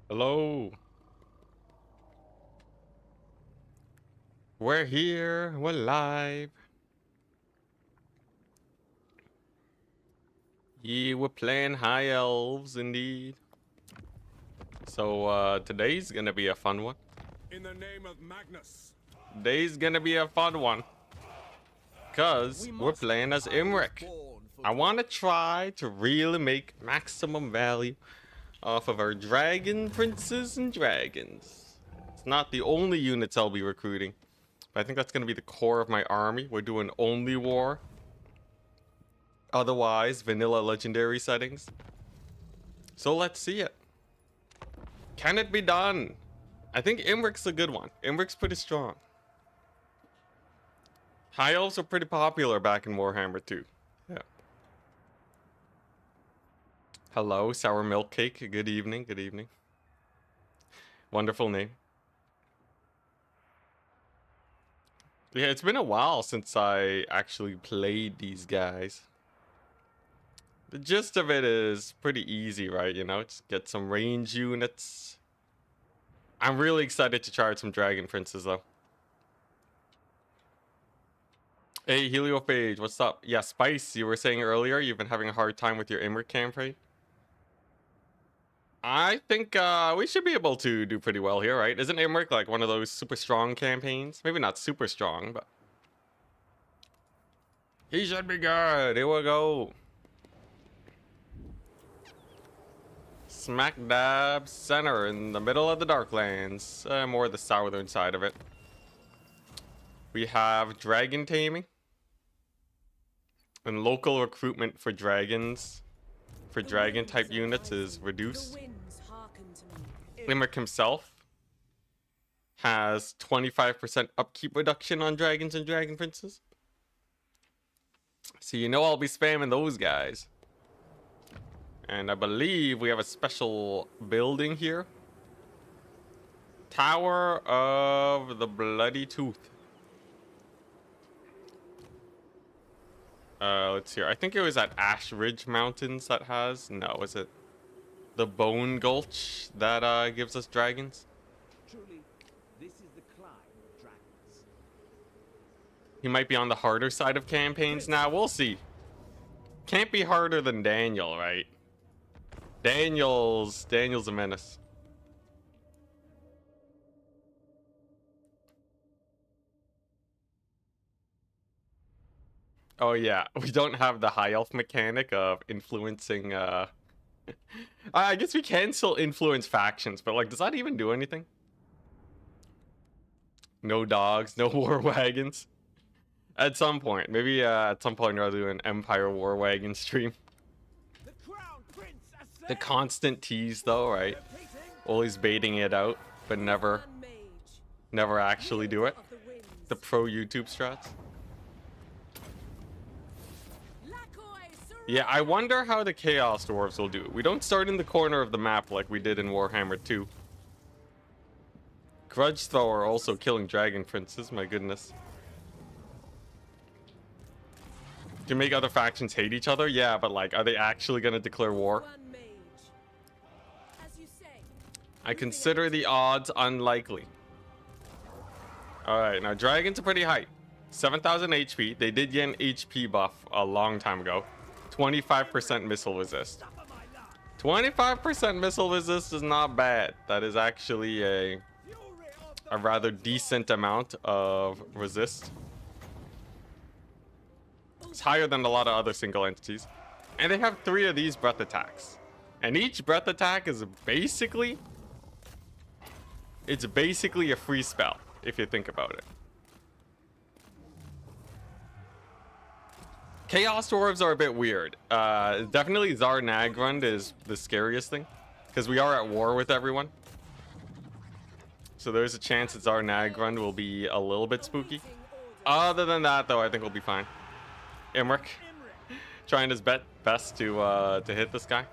Hello. We're here. We're live. Yeah, we're playing High Elves indeed. So today's gonna be a fun one. In the name of Magnus. Today's gonna be a fun one. Cause we're playing as Imric. I wanna try to really make maximum value off of our dragon princes and dragons. It's not the only units I'll be recruiting. But I think that's going to be the core of my army. We're doing only war. Otherwise, vanilla legendary settings. So let's see it. Can it be done? I think Imric's a good one. Imric's pretty strong. High Elves are pretty popular back in Warhammer 2. Yeah. Hello, Sour Milk Cake. Good evening. Good evening. Wonderful name. Yeah, it's been a while since I actually played these guys. The gist of it is pretty easy, right? You know, just get some range units. I'm really excited to try out some Dragon Princes, though. Hey, Heliophage, what's up? Yeah, Spice, you were saying earlier you've been having a hard time with your Imric campaign. I think we should be able to do pretty well here, right? Isn't Imric like one of those super strong campaigns? Maybe not super strong, but he should be good. Here we go. Smack dab center in the middle of the Darklands. More the southern side of it. We have dragon taming. And local recruitment for dragons. For dragon type units is reduced. Imric himself has 25% upkeep reduction on dragons and dragon princes. So you know I'll be spamming those guys. And I believe we have a special building here. Tower of the Bloody Tooth. Let's see. I think it was at Ash Ridge Mountains that has. No, is it the Bone Gulch that gives us dragons? Truly, this is the climb of dragons. He might be on the harder side of campaigns now. We'll see. Can't be harder than Daniel, right? Daniel's a menace. Oh yeah, we don't have the high elf mechanic of influencing I guess we can still influence factions, but like does that even do anything? No dogs, no war wagons. At some point, maybe at some point I'll do an Empire war wagon stream. The constant tease though, right? Always baiting it out, but never actually do it. The pro YouTube strats. Yeah, I wonder how the Chaos Dwarves will do. We don't start in the corner of the map like we did in Warhammer 2. Grudge Thrower also killing Dragon Princes, my goodness. Can make other factions hate each other? Yeah, but like, are they actually gonna declare war? I consider the odds unlikely. Alright, now dragons are pretty high. 7,000 HP. They did get an HP buff a long time ago. 25% missile resist. 25% missile resist is not bad. That is actually a rather decent amount of resist. It's higher than a lot of other single entities. And they have 3 of these breath attacks. And each breath attack is basically... It's basically a free spell, if you think about it. Chaos Dwarves are a bit weird. Definitely Zar Nagrund is the scariest thing. Because we are at war with everyone. So there's a chance that Zar Nagrund will be a little bit spooky. Other than that, though, I think we'll be fine. Imric. Trying his best to hit this guy.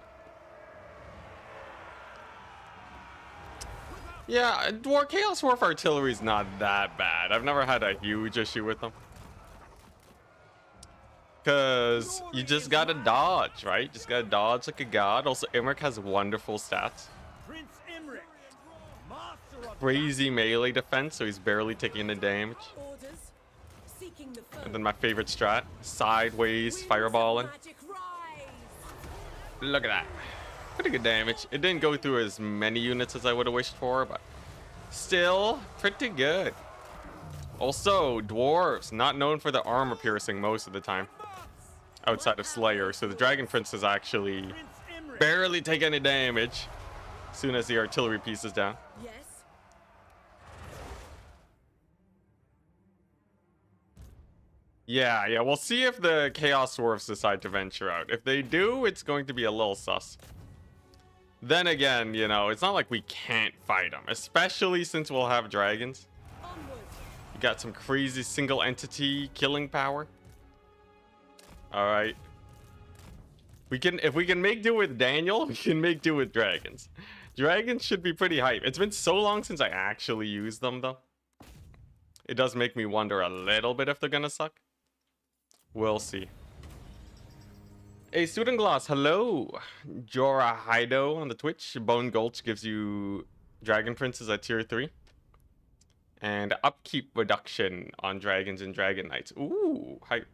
Yeah, Chaos Dwarf artillery is not that bad. I've never had a huge issue with them. Because you just gotta dodge, right? Just gotta dodge like a god. Also, Imric has wonderful stats. Prince Imric. crazy melee defense, so he's barely taking any damage. Orders. Seeking the foe. And then my favorite strat, sideways fireballing. Magic rise. Look at that. Pretty good damage. It didn't go through as many units as I would have wished for, but still pretty good. Also, dwarves, not known for their armor piercing most of the time, outside of Slayer. So the Dragon Princes actually barely take any damage as soon as the artillery piece is down. Yes. Yeah, we'll see if the Chaos Dwarves decide to venture out. If they do, it's going to be a little sus. Then again, you know, it's not like we can't fight them, especially since we'll have dragons. Onward. We got some crazy single entity killing power. All right. If we can make do with Daniel, we can make do with dragons. Dragons should be pretty hype. It's been so long since I actually used them, though. It does make me wonder a little bit if they're gonna suck. We'll see. Hey, Student Gloss, hello. Jorah Hido on the Twitch. Bone Gulch gives you Dragon Princes at tier 3. And upkeep reduction on dragons and dragon knights. Ooh, hype.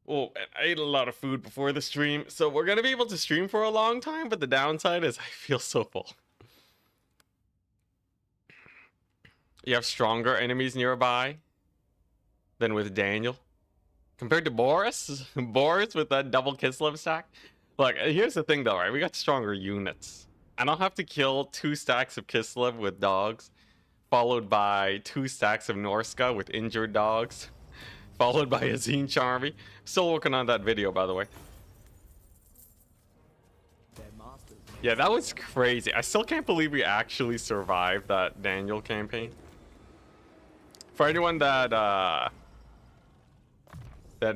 Well, I ate a lot of food before the stream, so we're gonna be able to stream for a long time, but the downside is I feel so full. You have stronger enemies nearby than with Daniel. Compared to Boris? Boris with that double Kislev stack? Look, here's the thing though, right? We got stronger units. I don't have to kill 2 stacks of Kislev with dogs, followed by 2 stacks of Norska with injured dogs, followed by a Zinch army. Still working on that video, by the way. Yeah, that was crazy. I still can't believe we actually survived that Daniel campaign. For anyone that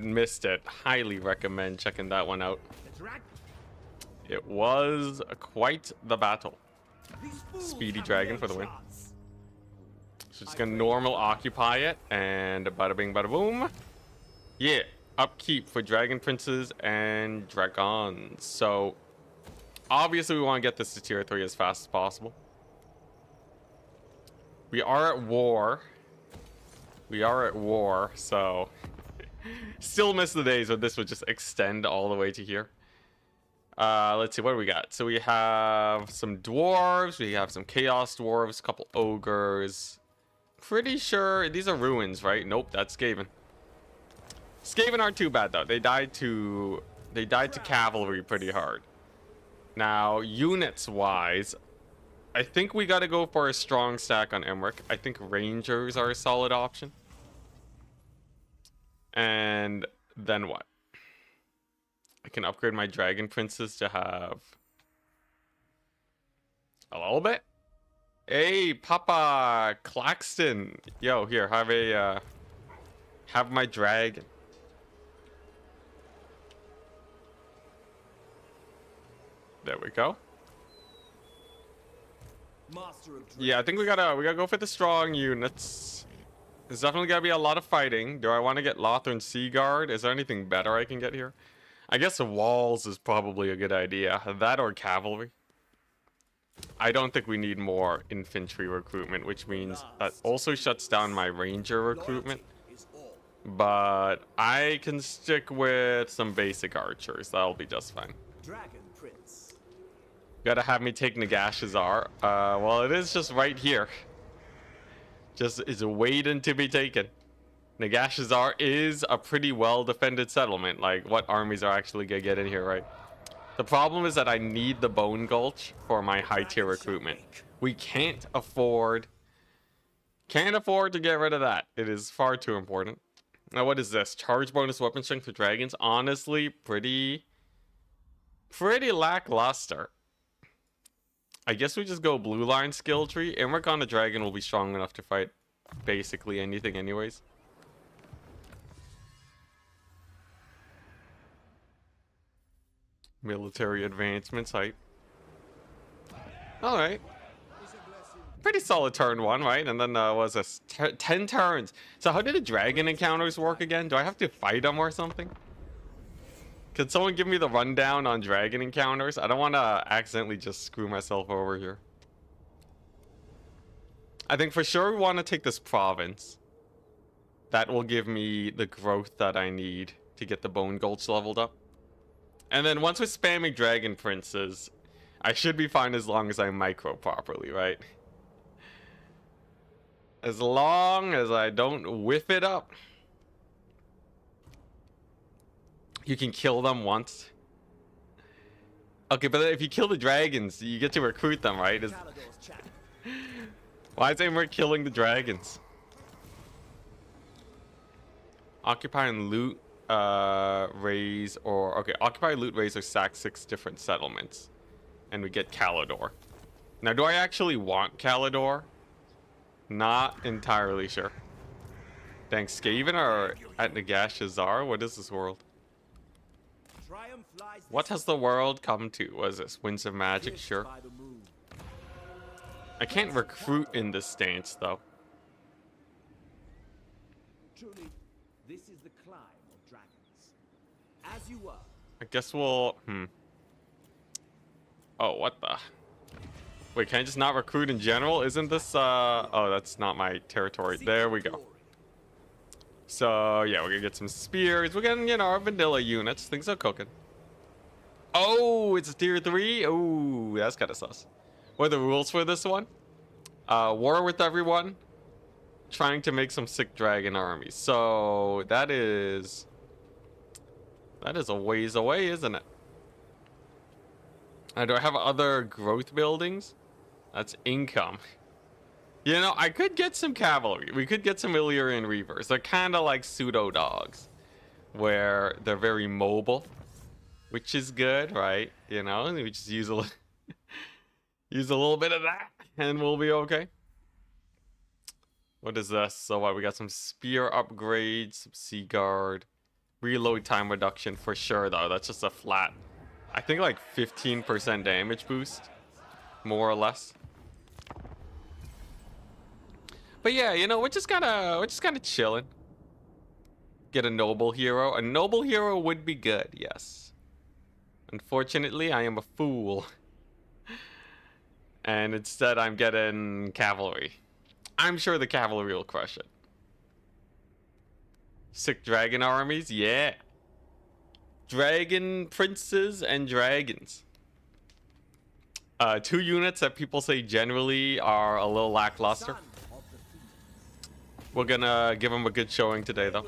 missed it, highly recommend checking that one out. It was quite the battle. Speedy dragon for the win. So just gonna normal occupy it, and bada bing bada boom. Yeah, upkeep for dragon princes and dragons. So obviously we want to get this to tier 3 as fast as possible. We are at war. So still miss the days when this would just extend all the way to here. Let's see, what do we got? So we have some dwarves, we have some chaos dwarves, a couple ogres. Pretty sure these are ruins, right? Nope, that's Skaven. Skaven aren't too bad though. They died to cavalry pretty hard. Now, units wise, I think we got to go for a strong stack on Emmerich. I think rangers are a solid option. And then what? I can upgrade my dragon princes to have a little bit. Hey, Papa Claxton. Yo, here, have my dragon. There we go. Yeah, I think we gotta go for the strong units. There's definitely gotta be a lot of fighting. Do I want to get Lothran Seaguard? Is there anything better I can get here? I guess the walls is probably a good idea. That or cavalry. I don't think we need more infantry recruitment, which means that also shuts down my ranger recruitment. But I can stick with some basic archers. That'll be just fine. Dragon Prince. Gotta have me take Nagashazar. Well, it is just right here. Just is waiting to be taken. Nagashazar is a pretty well defended settlement. Like, what armies are actually gonna get in here, right? The problem is that I need the Bone Gulch for my high tier recruitment. We can't afford to get rid of that. It is far too important. Now, what is this? Charge bonus weapon strength for dragons? Honestly, pretty lackluster. I guess we just go blue line skill tree. Emmerich on a dragon will be strong enough to fight basically anything anyways. Military advancements hype. Alright. Pretty solid turn 1, right? And then was this 10 turns. So how did the dragon encounters work again? Do I have to fight them or something? Can someone give me the rundown on dragon encounters? I don't want to accidentally just screw myself over here. I think for sure we want to take this province. That will give me the growth that I need to get the bone gulch leveled up. And then once we're spamming dragon princes, I should be fine as long as I micro properly, right? As long as I don't whiff it up. You can kill them once. Okay, but if you kill the dragons, you get to recruit them, right? Why is Amber killing the dragons? Occupy and loot raise or... Okay, occupy, loot, raise, or sack 6 different settlements. And we get Calador. Now, do I actually want Calador? Not entirely sure. Thanks, Skaven or at Nagash Zar? What is this world? What has the world come to? What is this? Winds of Magic? Sure. I can't recruit in this stance, though. Truly, this is the climb of dragons. As you are. I guess we'll... Oh, what the... Wait, can I just not recruit in general? Isn't this, Oh, that's not my territory. There we go. So, yeah, we're gonna get some spears. We're getting, you know, our vanilla units. Things are cooking. Oh, it's tier 3? Oh, that's kind of sus. What are the rules for this one? War with everyone. Trying to make some sick dragon armies. So, that is a ways away, isn't it? Do I have other growth buildings? That's income. You know, I could get some cavalry. We could get some Illyrian Reavers. They're kind of like pseudo dogs, where they're very mobile, which is good, right? You know, we just use a little bit of that, and we'll be okay. What is this? So what? We got some spear upgrades, some sea guard, reload time reduction for sure. Though that's just a flat. I think like 15% damage boost, more or less. But yeah, you know, we're just kind of chilling. Get a noble hero. A noble hero would be good, yes. Unfortunately, I am a fool. And instead, I'm getting cavalry. I'm sure the cavalry will crush it. Sick dragon armies, yeah. Dragon princes and dragons. 2 units that people say generally are a little lackluster. We're gonna give them a good showing today, though.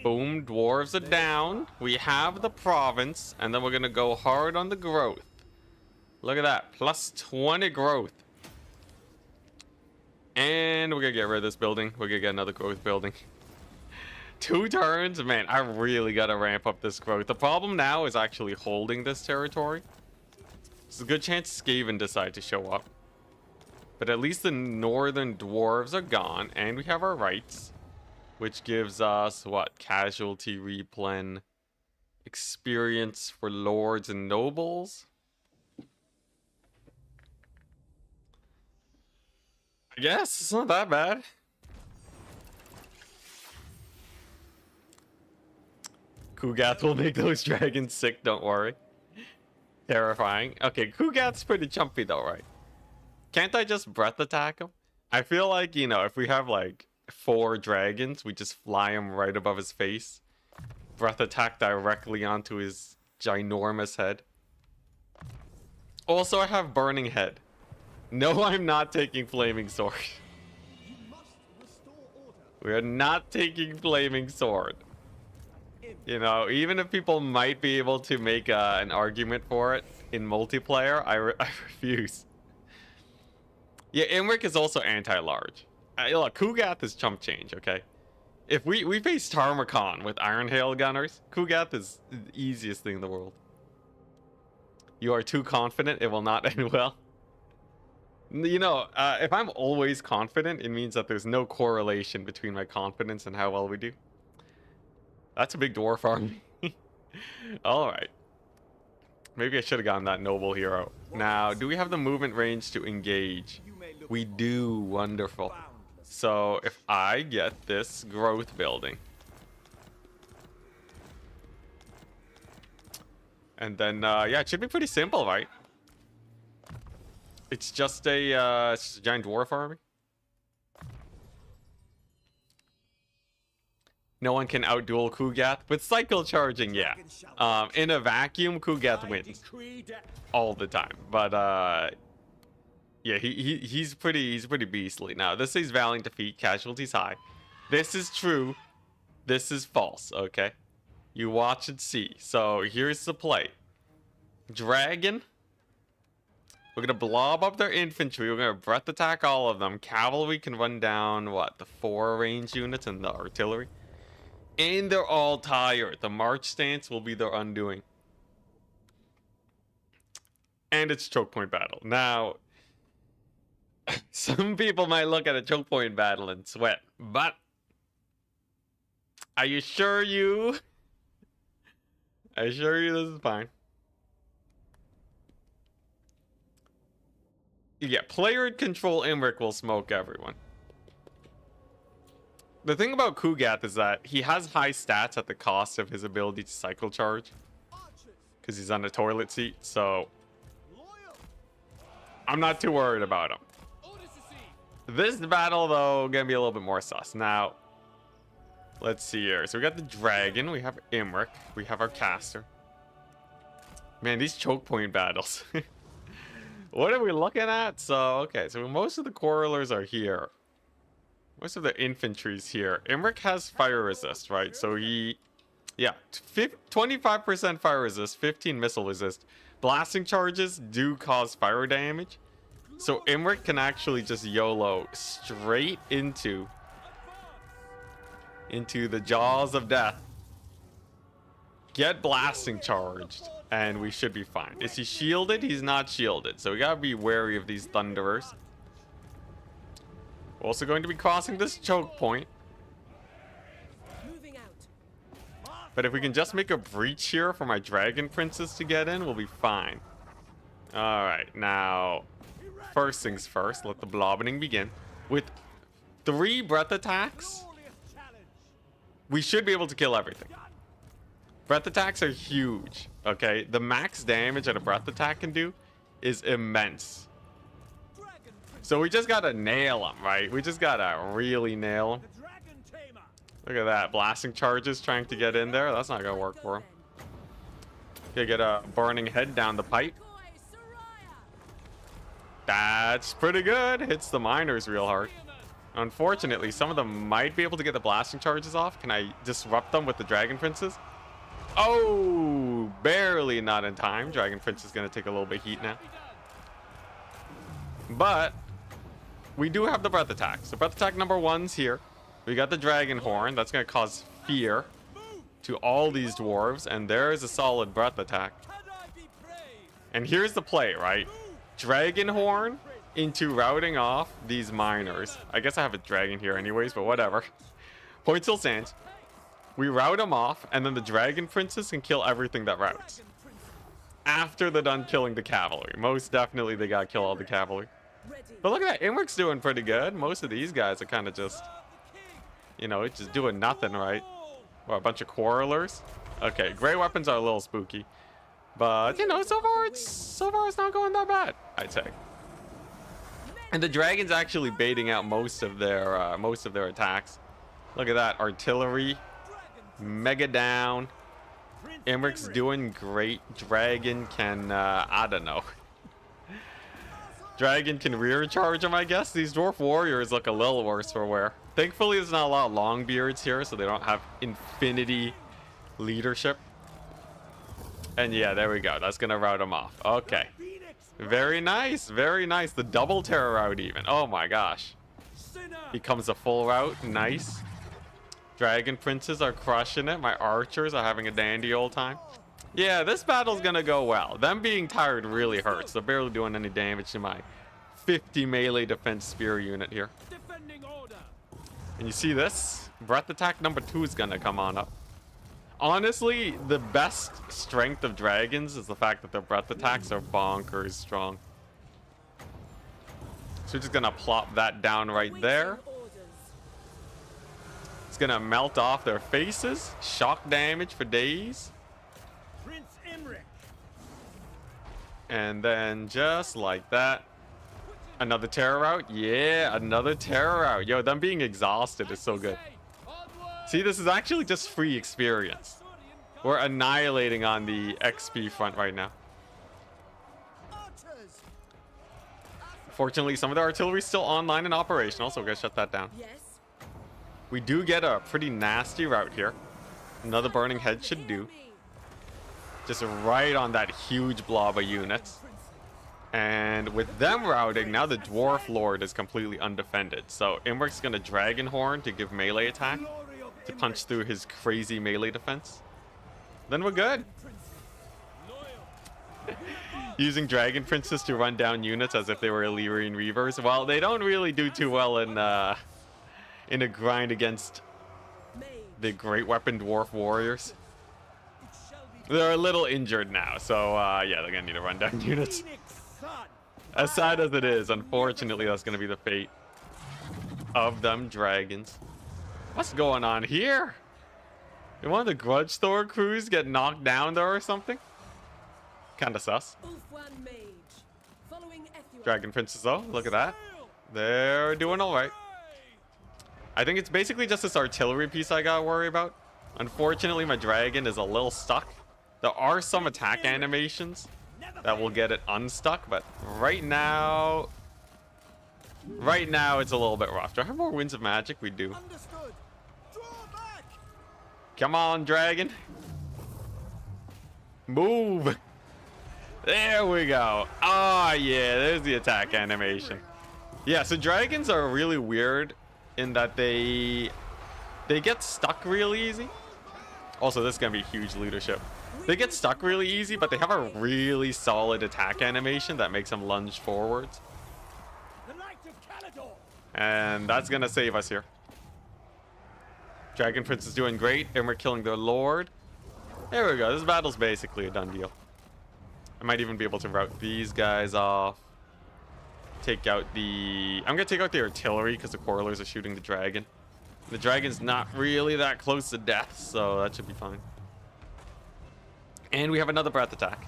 Boom, dwarves are down. We have the province, and then we're gonna go hard on the growth. Look at that, plus 20 growth. And we're gonna get rid of this building. We're gonna get another growth building. 2 turns, man, I really gotta ramp up this growth. The problem now is actually holding this territory. There's a good chance Skaven decide to show up. But at least the northern dwarves are gone, and we have our rights. Which gives us, what, casualty replen, experience for lords and nobles. I guess, it's not that bad. Kugath will make those dragons sick, don't worry. Terrifying. Okay, Kugath's pretty jumpy though, right? Can't I just breath attack him? I feel like, you know, if we have like 4 dragons, we just fly him right above his face. Breath attack directly onto his ginormous head. Also, I have burning head. No, I'm not taking flaming sword. We are not taking flaming sword. You know, even if people might be able to make an argument for it in multiplayer, I refuse. Yeah, Imric is also anti-large. Look, Kugath is chump change, okay? If we face Tarmakhan with Iron Hail Gunners, Kugath is the easiest thing in the world. You are too confident, it will not end well. You know, if I'm always confident, it means that there's no correlation between my confidence and how well we do. That's a big dwarf army. Alright. Maybe I should have gotten that noble hero. Now, do we have the movement range to engage? We do. Wonderful. So, if I get this growth building. And then, yeah, it should be pretty simple, right? It's just a giant dwarf army. No one can outduel Kugath with cycle charging, yeah. In a vacuum, Kugath wins all the time. But yeah, he's pretty beastly. Now this is valiant defeat, casualties high. This is true. This is false. Okay, you watch and see. So here's the play. Dragon. We're gonna blob up their infantry. We're gonna breath attack all of them. Cavalry can run down what, the 4 range units and the artillery. And they're all tired. The march stance will be their undoing. And it's choke point battle. Now, some people might look at a choke point battle and sweat, but I assure you this is fine. Yeah, player control Imric will smoke everyone. The thing about Kugath is that he has high stats at the cost of his ability to cycle charge. Because he's on a toilet seat, so I'm not too worried about him. This battle, though, gonna be a little bit more sus. Now, let's see here. So we got the dragon, we have Imric, we have our caster. Man, these choke point battles. What are we looking at? So, okay, so most of the quarrelers are here. Most of the infantry's here. Imric has fire resist, right? So he, yeah, 25% fire resist, 15 missile resist. Blasting charges do cause fire damage. So Imric can actually just YOLO straight into the jaws of death. Get blasting charged, and we should be fine. Is he shielded? He's not shielded. So we gotta be wary of these thunderers. We're also going to be crossing this choke point. But if we can just make a breach here for my dragon princes to get in, we'll be fine. Alright, now, first things first, let the blobbening begin. With 3 breath attacks, we should be able to kill everything. Breath attacks are huge, okay? The max damage that a breath attack can do is immense. So we just gotta nail him, right? We just gotta really nail him. Look at that, blasting charges trying to get in there. That's not gonna work for him. Okay, get a burning head down the pipe. That's pretty good. Hits the miners real hard. Unfortunately, some of them might be able to get the blasting charges off. Can I disrupt them with the dragon princes? Oh, barely not in time. Dragon prince is gonna take a little bit of heat now. But we do have the breath attack. So breath attack number 1's here. We got the dragon horn. That's going to cause fear to all these dwarves. And there is a solid breath attack. And here's the play, right? Dragon horn into routing off these miners. I guess I have a dragon here anyways, but whatever. Point still stands. We rout them off, and then the dragon princes can kill everything that routes. After they're done killing the cavalry. Most definitely they got to kill all the cavalry. But look at that, Imric's doing pretty good. Most of these guys are kind of just, you know, just doing nothing, right? Well, a bunch of quarrelers. Okay, great weapons are a little spooky, but you know, so far it's not going that bad, I'd say. And the dragon's actually baiting out most of their attacks. Look at that, artillery, mega down. Imric's doing great. Dragon can, I don't know. Dragon can rear charge him, I guess. These dwarf warriors look a little worse for wear. Thankfully, there's not a lot of long beards here, so they don't have infinity leadership. And yeah, there we go. That's gonna rout him off. Okay. Very nice. Very nice. The double terror route even. Oh my gosh. Becomes a full route. Nice. Dragon princes are crushing it. My archers are having a dandy old time. Yeah, this battle's gonna go well. Them being tired really hurts. They're barely doing any damage to my 50 melee defense spear unit here. And you see this? Breath attack number 2 is gonna come on up. Honestly, the best strength of dragons is the fact that their breath attacks are bonkers strong. So we're just gonna plop that down right there. It's gonna melt off their faces. Shock damage for days. Prince Imric. And then just like that, Another terror route? Yeah, another terror route. Yo, them being exhausted is so good. See, this is actually just free experience. We're annihilating on the XP front right now. Fortunately, some of the artillery is still online and operational, so we're gonna shut that down. Yes. We do get a pretty nasty route here. Another burning head should do. Just right on that huge blob of units. And with them routing, now the Dwarf Lord is completely undefended. So Imric's gonna Dragon Horn to give melee attack to punch through his crazy melee defense. Then we're good. Using Dragon Princes to run down units as if they were Illyrian Reavers. Well, they don't really do too well in a grind against the Great Weapon Dwarf Warriors. They're a little injured now, so yeah, they're gonna need to run down units. As sad as it is, unfortunately, that's gonna be the fate of them dragons. What's going on here? Did one of the Grudge Thor crews get knocked down there or something? Kinda sus. Dragon Princes though, look at that. They're doing alright. I think it's basically just this artillery piece I gotta worry about. Unfortunately, my dragon is a little stuck. There are some attack animations that will get it unstuck, but right now it's a little bit rough. Do I have more Winds of Magic? We do. Come on, dragon. Move. There we go. Oh, yeah, there's the attack animation. Yeah, so dragons are really weird in that they get stuck really easy. Also, this is going to be huge leadership. They get stuck really easy, but they have a really solid attack animation that makes them lunge forwards. And that's going to save us here. Dragon Prince is doing great, and we're killing their lord. There we go. This battle's basically a done deal. I might even be able to route these guys off. Take out the... I'm going to take out the artillery because the Quarrelers are shooting the dragon. The dragon's not really that close to death, so that should be fine. And we have another breath attack.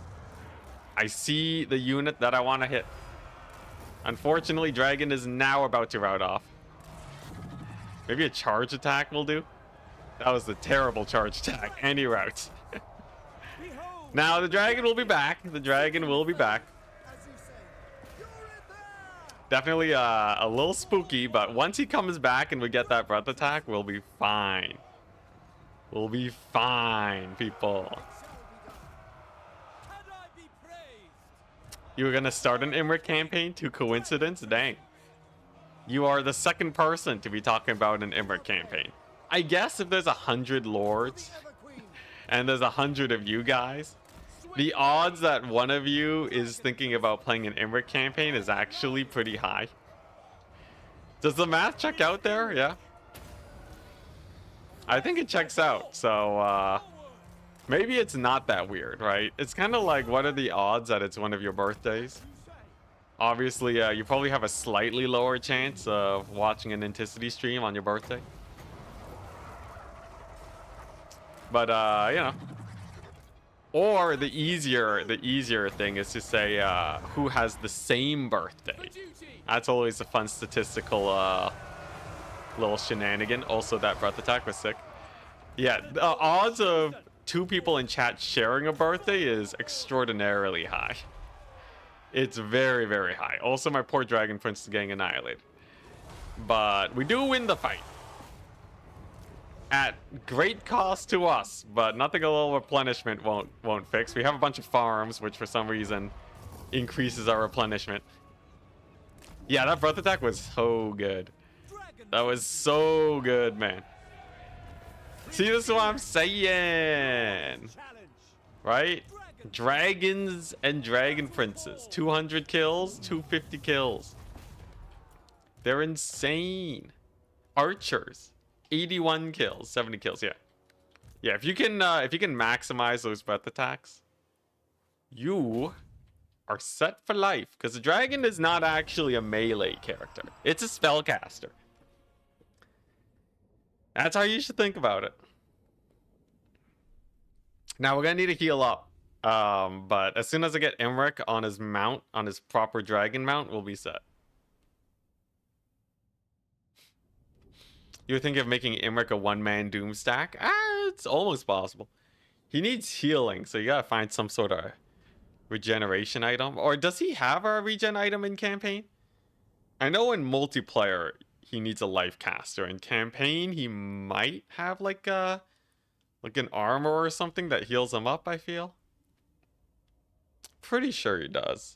I see the unit that I want to hit. Unfortunately, dragon is now about to route off. Maybe a charge attack will do. That was a terrible charge attack. And he routes. Now the dragon will be back. The dragon will be back. Definitely a little spooky, but once he comes back and we get that breath attack, we'll be fine. We'll be fine, people. You were gonna start an Imric campaign? To coincidence? Dang. You are the second person to be talking about an Imric campaign. I guess if there's 100 lords and there's 100 of you guys, the odds that one of you is thinking about playing an Imric campaign is actually pretty high. Does the math check out there? Yeah. I think it checks out. So maybe it's not that weird, right? It's kind of like, what are the odds that it's one of your birthdays? Obviously, you probably have a slightly lower chance of watching an Enticity stream on your birthday. But, you know. Or the easier thing is to say who has the same birthday. That's always a fun statistical little shenanigan. Also, that breath attack was sick. Yeah, the odds of 2 people in chat sharing a birthday is extraordinarily high. It's very, very high. Also, my poor Dragon Prince is getting annihilated. But we do win the fight. At great cost to us, but nothing a little replenishment won't fix. We have a bunch of farms, which for some reason increases our replenishment. Yeah, that breath attack was so good. That was so good, man. See, this is what I'm saying. Right? Dragons and dragon princes. 200 kills, 250 kills. They're insane. Archers. 81 kills, 70 kills, yeah. Yeah, if you can maximize those breath attacks, you are set for life. Because the dragon is not actually a melee character. It's a spellcaster. That's how you should think about it. Now, we're going to need to heal up. But as soon as I get Imric on his mount, on his proper dragon mount, we'll be set. You were thinking of making Imric a one-man doom stack? It's almost possible. He needs healing, so you gotta find some sort of regeneration item. Or does he have a regen item in campaign? I know in multiplayer he needs a life caster. In campaign he might have like an armor or something that heals him up, I feel. Pretty sure he does.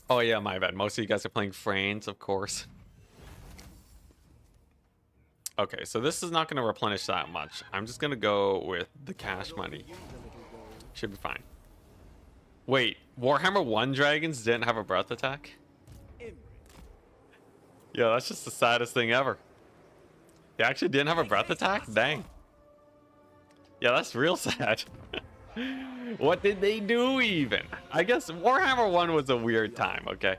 Oh yeah, my bad. Most of you guys are playing Frains, of course. Okay, so this is not going to replenish that much. I'm just going to go with the cash money. Should be fine. Wait, Warhammer 1 dragons didn't have a breath attack? Yeah, that's just the saddest thing ever. They actually didn't have a breath attack? Dang. Yeah, that's real sad. What did they do even? I guess Warhammer 1 was a weird time, okay?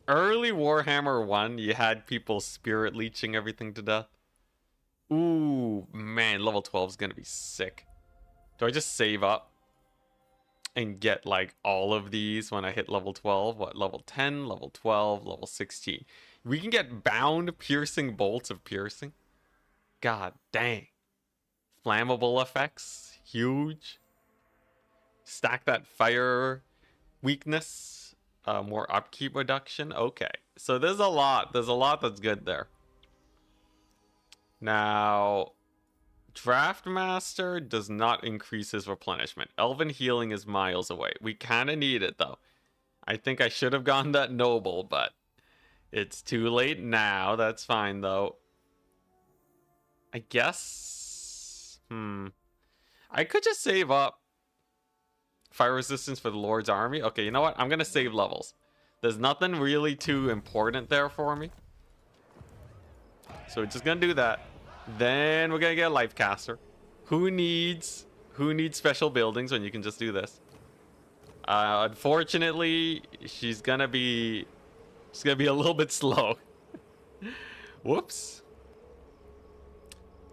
Early Warhammer 1, you had people spirit leeching everything to death. Ooh, man, level 12 is going to be sick. Do I just save up and get like all of these when I hit level 12? What, level 10, level 12, level 16? We can get bound piercing bolts of piercing. God dang. Flammable effects, huge. Stack that fire weakness, more upkeep reduction. Okay, so there's a lot that's good there. Now, Draftmaster does not increase his replenishment. Elven healing is miles away. We kind of need it though. I think I should have gone that noble, but it's too late now. That's fine though. I guess I could just save up fire resistance for the Lord's army. Okay, you know what? I'm gonna save levels. There's nothing really too important there for me. So we're just gonna do that. Then we're gonna get a life caster. Who needs special buildings when you can just do this? Unfortunately, she's gonna be a little bit slow. Whoops.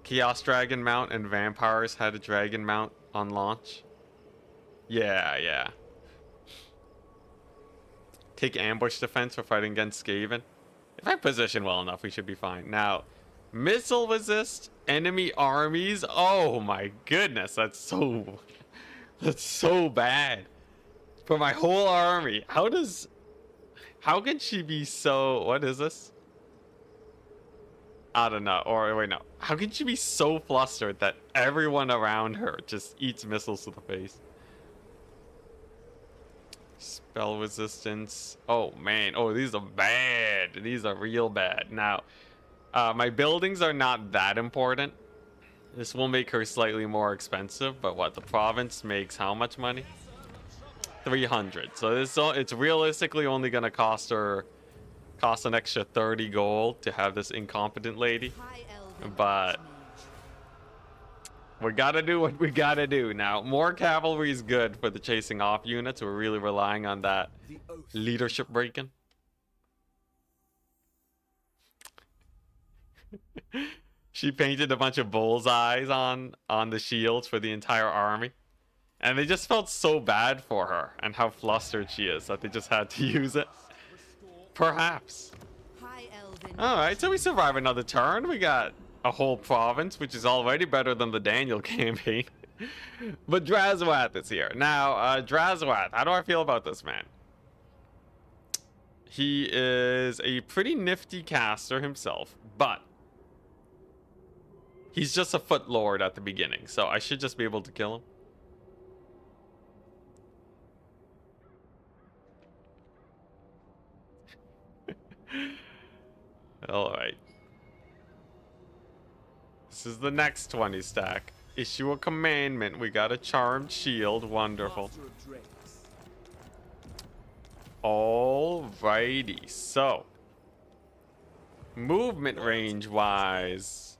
Chaos Dragon Mount and Vampires had a Dragon Mount on launch. Yeah. Take ambush defense for fighting against Skaven. If I position well enough, we should be fine. Now, missile resist enemy armies. Oh my goodness, that's so bad for my whole army. How can she be so? What is this? I don't know. Or wait, no. How can she be so flustered that everyone around her just eats missiles to the face? Spell resistance. Oh man. Oh, these are bad. These are real bad. Now, my buildings are not that important. This will make her slightly more expensive, but what? The province makes how much money? 300. So it's realistically only gonna cost an extra 30 gold to have this incompetent lady. But we gotta do what we gotta do. Now, more cavalry is good for the chasing off units. We're really relying on that leadership breaking. She painted a bunch of bullseyes on the shields for the entire army. And they just felt so bad for her and how flustered she is that they just had to use it. Perhaps. Alright, so we survive another turn. We got a whole province, which is already better than the Daniel campaign. But Drazhoath is here. Now, Drazhoath, how do I feel about this man? He is a pretty nifty caster himself, but he's just a foot lord at the beginning, so I should just be able to kill him. Alright. This is the next 20 stack. Issue a commandment. We got a charmed shield. Wonderful. Alrighty. So, movement range wise,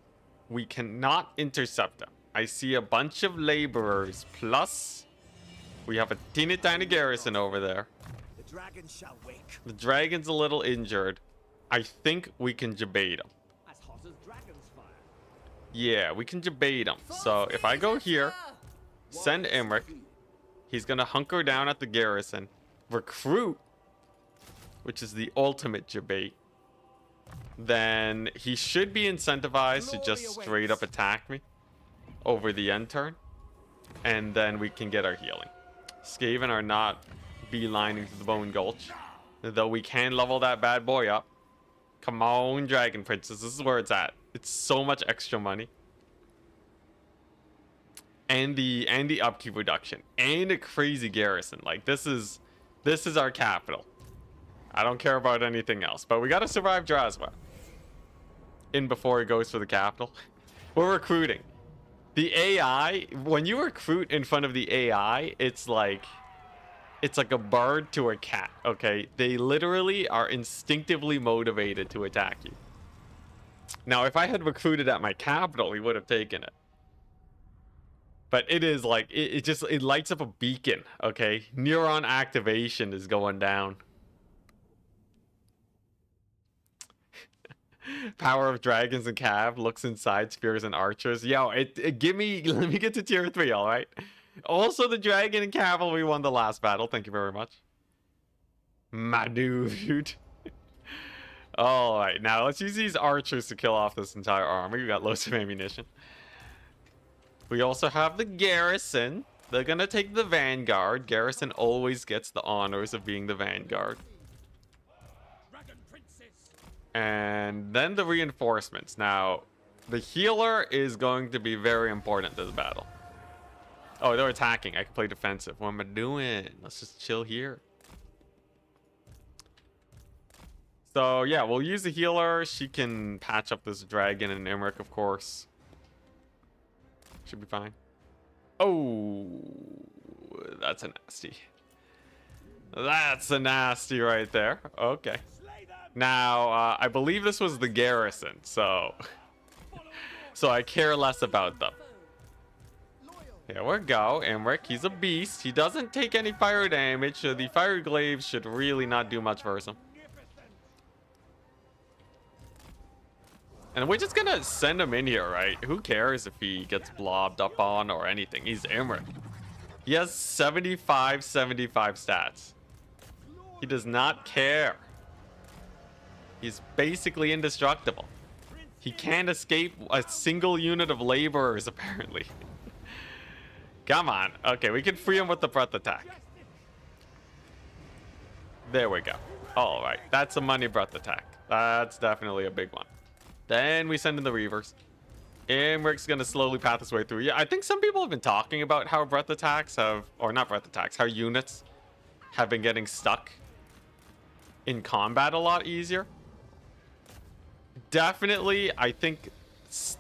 we cannot intercept them. I see a bunch of laborers. Plus, we have a teeny tiny garrison over there. The dragon shall wake. The dragon's a little injured. I think we can debate him. As hot as dragon's fire. Yeah, we can debate him. So if I go here, send Imric. He's gonna hunker down at the garrison, recruit which is the ultimate debate, then he should be incentivized to just straight up attack me over the end turn, and then we can get our healing. Skaven are not beelining to the Bone Gulch, though we can level that bad boy up. Come on, Dragon Princess, this is where it's at. It's so much extra money. And the upkeep reduction. And a crazy garrison. Like, this is our capital. I don't care about anything else. But we gotta survive Drazhoath in before he goes for the capital. We're recruiting. The AI, when you recruit in front of the AI, it's like a bird to a cat, okay? They literally are instinctively motivated to attack you. Now, if I had recruited at my capital, he would have taken it. But it is like, it lights up a beacon, okay? Neuron activation is going down. Power of dragons and cav looks inside spears and archers. Yo, let me get to tier 3, all right? Also, the dragon and cavalry won the last battle. Thank you very much, my dude. All right, now let's use these archers to kill off this entire army. We got loads of ammunition. We also have the garrison. They're gonna take the vanguard. Garrison always gets the honors of being the vanguard. And then the reinforcements. Now, the healer is going to be very important to the battle. Oh, they're attacking. I can play defensive. What am I doing? Let's just chill here. So, yeah, we'll use the healer. She can patch up this dragon and Imric, of course. Should be fine. Oh, that's a nasty. That's a nasty right there. Okay. Now, I believe this was the garrison, so I care less about them. Here we go. Imric, he's a beast. He doesn't take any fire damage, so the fire glaives should really not do much for him. And we're just gonna send him in here, right? Who cares if he gets blobbed up on or anything? He's Imric. He has 75 stats. He does not care. He's basically indestructible. He can't escape a single unit of laborers, apparently. Come on. Okay, we can free him with the breath attack. There we go. All right, that's a money breath attack. That's definitely a big one. Then we send in the Reavers. Imric's gonna slowly path his way through. Yeah, I think some people have been talking about how breath attacks have, or not breath attacks, how units have been getting stuck in combat a lot easier. Definitely, I think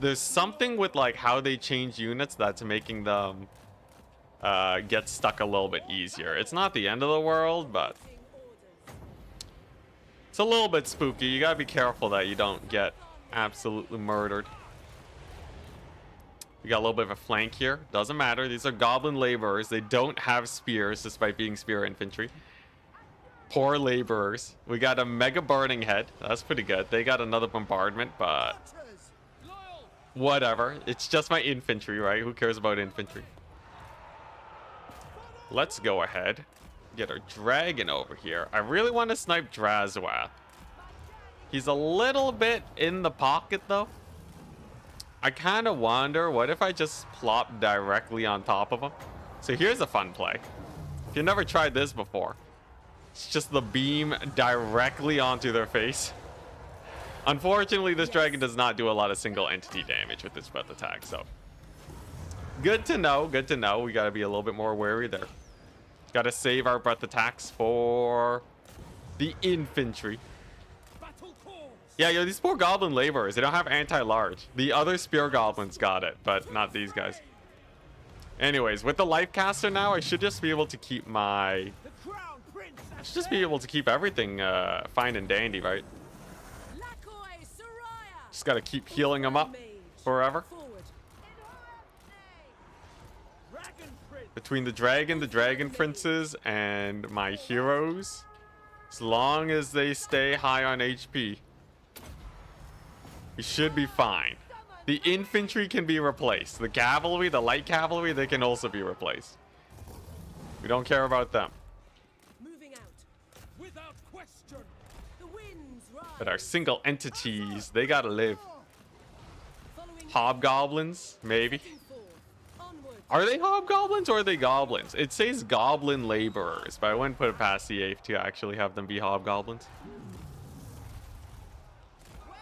there's something with like how they change units that's making them get stuck a little bit easier. It's not the end of the world, but it's a little bit spooky. You gotta be careful that you don't get absolutely murdered. We got a little bit of a flank here. Doesn't matter. These are goblin laborers. They don't have spears despite being spear infantry. Poor laborers. We got a mega burning head. That's pretty good. They got another bombardment, but whatever. It's just my infantry, right? Who cares about infantry? Let's go ahead. Get our dragon over here. I really want to snipe Drazhoath. He's a little bit in the pocket, though. I kind of wonder, what if I just plop directly on top of him? So here's a fun play. If you've never tried this before, it's just the beam directly onto their face. Unfortunately, this dragon does not do a lot of single entity damage with this breath attack, so good to know. Good to know. We got to be a little bit more wary there. Got to save our breath attacks for the infantry. Yeah, yo, these poor goblin laborers, they don't have anti-large. The other spear goblins got it, but not these guys. Anyways, with the life caster now, I should just be able to keep my... I should just be able to keep everything fine and dandy, right? Just gotta keep healing them up forever. Between the dragon princes, and my heroes, as long as they stay high on HP, we should be fine. The infantry can be replaced. The cavalry, the light cavalry, they can also be replaced. We don't care about them. Moving out. Without question. But our single entities, they gotta live. Hobgoblins, maybe. Are they hobgoblins or are they goblins? It says goblin laborers, but I wouldn't put it past the 8th to actually have them be hobgoblins.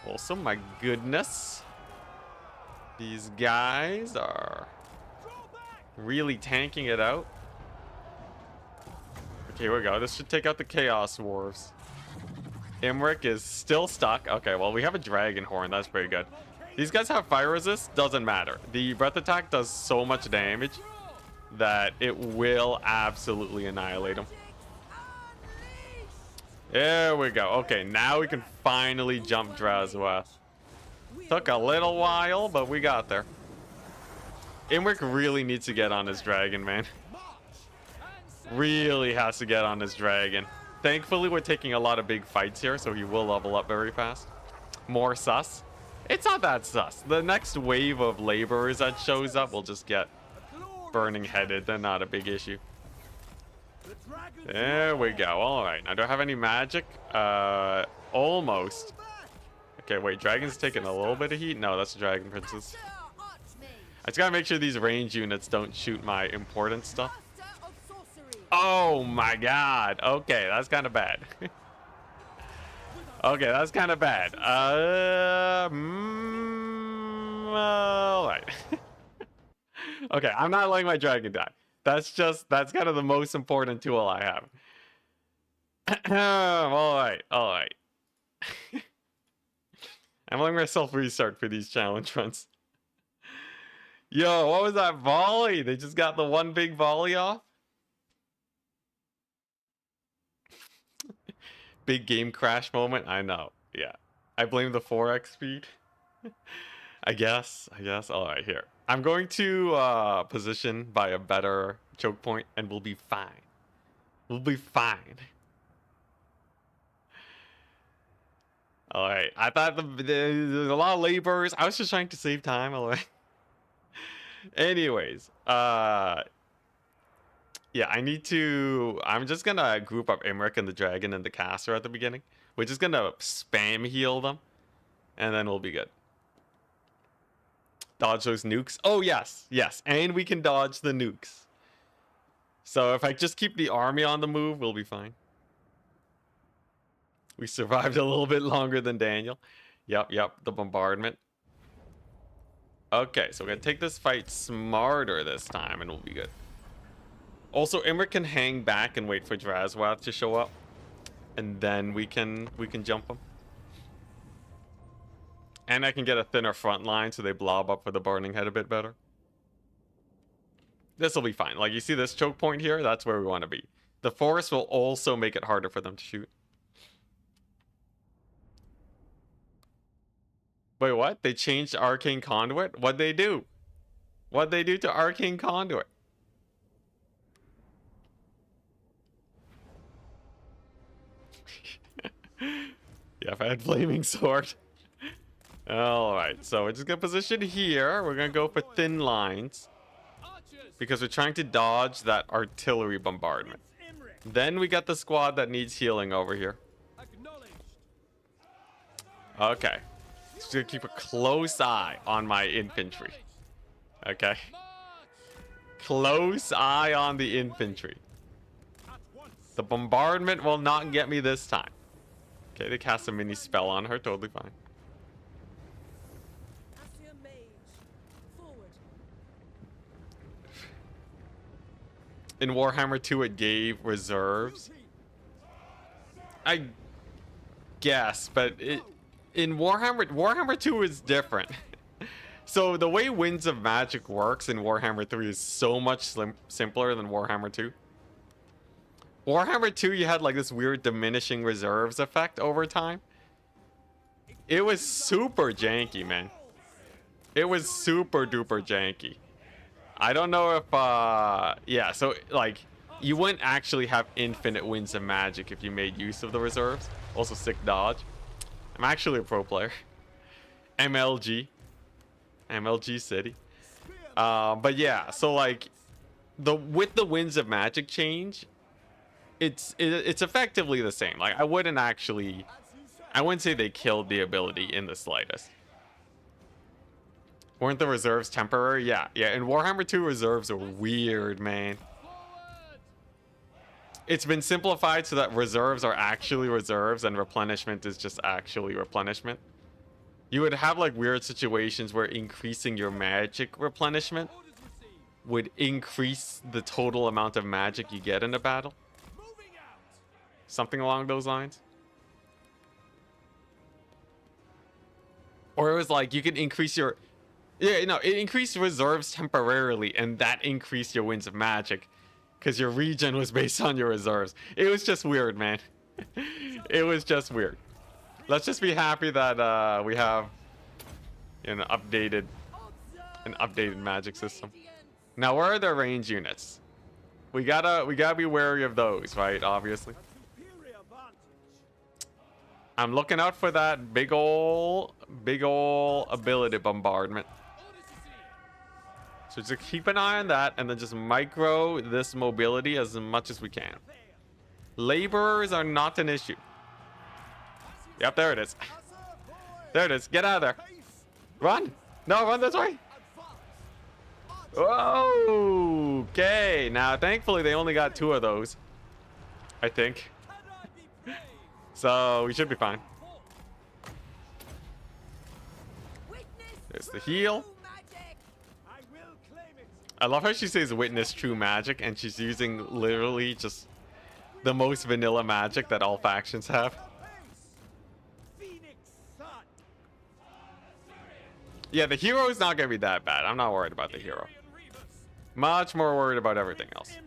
Also, my goodness. These guys are really tanking it out. Okay, here we go. This should take out the Chaos Dwarves. Imric is still stuck. Okay, well, we have a Dragon Horn. That's pretty good. These guys have fire resist. Doesn't matter. The breath attack does so much damage that it will absolutely annihilate them. There we go. Okay, now we can finally jump Drazhoath. Took a little while, but we got there. Imric really needs to get on his dragon, man. Really has to get on his dragon. Thankfully, we're taking a lot of big fights here, so he will level up very fast. More sus. It's not that sus. The next wave of laborers that shows up will just get burning headed. They're not a big issue. There we go. All right. Now, do I have any magic? Almost. Okay, wait. Dragon's taking a little bit of heat? No, that's the Dragon Princess. I just gotta make sure these range units don't shoot my important stuff. Oh my god. Okay, that's kind of bad. Okay, that's kind of bad. Alright. Okay, I'm not letting my dragon die. That's kind of the most important tool I have. Alright. I'm letting myself restart for these challenge runs. Yo, what was that volley? They just got the one big volley off? Big game crash moment. I know. Yeah. I blame the 4x speed. I guess. All right, here. I'm going to position by a better choke point and we'll be fine. We'll be fine. All right. I thought there's a lot of laborers. I was just trying to save time. All right. Anyways, yeah, I'm just gonna group up Imric and the dragon and the caster at the beginning. We're just gonna spam heal them, and then we'll be good. Dodge those nukes. Oh, yes, and we can dodge the nukes. So if I just keep the army on the move, we'll be fine. We survived a little bit longer than Daniel. Yep, the bombardment. Okay, so we're gonna take this fight smarter this time, and we'll be good. Also, Imric can hang back and wait for Drazhoath to show up, and then we can jump him. And I can get a thinner front line so they blob up for the burning head a bit better. This will be fine. Like, you see this choke point here? That's where we want to be. The forest will also make it harder for them to shoot. Wait, what? They changed Arcane Conduit? What'd they do? What'd they do to Arcane Conduit? Yeah, if I had Flaming Sword. Alright, so we're just gonna position here. We're gonna go for thin lines. Because we're trying to dodge that artillery bombardment. Then we got the squad that needs healing over here. Okay. Just gonna keep a close eye on my infantry. Okay. Close eye on the infantry. The bombardment will not get me this time. Okay, they cast a mini spell on her. Totally fine. In Warhammer 2, it gave reserves. I guess, but in Warhammer 2 is different. So the way Winds of Magic works in Warhammer 3 is so much simpler than Warhammer 2. Warhammer 2, you had like this weird diminishing reserves effect over time. It was super janky, man. It was super duper janky. I don't know if, yeah, so like, you wouldn't actually have infinite Winds of Magic if you made use of the reserves. Also, sick dodge. I'm actually a pro player. MLG City. But yeah, so like, with the Winds of Magic change, it's effectively the same. Like, I wouldn't actually I wouldn't say they killed the ability in the slightest. Weren't the reserves temporary? Yeah, yeah. In Warhammer 2, reserves are weird, man. It's been simplified so that reserves are actually reserves and replenishment is just actually replenishment. You would have like weird situations where increasing your magic replenishment would increase the total amount of magic you get in a battle. Something along those lines. Or it was like you could increase your... Yeah, no, it increased reserves temporarily and that increased your wins of magic. Because your regen was based on your reserves. It was just weird, man. It was just weird. Let's just be happy that we have an updated magic system. Now, where are the range units? We gotta be wary of those, right? Obviously. I'm looking out for that big ol' ability bombardment. So just keep an eye on that and then just micro this mobility as much as we can. Laborers are not an issue. Yep, there it is. There it is. Get out of there. Run. No, run this way. Whoa. Okay. Now, thankfully, they only got 2 of those. I think. So, we should be fine. There's the heal. I love how she says witness true magic and she's using literally just the most vanilla magic that all factions have. Yeah, the hero is not going to be that bad. I'm not worried about the hero. Much more worried about everything else.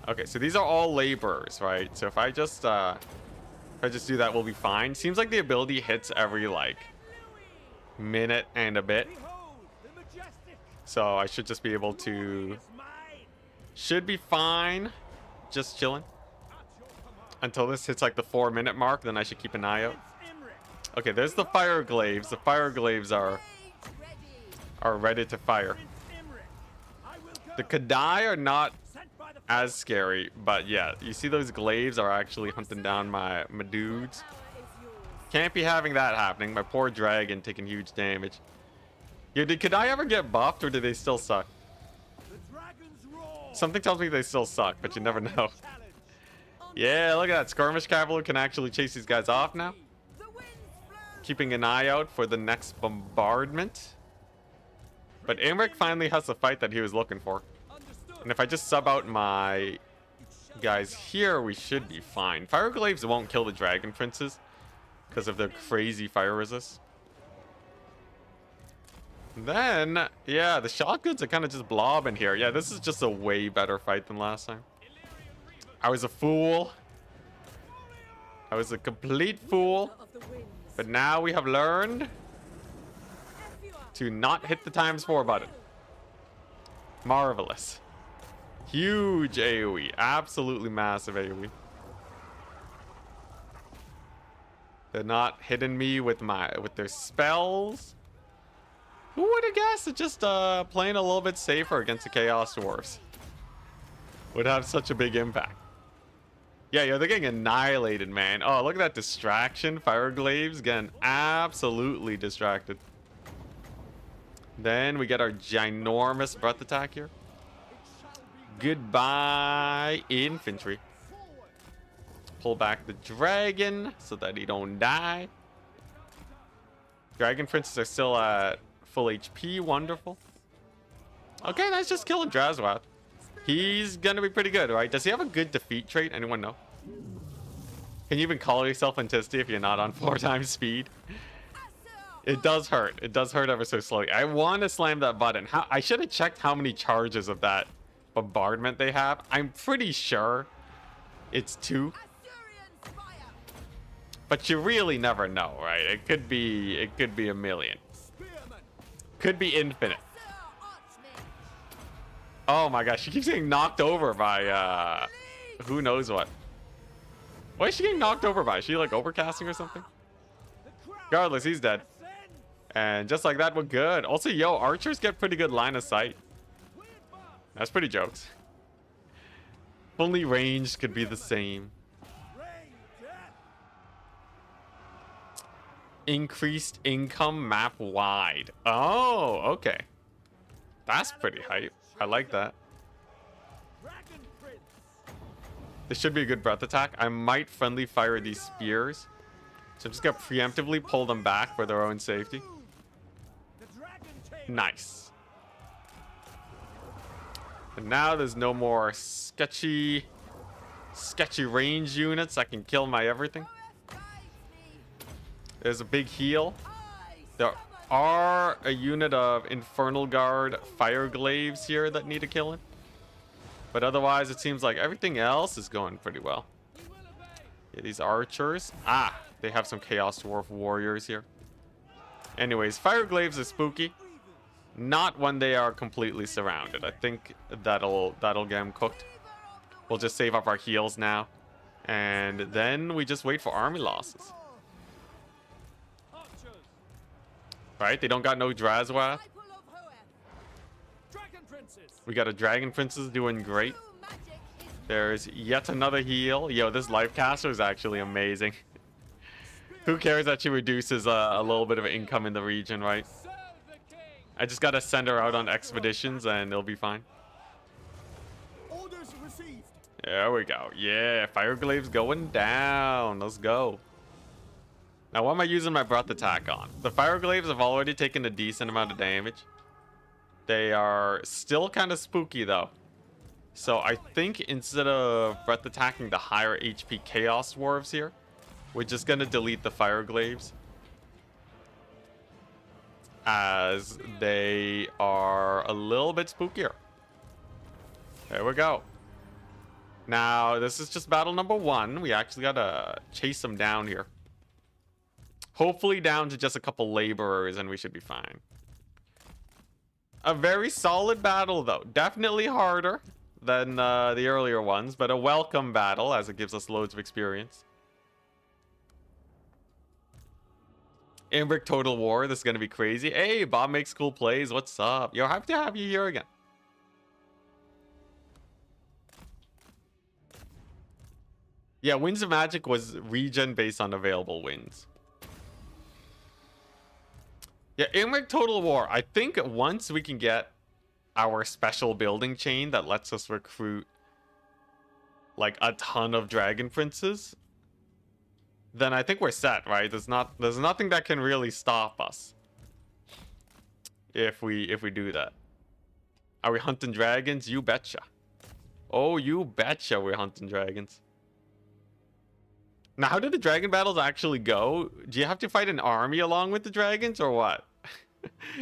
Okay, so these are all laborers, right? So if I just do that, we'll be fine. Seems like the ability hits every like minute and a bit. So I should just be able to... Should be fine. Just chilling. Until this hits like the 4-minute mark, then I should keep an eye out. Okay, there's the fire glaives. The fire glaives are ready to fire. The Kadai are not as scary, but yeah, you see those glaives are actually hunting down my dudes. Can't be having that happening. My poor dragon taking huge damage. Yo, did Kadai ever get buffed or do they still suck? Something tells me they still suck, but you never know. Yeah, look at that. Skirmish Cavalry can actually chase these guys off now. Keeping an eye out for the next bombardment. But Imric finally has the fight that he was looking for. And if I just sub out my guys here, we should be fine. Fire Glaives won't kill the Dragon Princes because of their crazy fire resist. Then, yeah, the shotguns are kind of just blobbing here. Yeah, this is just a way better fight than last time. I was a fool. I was a complete fool. But now we have learned to not hit the ×4 button. Marvelous. Huge AoE. Absolutely massive AoE. They're not hitting me with their spells. Who would have guessed that just playing a little bit safer against the Chaos Dwarves would have such a big impact? Yeah, they're getting annihilated, man. Oh, look at that distraction. Fire Glaives getting absolutely distracted. Then we get our ginormous breath attack here. Goodbye, infantry. Pull back the dragon so that he don't die. Dragon princes are still at full HP. Wonderful. Okay, that's just killing Drazhoath. He's gonna be pretty good, right? Does he have a good defeat trait? Anyone know? Can you even call yourself Enticity if you're not on 4 times speed? It does hurt. It does hurt ever so slowly. I want to slam that button. I should have checked how many charges of that bombardment they have. I'm pretty sure it's 2. But you really never know, right? It could be a million. Could be infinite. Oh my gosh, she keeps getting knocked over by who knows what. What is she getting knocked over by? Is she like overcasting or something? Regardless, he's dead. And just like that, we're good. Also, yo, archers get pretty good line of sight. That's pretty jokes. If only ranged could be the same. Increased income map wide. Oh, okay. That's pretty hype. I like that. This should be a good breath attack. I might friendly fire these spears. So I'm just gonna preemptively pull them back for their own safety. Nice. And now there's no more sketchy range units that can kill my everything. There's a big heal. There are a unit of Infernal Guard Fire Glaives here that need a killing. But otherwise, it seems like everything else is going pretty well. Yeah, these archers. Ah, they have some Chaos Dwarf warriors here. Anyways, Fire Glaives are spooky. Not when they are completely surrounded. I think that'll get them cooked. We'll just save up our heals now. And then we just wait for army losses. Right, they don't got no Drazhoath. We got a Dragon Princess doing great. There's yet another heal. Yo, this life caster is actually amazing. Who cares that she reduces a little bit of income in the region, right? I just gotta send her out on expeditions and it'll be fine. Orders received. There we go. Yeah, Fire Glaive's going down. Let's go. Now, what am I using my breath attack on? The Fire Glaives have already taken a decent amount of damage. They are still kind of spooky, though. So I think instead of breath attacking the higher HP Chaos Dwarves here, we're just going to delete the Fire Glaives, as they are a little bit spookier. There we go. Now, this is just battle number 1. We actually got to chase them down here. Hopefully down to just a couple laborers and we should be fine. A very solid battle, though. Definitely harder than the earlier ones, but a welcome battle as it gives us loads of experience. Imbric Total War, this is going to be crazy. Hey, Bob Makes Cool Plays, what's up? Yo, happy to have you here again. Yeah, Winds of Magic was regen based on available wins. Yeah, Imbric Total War. I think once we can get our special building chain that lets us recruit like a ton of Dragon Princes, then I think we're set, right? There's nothing that can really stop us if we do that. Are we hunting dragons? You betcha. Oh, you betcha we're hunting dragons. Now, how do the dragon battles actually go? Do you have to fight an army along with the dragons or what?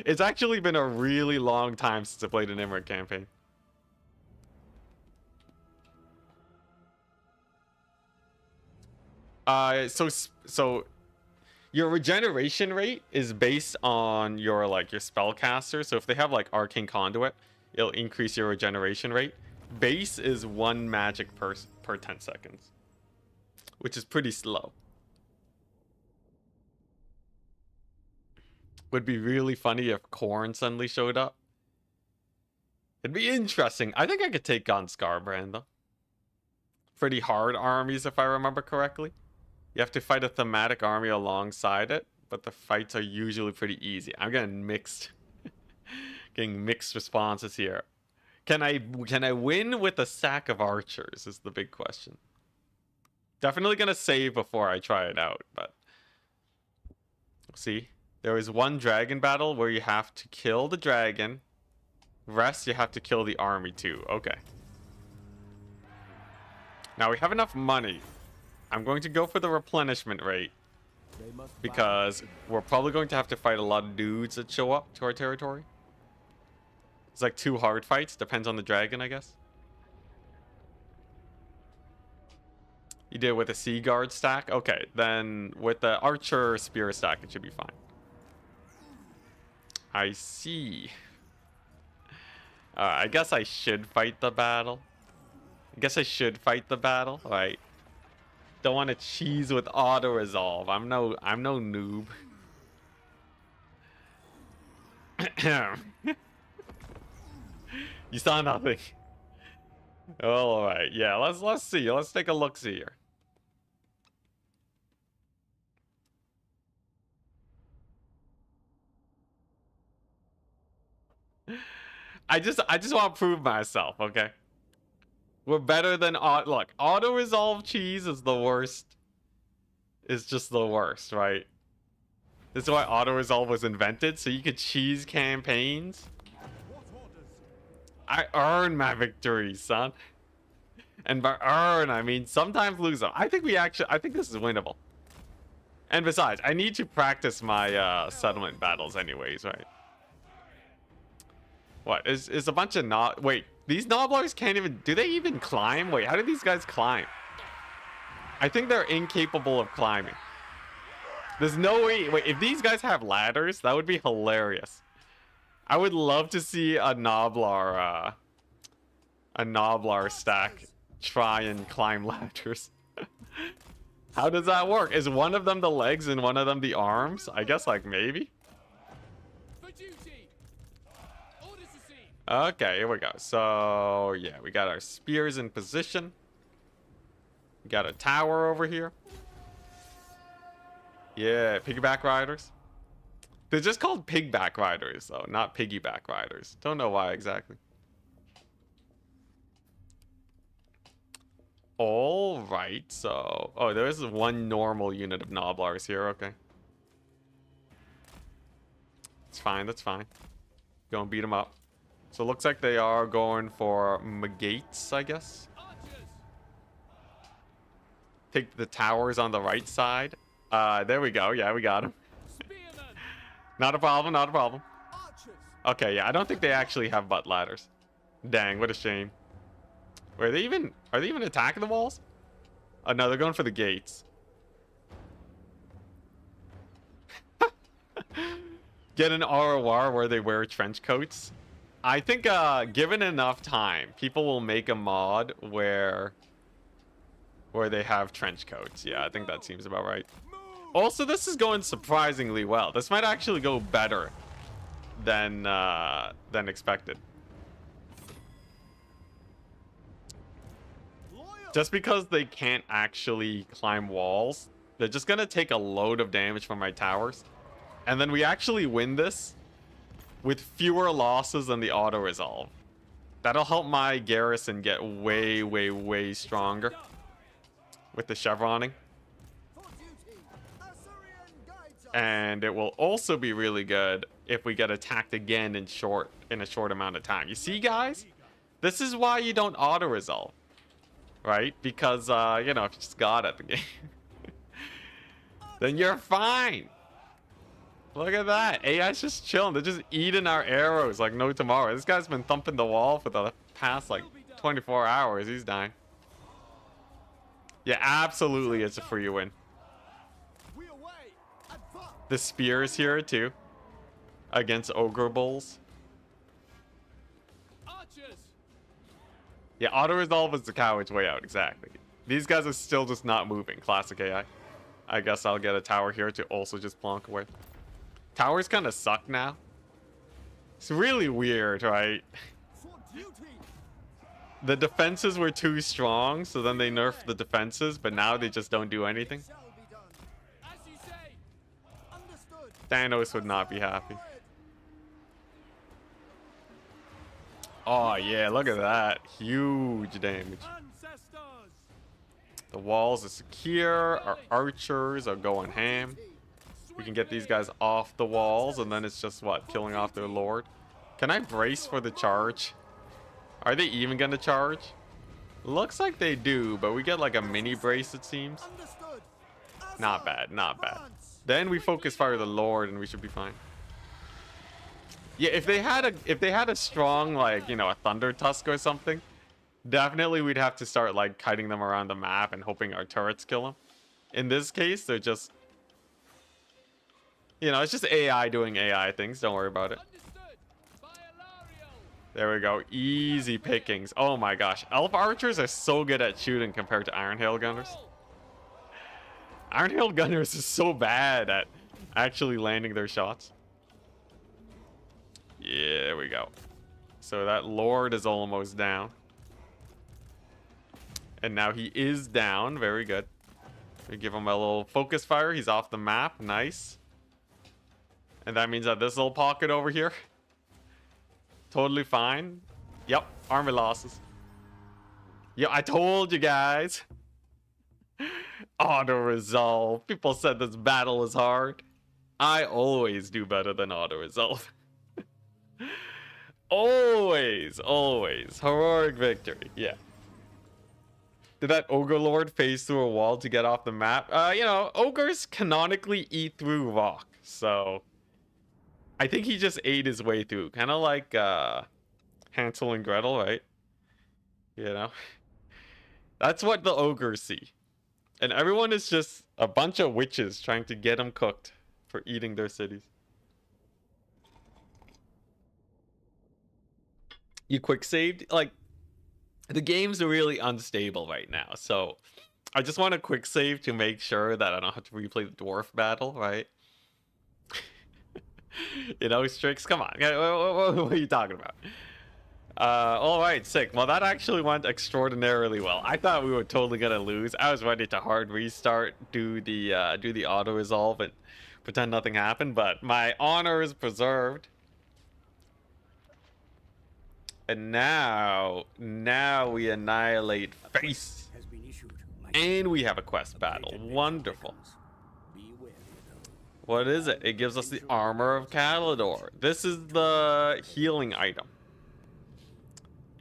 It's actually been a really long time since I played an Imbric campaign. So your regeneration rate is based on your spellcaster. So if they have like Arcane Conduit, it'll increase your regeneration rate. Base is 1 magic per 10 seconds, which is pretty slow. Would be really funny if Khorne suddenly showed up. It'd be interesting. I think I could take on Scarbrand, though. Pretty hard armies, if I remember correctly. You have to fight a thematic army alongside it, but the fights are usually pretty easy. I'm getting mixed responses here. Can I win with a sack of archers is the big question. Definitely gonna save before I try it out, but see, there is one dragon battle where you have to kill the dragon. Rest, you have to kill the army too. Okay. Now we have enough money. I'm going to go for the replenishment rate because we're probably going to have to fight a lot of dudes that show up to our territory. It's like 2 hard fights. Depends on the dragon, I guess. You did it with a Sea Guard stack? Okay, then with the Archer Spear stack, it should be fine. I see. I guess I should fight the battle. Alright. Don't want to cheese with auto-resolve. I'm no noob. You saw nothing. Oh, alright. Yeah, let's see. Let's take a look-see here. I just want to prove myself, okay? We're better than look, auto resolve cheese is the worst. It's just the worst, right? This is why auto resolve was invented, so you could cheese campaigns. I earn my victories, son. And by earn, I mean sometimes lose them. I think this is winnable. And besides, I need to practice my settlement battles anyways, right? What is a bunch of wait, these Nobblers can't even, do they even climb? Wait, how do these guys climb? I think they're incapable of climbing. There's no way. Wait, if these guys have ladders, that would be hilarious. I would love to see a Nobblar stack try and climb ladders. How does that work? Is one of them the legs and one of them the arms? I guess like maybe. Okay, here we go. So yeah, we got our spears in position. We got a tower over here. Yeah, piggyback riders. They're just called pigback riders, though, not piggyback riders. Don't know why exactly. All right, so there is one normal unit of Nobblars here. Okay, it's fine. That's fine. Go and beat them up. So it looks like they are going for Magates, I guess. Take the towers on the right side. There we go. Yeah, we got him. Not a problem, not a problem. Okay, yeah, I don't think they actually have butt ladders. Dang, what a shame. Wait, are they even attacking the walls? Oh no, they're going for the gates. Get an ROR where they wear trench coats. I think given enough time, people will make a mod where they have trench coats. Yeah, I think that seems about right. Also, this is going surprisingly well. This might actually go better than expected. Just because they can't actually climb walls, they're just gonna take a load of damage from my towers. And then we actually win this with fewer losses than the auto-resolve. That'll help my garrison get way, way, way stronger with the chevroning. And it will also be really good if we get attacked again in a short amount of time. You see, guys? This is why you don't auto-resolve. Right? Because, you know, if you just got at the game, then you're fine. Look at that. AI's just chilling. They're just eating our arrows like no tomorrow. This guy's been thumping the wall for the past, like, 24 hours. He's dying. Yeah, absolutely, it's a free win. The spears here, too. Against Ogre Bulls. Yeah, auto-resolve is the coward's way out, exactly. These guys are still just not moving. Classic AI. I guess I'll get a tower here to also just plonk away. Towers kind of suck now. It's really weird, right? The defenses were too strong, so then they nerfed the defenses, but now they just don't do anything. Thanos would not be happy. Oh yeah, look at that. Huge damage. The walls are secure. Our archers are going ham. We can get these guys off the walls, and then it's just, what, killing off their lord. Can I brace for the charge? Are they even gonna charge? Looks like they do, but we get like a mini brace, it seems. Not bad, not bad. Then we focus fire the lord, and we should be fine. Yeah, if they had a strong, like, you know, a thunder tusk or something, definitely we'd have to start like kiting them around the map and hoping our turrets kill them. In this case, they're just, you know, it's just AI doing AI things. Don't worry about it. There we go. Easy pickings. Oh my gosh. Elf archers are so good at shooting compared to Iron Hail Gunners. Iron Hail Gunners is so bad at actually landing their shots. Yeah, there we go. So that lord is almost down. And now he is down. Very good. We give him a little focus fire. He's off the map. Nice. And that means that this little pocket over here Totally fine. Yep, army losses. Yeah, I told you guys. Auto resolve. People said this battle was hard. I always do better than auto resolve. Always, always. Heroic victory. Yeah. Did that ogre lord phase through a wall to get off the map? You know, ogres canonically eat through rock, so I think he just ate his way through, kind of like Hansel and Gretel, right? You know, that's what the ogres see, and everyone is just a bunch of witches trying to get them cooked for eating their cities. You quick saved, like, the game's really unstable right now, so I just want a quick save to make sure that I don't have to replay the dwarf battle, right? You know, Strix, come on. What are you talking about? All right, sick. Well, that actually went extraordinarily well. I thought we were totally gonna lose. I was ready to hard restart, do the auto resolve, and pretend nothing happened. But my honor is preserved. And now we annihilate face, and we have a quest battle. Wonderful. What is it? It gives us the armor of Calidor. This is the healing item.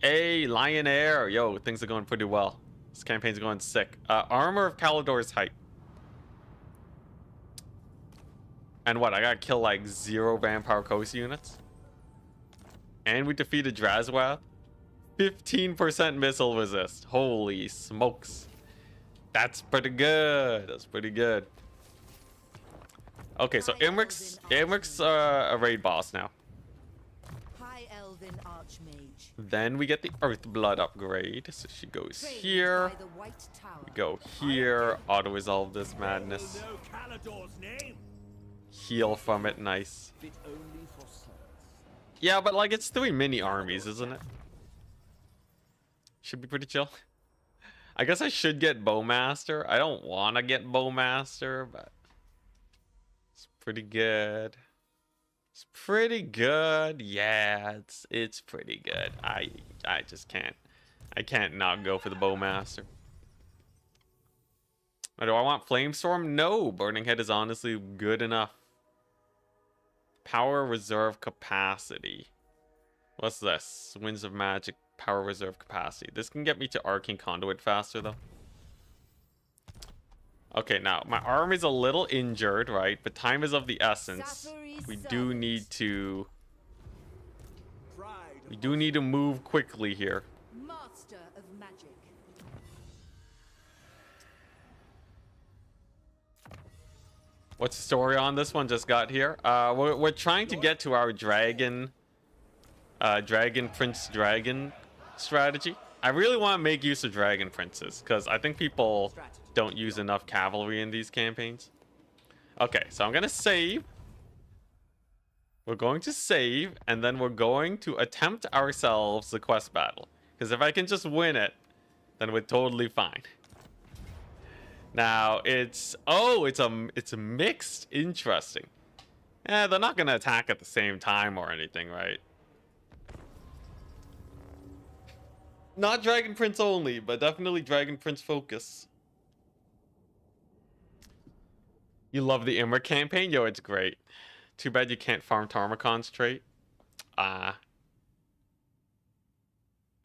Hey, Lion Air. Yo, things are going pretty well. This campaign's going sick. Armor of Calidor's height. And what? I gotta kill like 0 Vampire Coast units. And we defeated Drazhoath. 15% missile resist. Holy smokes. That's pretty good. That's pretty good. Okay, so Imric's a raid boss now. High Elven Archmage. Then we get the Earth Blood upgrade. So she goes here. We go here. Auto resolve this madness. Heal from it. Nice. Yeah, but like it's 3 mini armies, isn't it? Should be pretty chill. I guess I should get Bowmaster. I don't want to get Bowmaster, but it's pretty good. It's pretty good. Yeah, it's pretty good. I just can't. I can't not go for the Bowmaster. Do I want Flamestorm? No, Burning Head is honestly good enough. Power reserve capacity. What's this? Winds of Magic power reserve capacity. This can get me to Arcane Conduit faster though. Okay, now my arm is a little injured, right? But time is of the essence. We do need to move quickly here. Master of Magic. What's the story on this one? Just got here. We're trying to get to our dragon Prince Dragon strategy. I really want to make use of Dragon Princes because I think people don't use enough cavalry in these campaigns. Okay, so I'm gonna save. We're going to save, and then we're going to attempt ourselves the quest battle. Because if I can just win it, then we're totally fine. Now it's a mixed. Interesting. Yeah, they're not gonna attack at the same time or anything, right? Not Dragon Prince only, but definitely Dragon Prince focus. You love the Imra campaign? Yo, it's great. Too bad you can't farm Tarmogon's trait.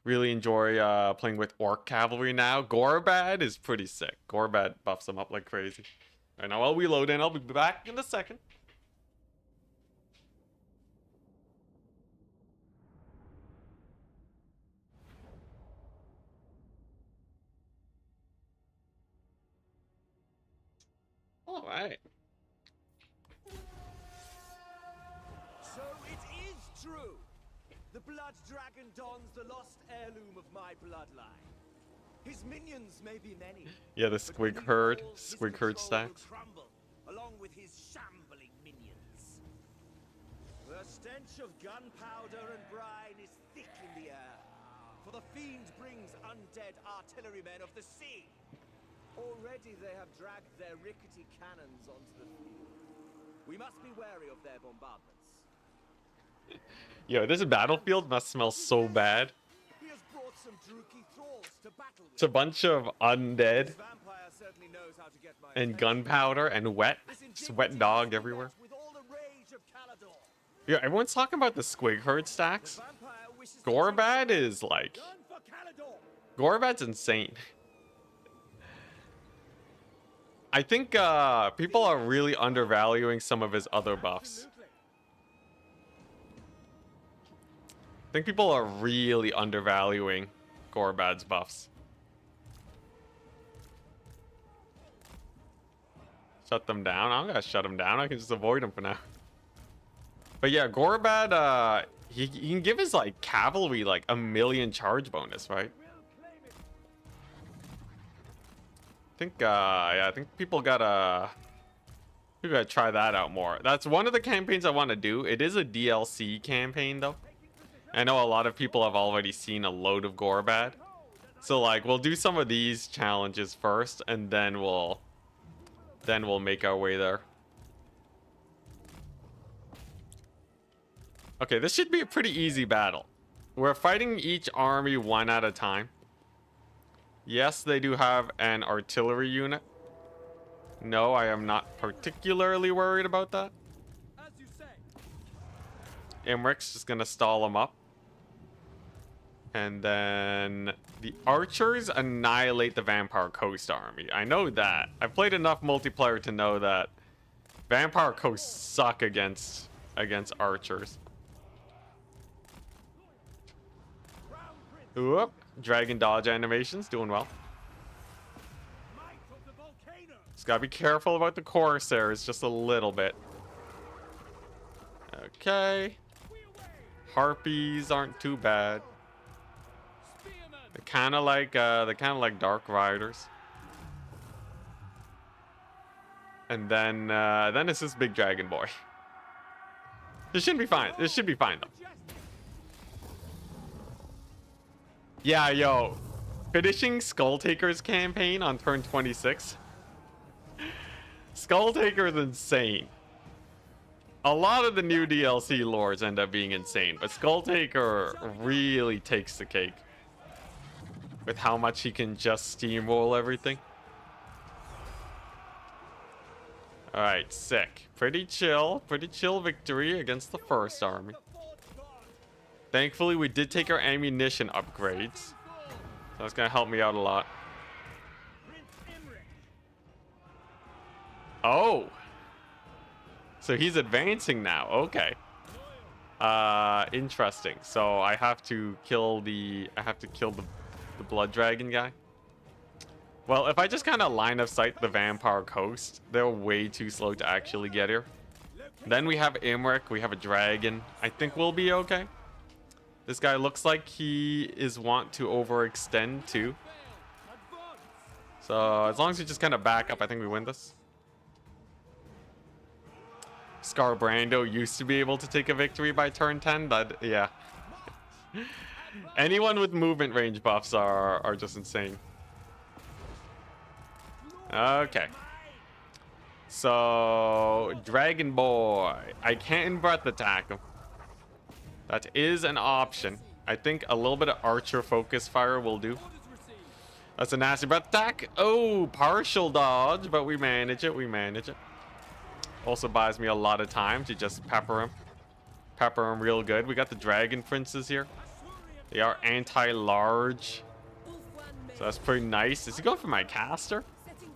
Really enjoy playing with Orc Cavalry now. Gorbad is pretty sick. Gorbad buffs them up like crazy. Alright, now I'll reload and I'll be back in a second. Alright. So it is true. The blood dragon dons the lost heirloom of my bloodline. His minions may be many. Yeah, the Squig Herd. Squig Herd stacks. Crumble, along with his shambling minions. The stench of gunpowder and brine is thick in the air. For the fiend brings undead artillerymen of the sea. Already they have dragged their rickety cannons onto the field. We must be wary of their bombardments. Yo, this battlefield must smell so bad. He has brought some Druki thralls to battle It's a bunch of undead This vampire certainly knows how to get my and attention. gunpowder and wet. This Sweat indignity dog must be everywhere. met with all the rage of Calador. Yeah, everyone's talking about the squig herd stacks. Vampire wishes to Gorbad is like... Gun for Calador. Gorbad's insane. I think people are really undervaluing some of his other buffs. Absolutely. I think people are really undervaluing Gorbad's buffs. Shut them down? I'm gonna shut them down. I can just avoid them for now. But yeah, Gorbad, he can give his like cavalry like 1,000,000 charge bonus, right? I think, yeah, I think people gotta try that out more. That's one of the campaigns I want to do. It is a DLC campaign, though. I know a lot of people have already seen a load of Gorbad. So, like, we'll do some of these challenges first, and then we'll make our way there. Okay, this should be a pretty easy battle. We're fighting each army one at a time. Yes, they do have an artillery unit. No, I am not particularly worried about that. As you say. Imric's just gonna stall them up. And then the archers annihilate the Vampire Coast army. I know that. I've played enough multiplayer to know that Vampire Coasts suck against archers. Whoop. Dragon dodge animations, doing well. Might of the volcano. Just gotta be careful about the Corsairs just a little bit. Okay. Harpies aren't too bad. They're kind of like Dark Riders. And then it's this big dragon boy. This shouldn't be fine. This should be fine though. Yeah, yo. Finishing Skulltaker's campaign on turn 26. Skulltaker is insane. A lot of the new DLC lores end up being insane, but Skulltaker really takes the cake with how much he can just steamroll everything. Alright, sick. Pretty chill victory against the first army. Thankfully, we did take our ammunition upgrades. So that's gonna help me out a lot. Oh! So he's advancing now. Okay. Interesting. So I have to kill the blood dragon guy. Well, if I just kind of line of sight the Vampire Coast, they're way too slow to actually get here. Then we have Imric, we have a dragon. I think we'll be okay. This guy looks like he is want to overextend too. So as long as we just kind of back up, I think we win this. Scarbrando used to be able to take a victory by turn 10, but yeah. Anyone with movement range buffs are just insane. Okay. So, Dragon Boy. I can't breath attack him. That is an option. I think a little bit of archer focus fire will do. That's a nasty breath attack. Oh, partial dodge, but we manage it. We manage it. Also buys me a lot of time to just pepper him. Pepper him real good. We got the Dragon Princes here. They are anti-large. So that's pretty nice. Is he going for my caster?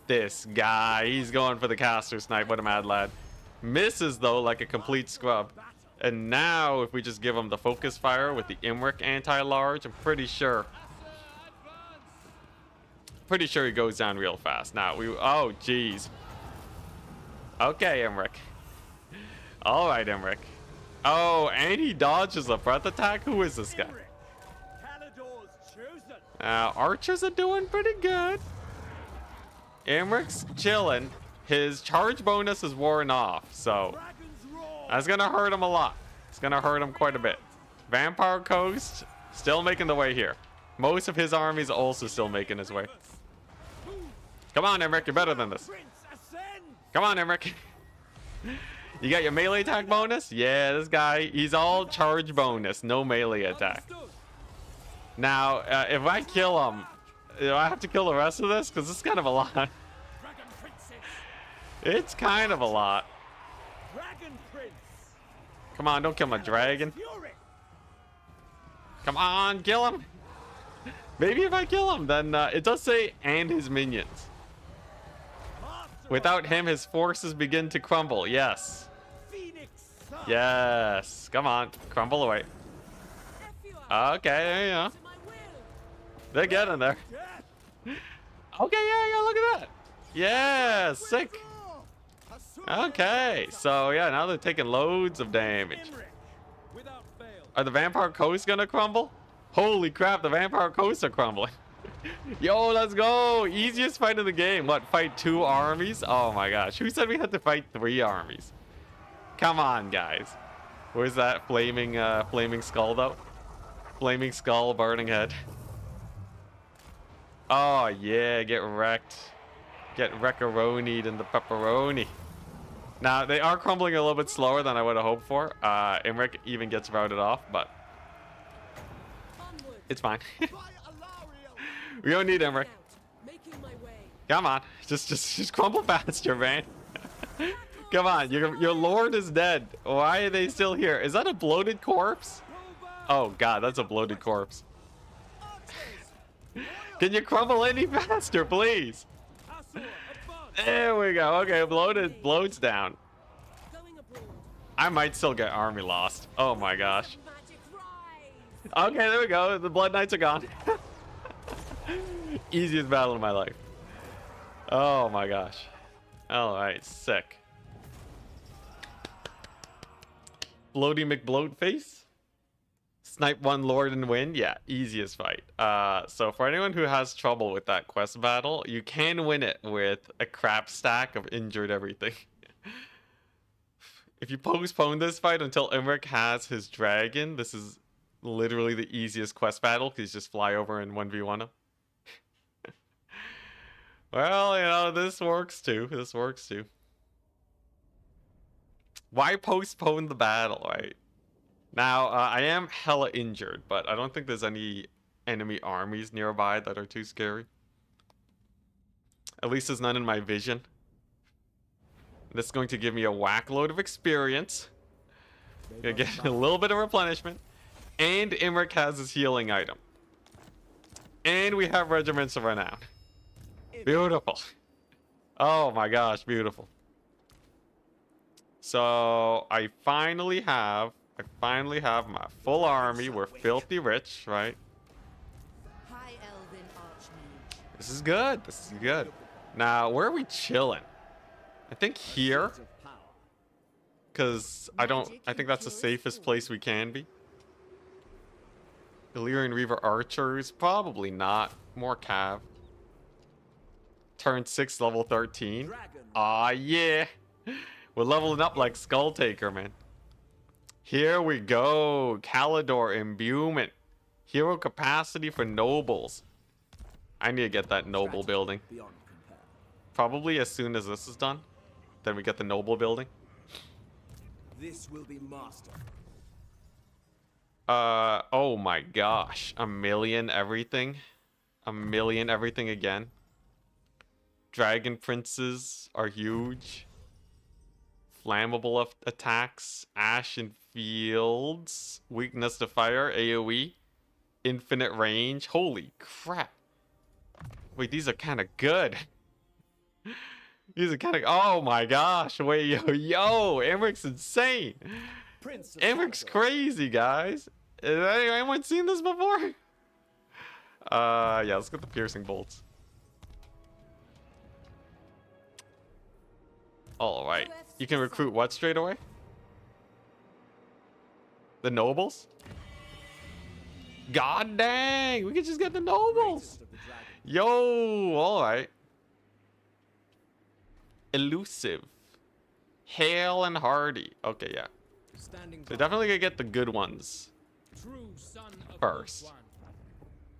This guy. He's going for the caster snipe. What a mad lad. Misses, though, like a complete scrub. And now, if we just give him the focus fire with the Imric anti-large, I'm pretty sure he goes down real fast. Now, oh, jeez. Okay, Imric. All right, Imric. Oh, and he dodges a breath attack? Who is this guy? Archers are doing pretty good. Imric's chilling. His charge bonus is worn off, so that's gonna hurt him a lot. It's gonna hurt him quite a bit. Vampire Coast still making the way here. Most of his army's also still making his way. Come on, Imric, you're better than this. Come on, Imric. You got your melee attack bonus? Yeah, this guy, he's all charge bonus, no melee attack. Understood. Now, if I kill him, do I have to kill the rest of this? Because this is kind of a lot. Dragon Princess. It's kind of a lot. Dragon Prince. Come on, don't kill my dragon. Fury. Come on, kill him. Maybe if I kill him, then it does say and his minions. Without him, his forces begin to crumble. Yes. Phoenix Sun. Yes. Come on, crumble away. Okay, there you go. They're getting there. Okay, yeah, look at that. Yeah, sick. Okay, so yeah, now they're taking loads of damage. Without fail. Are the vampire coasts gonna crumble? Holy crap, the vampire coasts are crumbling. Yo, let's go. Easiest fight of the game. What, fight 2 armies? Oh my gosh, who said we had to fight 3 armies? Come on, guys. Where's that flaming skull though? Flaming skull, burning head. Oh yeah, get wrecked. Get wreckaronied in the pepperoni. Now, they are crumbling a little bit slower than I would have hoped for. Imric even gets routed off, but it's fine. We don't need Imric. Come on, just crumble faster, man. Come on, your lord is dead. Why are they still here? Is that a bloated corpse? Oh god, that's a bloated corpse. Can you crumble any faster, please? There we go. Okay, bloats down. I might still get army lost. Oh my gosh. Okay, there we go. The Blood Knights are gone. Easiest battle of my life. Oh my gosh. Alright, sick. Bloaty McBloatface. Snipe one lord and win. Yeah, easiest fight. So for anyone who has trouble with that quest battle, you can win it with a crap stack of injured everything. If you postpone this fight until Imric has his dragon, this is literally the easiest quest battle because you just fly over and 1v1 him. Well, you know, this works too. This works too. Why postpone the battle, right? Now, I am hella injured, but I don't think there's any enemy armies nearby that are too scary. At least there's none in my vision. This is going to give me a whack load of experience. Gonna get a little bit of replenishment. And Imric has his healing item. And we have Regiments of Renown. Beautiful. Oh my gosh, beautiful. So, I finally have my full army. We're filthy rich, right? High Elven Archmage. This is good. This is good. Now, where are we chilling? I think here. Because I think that's the safest place we can be. Illyrian Reaver Archers? Probably not. More Cav. Turn 6, level 13. Aw, yeah. We're leveling up like Skull Taker, man. Here we go. Calidor Imbuement. Hero capacity for nobles. I need to get that noble building. Probably as soon as this is done. Then we get the noble building. This will be master. Oh my gosh. A million everything. A million everything again. Dragon Princes are huge. Flammable attacks. Ash in fields. Weakness to fire. AoE. Infinite range. Holy crap. Wait, these are kind of good. These are kind of... Oh my gosh. Wait, yo. Imric's insane. Imric's crazy, guys. Has anyone seen this before? Yeah, let's get the piercing bolts. Alright. You can recruit what straight away? The nobles? God dang! We can just get the nobles! Yo! Alright. Elusive. Hale and hardy. Okay, yeah. So definitely gonna get the good ones first.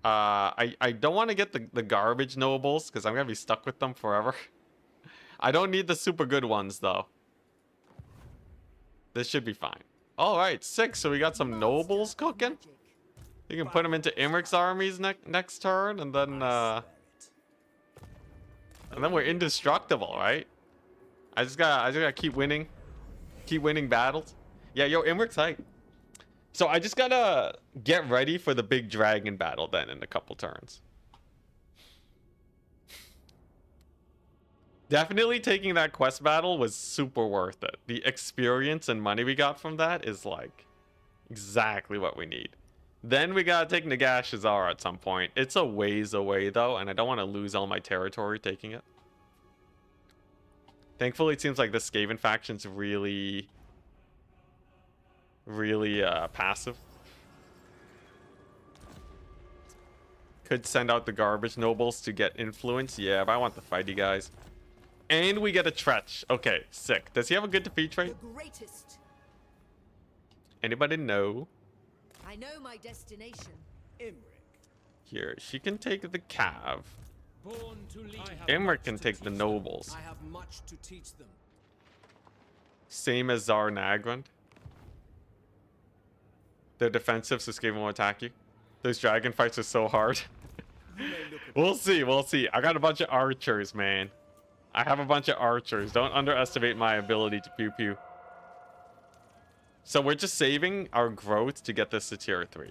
I don't want to get the garbage nobles because I'm gonna be stuck with them forever. I don't need the super good ones though. This should be fine. All right, 6. So we got some nobles cooking. You can put them into Imric's armies next turn, and then we're indestructible, right? I just gotta keep winning battles. Yeah, yo, Imric's hype. So I just gotta get ready for the big dragon battle then in a couple turns. Definitely taking that quest battle was super worth it. The experience and money we got from that is like exactly what we need. Then we gotta take Nagash Zar at some point. It's a ways away though, and I don't want to lose all my territory taking it. Thankfully, it seems like the Skaven faction's really passive. Could send out the garbage nobles to get influence. Yeah, but I want the fighty guys. And we get a Tretch. Okay, sick. Does he have a good defeat trait? The greatest. Anybody know? I know my destination. Imric. Here, she can take the Cav. Born to lead. Imric can take the nobles. I have much to teach them. Same as Zar Nagrund. They're defensive, so Skaven won't attack you. Those dragon fights are so hard. We'll see, we'll see. I got a bunch of archers, man. I have a bunch of archers. Don't underestimate my ability to pew pew. So we're just saving our growth to get this to tier 3.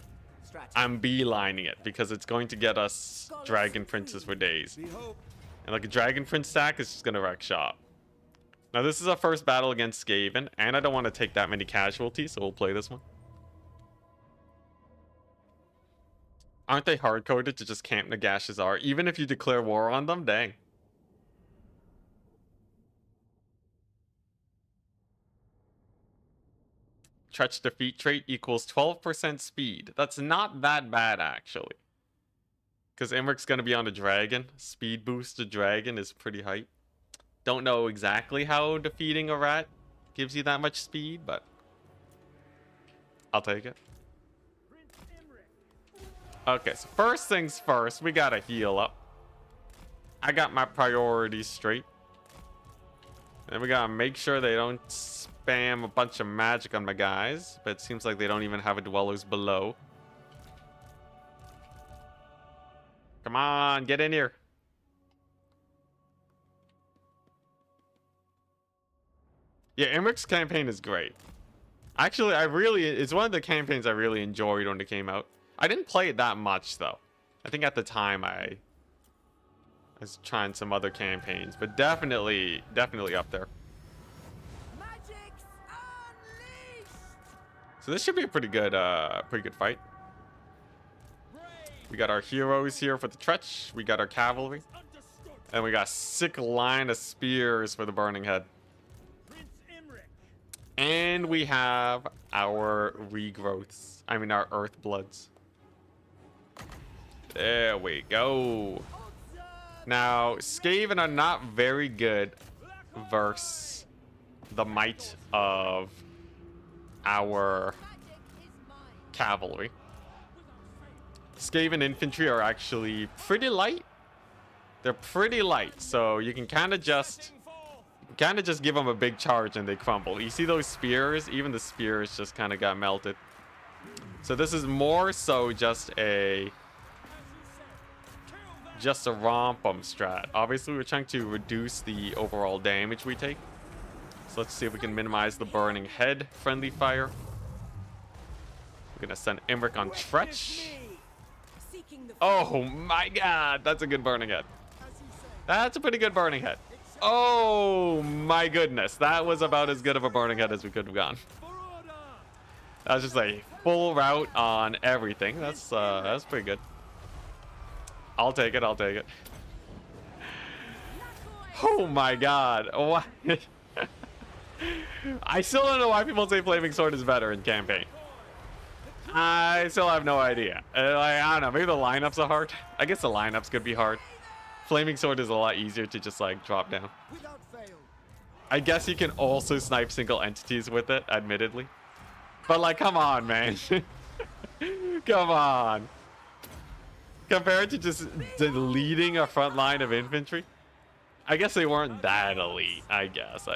I'm beelining it because it's going to get us dragon princes for days. And like a dragon prince stack is just gonna wreck shop. Now this is our first battle against Skaven, and I don't want to take that many casualties, so we'll play this one. Aren't they hard-coded to just camp Nagash Zar, even if you declare war on them? Dang. Tretch defeat trait equals 12% speed. That's not that bad, actually. Because Imric's going to be on a dragon. Speed boost to dragon is pretty hype. Don't know exactly how defeating a rat gives you that much speed, but I'll take it. Okay, so first things first, we got to heal up. I got my priorities straight. And we got to make sure they don't spam a bunch of magic on my guys, but it seems like they don't even have a dwellers below. Come on, get in here. Yeah, Imric's campaign is great. Actually, it's one of the campaigns I really enjoyed when it came out. I didn't play it that much though. I think at the time I was trying some other campaigns, but definitely up there. Magic's unleashed. So this should be a pretty good fight. We got our heroes here for the Tretch. We got our cavalry. And we got a sick line of spears for the Burning Head. And we have our regrowths. I mean our Earth Bloods. There we go. Now, Skaven are not very good versus the might of our cavalry. Skaven infantry are actually pretty light. They're pretty light, so you can kind of just give them a big charge and they crumble. You see those spears? Even the spears just kind of got melted. So this is more so just a romp-em strat. Obviously, we're trying to reduce the overall damage we take. So let's see if we can minimize the Burning Head friendly fire. We're gonna send Imric on Tretch. Oh my god, that's a good Burning Head. That's a pretty good Burning Head. Oh my goodness, that was about as good of a Burning Head as we could have gone. That was just a full route on everything. That's pretty good. I'll take it. I'll take it. Oh my god. What? I still don't know why people say Flaming Sword is better in campaign. I still have no idea. I don't know. Maybe the lineups are hard. I guess the lineups could be hard. Flaming Sword is a lot easier to just like drop down. I guess you can also snipe single entities with it, admittedly. But like, come on, man. Come on. Compared to just deleting a front line of infantry. I guess they weren't that elite. I guess.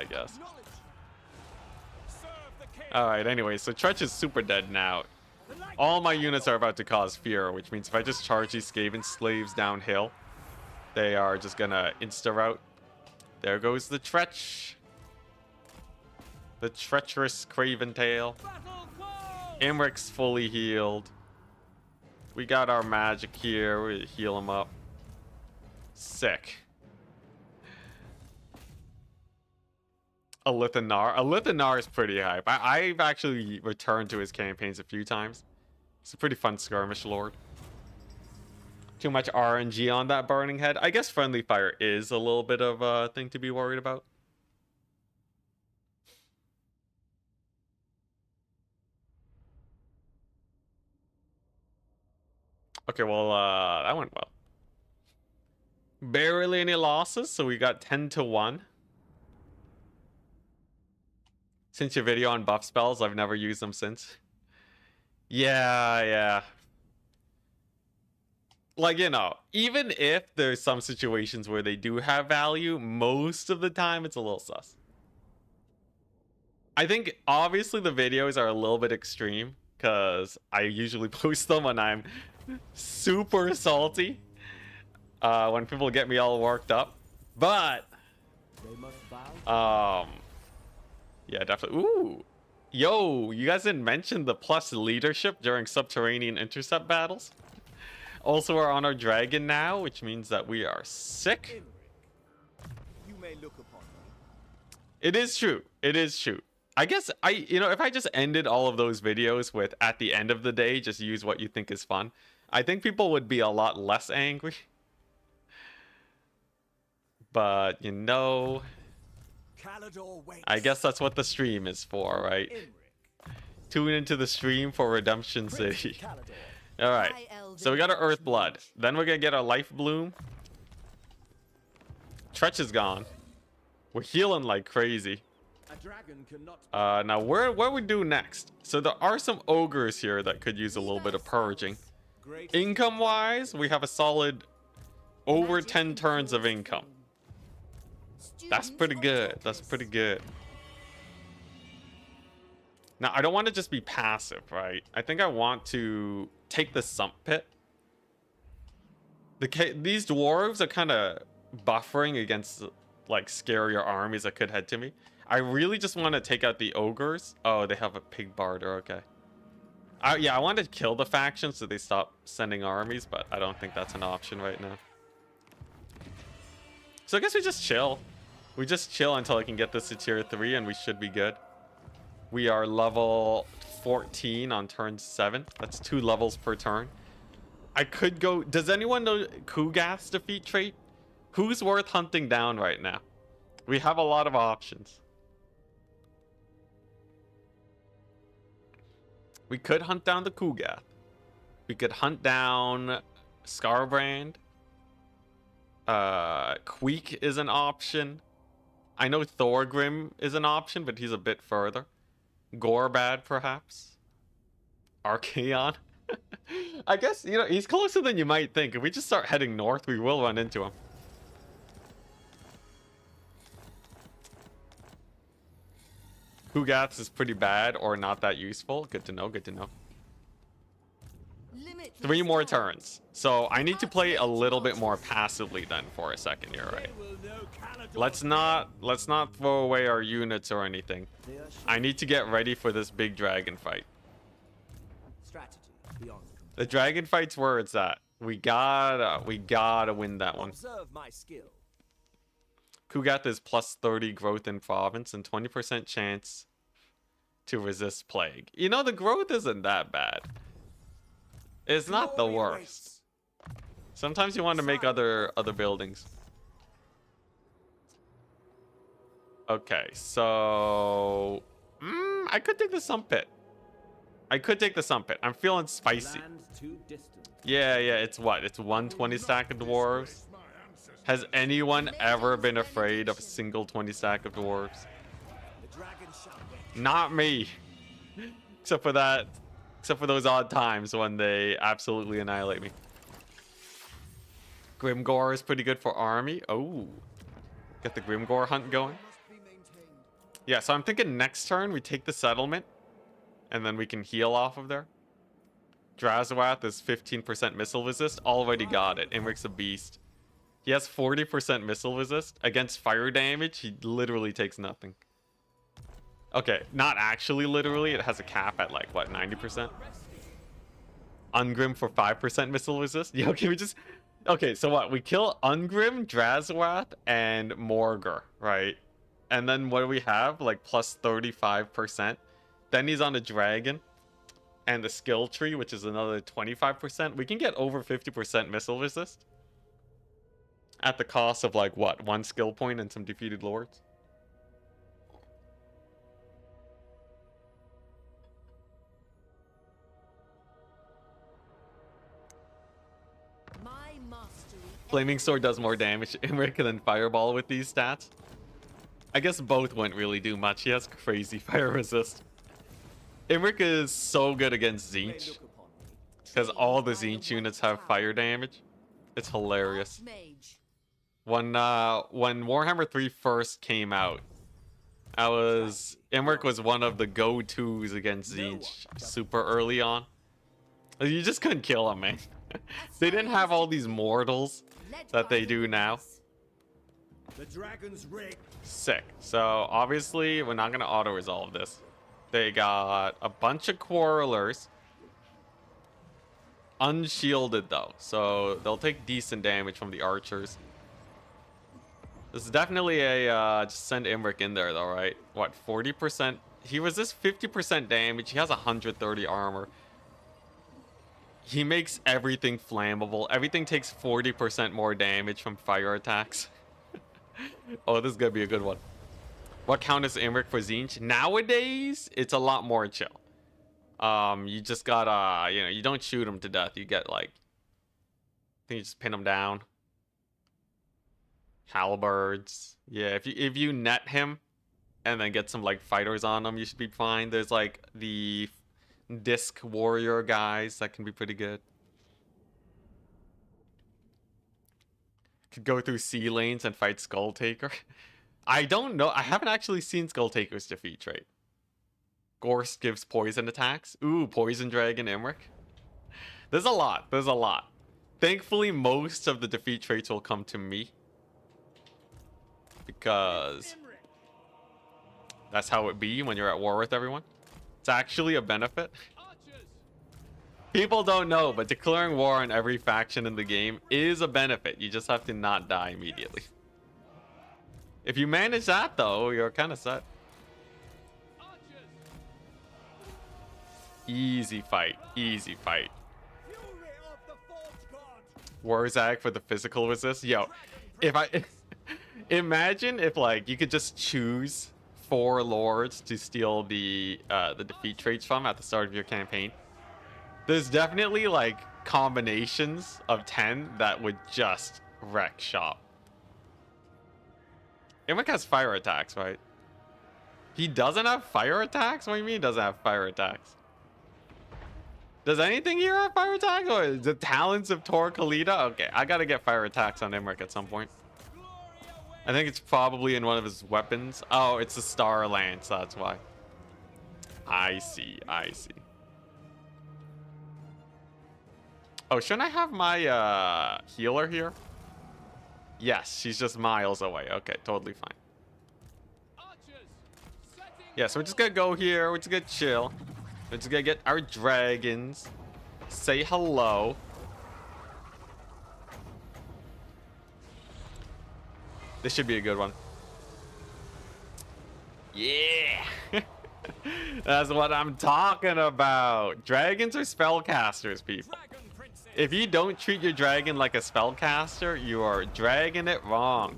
Alright, anyway, so Tretch is super dead now. All my units are about to cause fear, which means if I just charge these Skaven slaves downhill, they are just gonna insta-route. There goes the Tretch. The treacherous Craven Tail. Imric's fully healed. We got our magic here. We heal him up. Sick. A Lithanar. A Lithanar is pretty hype. I've actually returned to his campaigns a few times. It's a pretty fun skirmish lord. Too much RNG on that Burning Head. I guess Friendly Fire is a little bit of a thing to be worried about. Okay, well, that went well. Barely any losses, so we got 10-1. Since your video on buff spells, I've never used them since. Yeah. Like, you know, even if there's some situations where they do have value, most of the time it's a little sus. I think, obviously, the videos are a little bit extreme, because I usually post them when I'm super salty. When people get me all worked up. But, yeah, definitely. Ooh. Yo, you guys didn't mention the plus leadership during subterranean intercept battles. Also, we're on our dragon now, which means that we are sick. You may look upon me. It is true. It is true. I guess if I just ended all of those videos with, at the end of the day, just use what you think is fun, I think people would be a lot less angry. But, I guess that's what the stream is for, right? Tune into the stream for Redemption City. Alright, so we got our Earth Blood. Then we're gonna get our Life Bloom. Tretch is gone. We're healing like crazy. Now, where we do next? So there are some ogres here that could use a little bit of purging. Income-wise, we have a solid over 10 turns of income. That's pretty good. That's pretty good. Now, I don't want to just be passive, right? I think I want to take the Sump Pit. These dwarves are kind of buffering against, like, scarier armies that could head to me. I really just want to take out the ogres. Oh, they have a pig barter. Okay. Yeah, I want to kill the faction so they stop sending armies, but I don't think that's an option right now. So I guess we just chill. We just chill until I can get this to tier 3 and we should be good. We are level 14 on turn 7. That's 2 levels per turn. I could go... Does anyone know Kugath's defeat trait? Who's worth hunting down right now? We have a lot of options. We could hunt down the Kugath. We could hunt down Scarbrand. Queek is an option. I know Thorgrim is an option, but he's a bit further. Gorbad, perhaps. Archaon. I guess, he's closer than you might think. If we just start heading north, we will run into him. Kugath's is pretty bad or not that useful. Good to know, good to know. 3 more turns. So I need to play a little bit more passively then for a second here, right? Let's not throw away our units or anything. I need to get ready for this big dragon fight. The dragon fight's where it's at. We gotta win that one. Kugath is plus 30 growth in province and 20% chance to resist plague. The growth isn't that bad. It's not the worst. Sometimes you want to make other buildings. Okay, so I could take the Sump Pit. I'm feeling spicy. Yeah, it's what? It's 120 stack of dwarves. Has anyone ever been afraid of a single 20 stack of dwarves? Not me. Except for those odd times when they absolutely annihilate me. Grimgore is pretty good for army. Oh, get the Grimgore hunt going. Yeah, so I'm thinking next turn we take the settlement. and then we can heal off of there. Drazhoath is 15% missile resist. Already got it. Imric's a beast. He has 40% missile resist. Against fire damage, he literally takes nothing. Okay, not actually literally. It has a cap at like, what, 90%? Ungrim for 5% missile resist? Yeah, okay, we just... Okay, so what? We kill Ungrim, Drazhoath, and Morgr, right? And then what do we have? Like, plus 35%. Then he's on a dragon. And the skill tree, which is another 25%. We can get over 50% missile resist. At the cost of, like, what? 1 skill point and some defeated lords? My mastery. Flaming Sword does more damage to Imric than Fireball with these stats. I guess both wouldn't really do much. He has crazy fire resist. Imric is so good against Tzeentch. Because all the Tzeentch units have fire damage. It's hilarious. Archmage. When Warhammer 3 first came out, Imric was one of the go-tos against Tzeentch super early on. You just couldn't kill him, man. They didn't have all these mortals that they do now. The dragon's rig. Sick. So obviously we're not gonna auto-resolve this. They got a bunch of quarrelers. Unshielded though, so they'll take decent damage from the archers. This is definitely a just send Imric in there though, right? What, 40%? He resists 50% damage. He has 130 armor. He makes everything flammable. Everything takes 40% more damage from fire attacks. Oh, this is gonna be a good one. What counters Imric for Tzeentch? Nowadays, it's a lot more chill. You just gotta, you know, you don't shoot him to death. You get like, I think you just pin him down. Halberds. Yeah, if you net him and then get some like fighters on him, you should be fine. There's like the disc warrior guys that can be pretty good. Could go through sea lanes and fight Skulltaker. I don't know. I haven't actually seen Skulltaker's defeat trait. Gorst gives poison attacks. Ooh, poison dragon Imric. There's a lot. There's a lot. Thankfully, most of the defeat traits will come to me. Because that's how it be when you're at war with everyone. It's actually a benefit. People don't know, but declaring war on every faction in the game is a benefit. You just have to not die immediately. If you manage that, though, you're kind of set. Easy fight. Easy fight. Warzag for the physical resist. Yo, if I... Imagine if, like, you could just choose 4 lords to steal the defeat traits from at the start of your campaign. There's definitely, like, combinations of 10 that would just wreck shop. Imric has fire attacks, right? He doesn't have fire attacks? What do you mean he doesn't have fire attacks? Does anything here have fire attacks? Or is the talents of Tor Khalida? Okay, I gotta get fire attacks on Imric at some point. I think it's probably in one of his weapons. Oh, it's a Star Lance, that's why. I see, I see. Oh, shouldn't I have my healer here? Yes, she's just miles away. Okay, totally fine. Yeah, so we're just gonna go here. We're just gonna chill. We're just gonna get our dragons. Say hello. This should be a good one. Yeah! That's what I'm talking about. Dragons are spellcasters, people. If you don't treat your dragon like a spellcaster, you are dragging it wrong.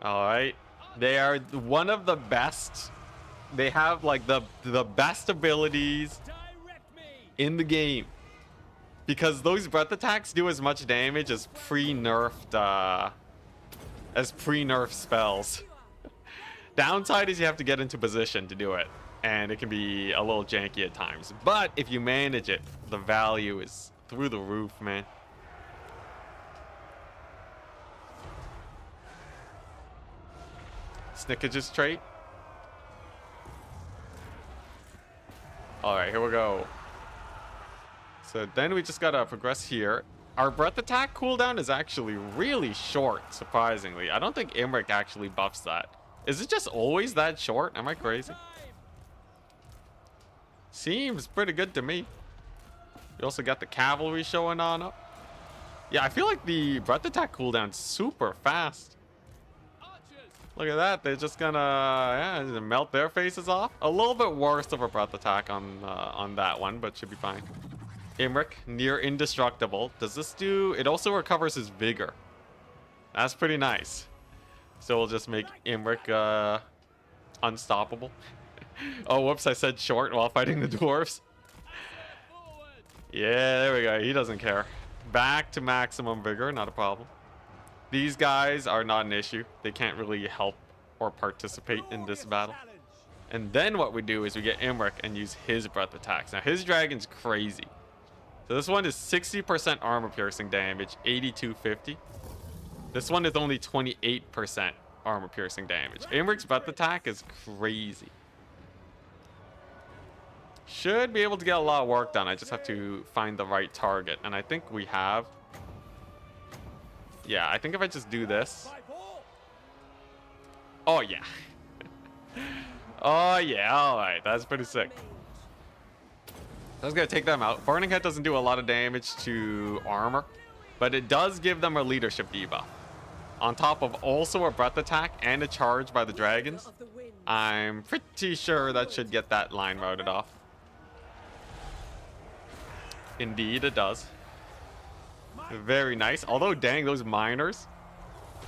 Alright. They are one of the best. They have like the best abilities in the game. Because those breath attacks do as much damage as pre-nerfed spells. Downside is you have to get into position to do it. And it can be a little janky at times. But if you manage it, the value is through the roof, man. Snickage's trait. Alright, here we go. So then we just gotta progress here. Our breath attack cooldown is actually really short, surprisingly. I don't think Imric actually buffs that. Is it just always that short? Am I crazy? Seems pretty good to me. You also got the cavalry showing on up. Yeah, I feel like the breath attack cooldown's super fast. Look at that. They're just gonna melt their faces off. A little bit worse of a breath attack on that one, but should be fine. Imric, near indestructible. Does this do... It also recovers his vigor. That's pretty nice. So we'll just make Imric unstoppable. Oh, whoops, I said short while fighting the dwarves. Yeah, there we go. He doesn't care. Back to maximum vigor, not a problem. These guys are not an issue. They can't really help or participate in this battle. And then what we do is we get Imric and use his breath attacks. Now, his dragon's crazy. So this one is 60% armor piercing damage, 8250. This one is only 28% armor piercing damage. Imric's breath attack is crazy. Should be able to get a lot of work done. I just have to find the right target. And I think we have. Yeah, I think if I just do this. Oh, yeah. Oh, yeah. All right. That's pretty sick. I was going to take them out. Burning Head doesn't do a lot of damage to armor, but it does give them a leadership debuff. On top of also a breath attack and a charge by the dragons. I'm pretty sure that should get that line routed off. Indeed, it does. Very nice. Although, dang, those miners.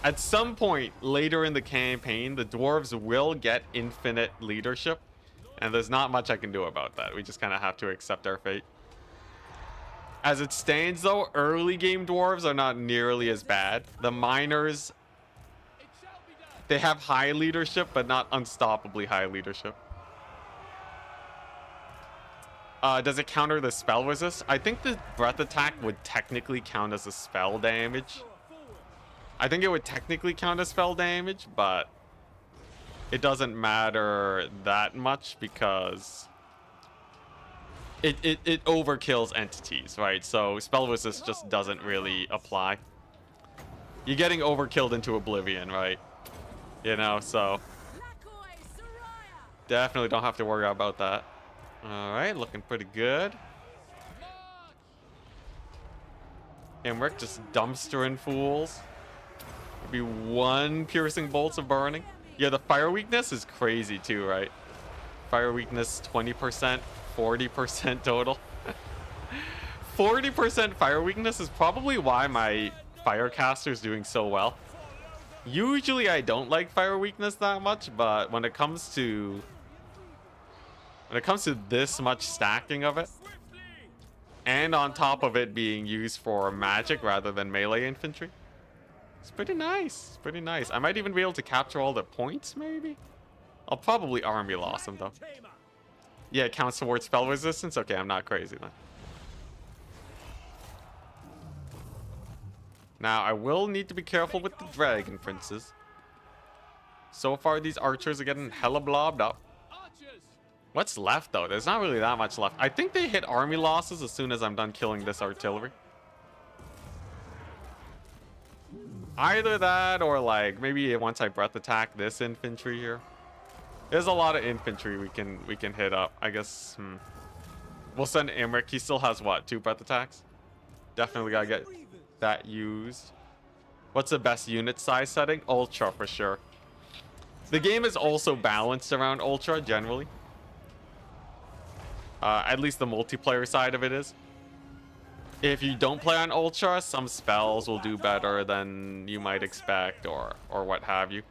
At some point later in the campaign, the dwarves will get infinite leadership. And there's not much I can do about that. We just kind of have to accept our fate. As it stands, though, early game dwarves are not nearly as bad. The miners, they have high leadership, but not unstoppably high leadership. Does it counter the spell resist? I think the breath attack would technically count as a spell damage. I think it would technically count as spell damage, but it doesn't matter that much because it overkills entities, right? So spell resist just doesn't really apply. You're getting overkilled into oblivion, right? You know, so definitely don't have to worry about that. All right, looking pretty good. Imric just dumpstering fools. Maybe one piercing bolts of burning. Yeah, the fire weakness is crazy too, right? Fire weakness 20%, 40% total. 40% fire weakness is probably why my firecaster is doing so well. Usually I don't like fire weakness that much, but when it comes to this much stacking of it, and on top of it being used for magic rather than melee infantry, it's pretty nice. It's pretty nice. I might even be able to capture all the points, maybe? I'll probably army loss them, though. Yeah, it counts towards spell resistance? Okay, I'm not crazy, then. Now, I will need to be careful with the dragon princes. So far, these archers are getting hella blobbed up. What's left, though? There's not really that much left. I think they hit army losses as soon as I'm done killing this artillery. Either that or, like, maybe once I breath attack this infantry here. There's a lot of infantry we can hit up. I guess, we'll send Imric. He still has, what, 2 breath attacks? Definitely gotta get that used. What's the best unit size setting? Ultra, for sure. The game is also balanced around Ultra, generally. At least the multiplayer side of it is. If you don't play on Ultra, some spells will do better than you might expect or what have you.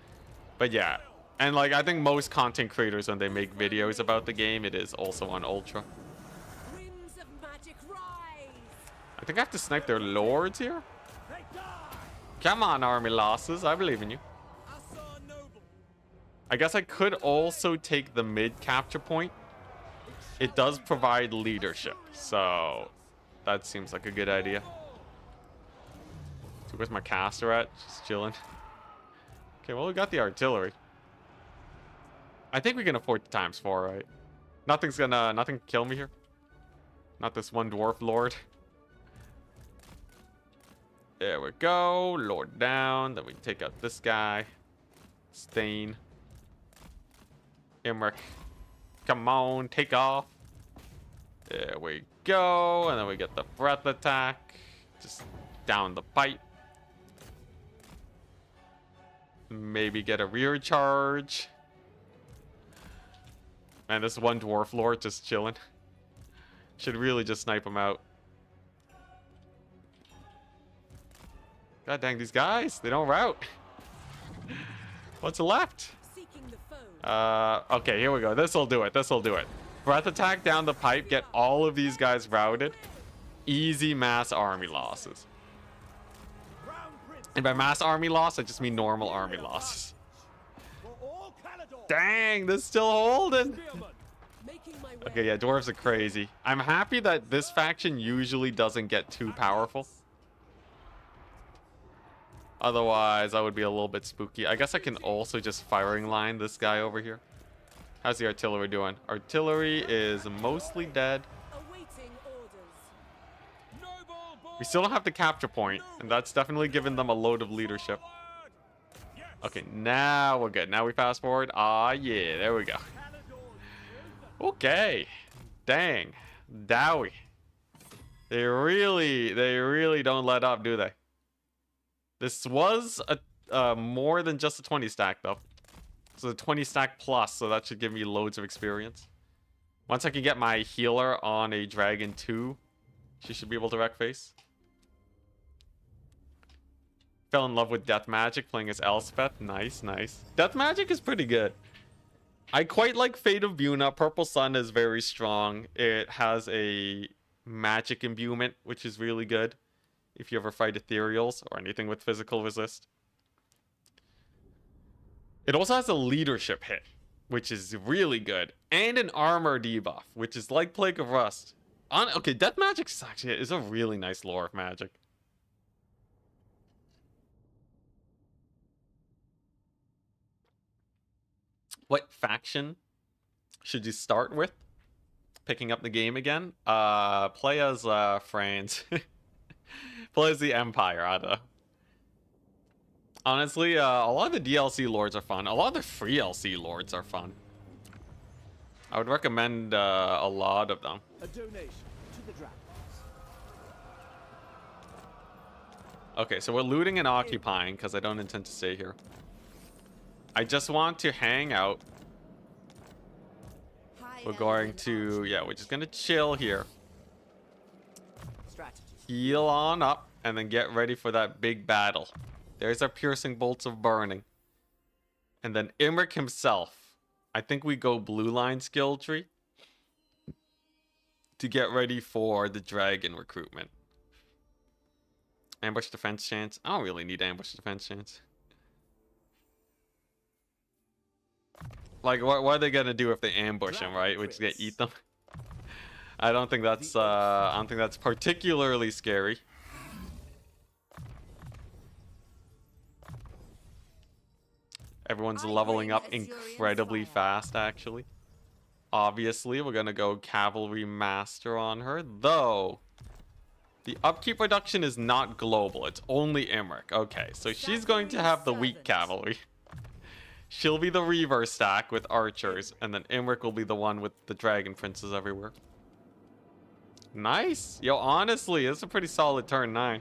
But yeah. And like, I think most content creators, when they make videos about the game, it is also on Ultra. I think I have to snipe their lords here. Come on, army losses. I believe in you. I guess I could also take the mid capture point. It does provide leadership, so that seems like a good idea. So where's my caster at? Just chilling. Okay, well, we got the artillery. I think we can afford the ×4, right? Nothing can kill me here. Not this one dwarf lord. There we go. Lord down. Then we take out this guy. Stain. Imric. Come on, take off. There we go. And then we get the breath attack. Just down the pipe. Maybe get a rear charge. Man, this one dwarf lord just chilling. Should really just snipe him out. God dang, these guys, they don't route. What's left? Okay, here we go. This'll do it. This'll do it. Breath attack down the pipe. Get all of these guys routed. Easy mass army losses. And by mass army loss, I just mean normal army losses. Dang, this is still holding. Okay, yeah, dwarves are crazy. I'm happy that this faction usually doesn't get too powerful. Otherwise, I would be a little bit spooky. I guess I can also just firing line this guy over here. How's the artillery doing? Artillery is mostly dead. We still don't have the capture point, and that's definitely given them a load of leadership. Okay, now we're good. Now we fast forward. Ah, yeah, there we go. Okay. Dang. Dowie. They really don't let up, do they? This was a more than just a 20 stack, though. So a 20 stack plus, so that should give me loads of experience. Once I can get my healer on a Dragon 2, she should be able to wreck face. Fell in love with Death Magic, playing as Elspeth. Nice, nice. Death Magic is pretty good. I quite like Fate of Buna. Purple Sun is very strong. It has a magic imbuement, which is really good if you ever fight ethereals or anything with physical resist. It also has a leadership hit, which is really good, and an armor debuff, which is like Plague of Rust. Okay, Death Magic is a really nice lore of magic. What faction should you start with? Picking up the game again? Play as France. Play as the Empire, I don't know. Honestly, a lot of the DLC lords are fun. A lot of the free LC lords are fun. I would recommend a lot of them. A donation to the dragons. Okay, so we're looting and occupying because I don't intend to stay here. I just want to hang out. We're going to, yeah, we're just going to chill here. Heal on up and then get ready for that big battle. There's our piercing bolts of burning. And then Imric himself. I think we go blue line skill tree to get ready for the dragon recruitment. Ambush defense chance. I don't really need ambush defense chance. Like, what are they gonna do if they ambush him, right? Which is eat them. I don't think that's particularly scary. Everyone's leveling up incredibly fast, actually. Obviously, we're gonna go Cavalry Master on her, though. The upkeep reduction is not global. It's only Imric. Okay, so she's going to have the weak cavalry. She'll be the reverse stack with archers, and then Imric will be the one with the dragon princes everywhere. Nice. Yo, honestly, it's a pretty solid turn 9.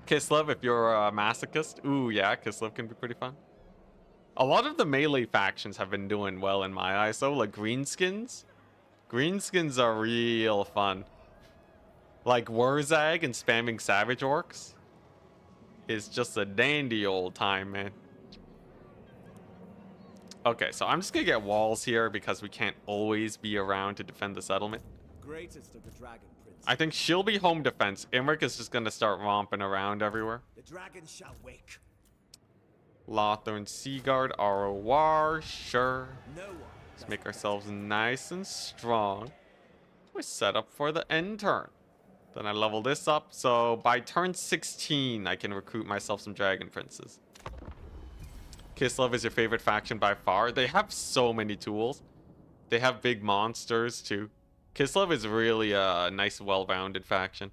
Kislev, if you're a masochist. Ooh, yeah, Kislev can be pretty fun. A lot of the melee factions have been doing well in my eyes, though, like greenskins. Greenskins are real fun. Like Wurzag and spamming Savage Orcs is just a dandy old time, man. Okay, so I'm just gonna get walls here because we can't always be around to defend the settlement. Greatest of the dragon princes. I think she'll be home defense. Imric is just gonna start romping around everywhere. The dragon shall wake. Lothar and Seaguard, ROR, sure. No one. Let's make ourselves nice and strong. We're set up for the end turn. Then I level this up, so by turn 16, I can recruit myself some dragon princes. Kislev is your favorite faction by far. They have so many tools. They have big monsters too. Kislev is really a nice, well-rounded faction.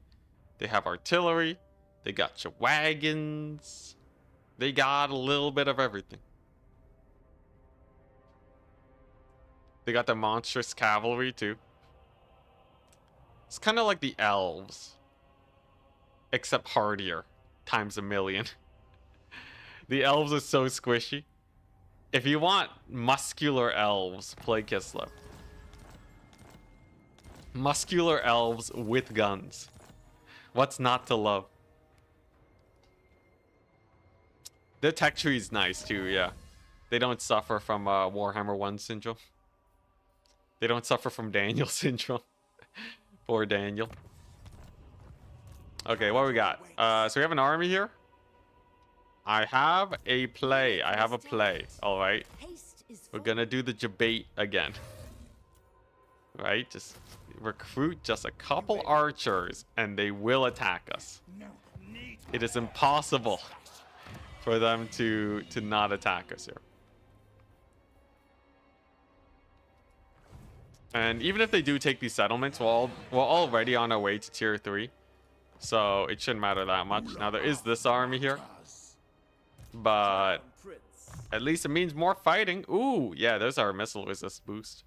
They have artillery. They got your wagons. They got a little bit of everything. They got the monstrous cavalry too. It's kind of like the elves, except hardier, times a million. The elves are so squishy. If you want muscular elves, play Kislev. Muscular elves with guns. What's not to love? The tech tree is nice too, yeah. They don't suffer from Warhammer 1 syndrome. They don't suffer from Daniel syndrome. Poor Daniel. Okay, what we got? So we have an army here. I have a play. All right. We're gonna do the debate again. Right? Just recruit just a couple archers and they will attack us. It is impossible for them to not attack us here. And even if they do take these settlements, we're already on our way to tier 3. So it shouldn't matter that much. Now there is this army here. But at least it means more fighting. Ooh, yeah, there's our missile resist boost.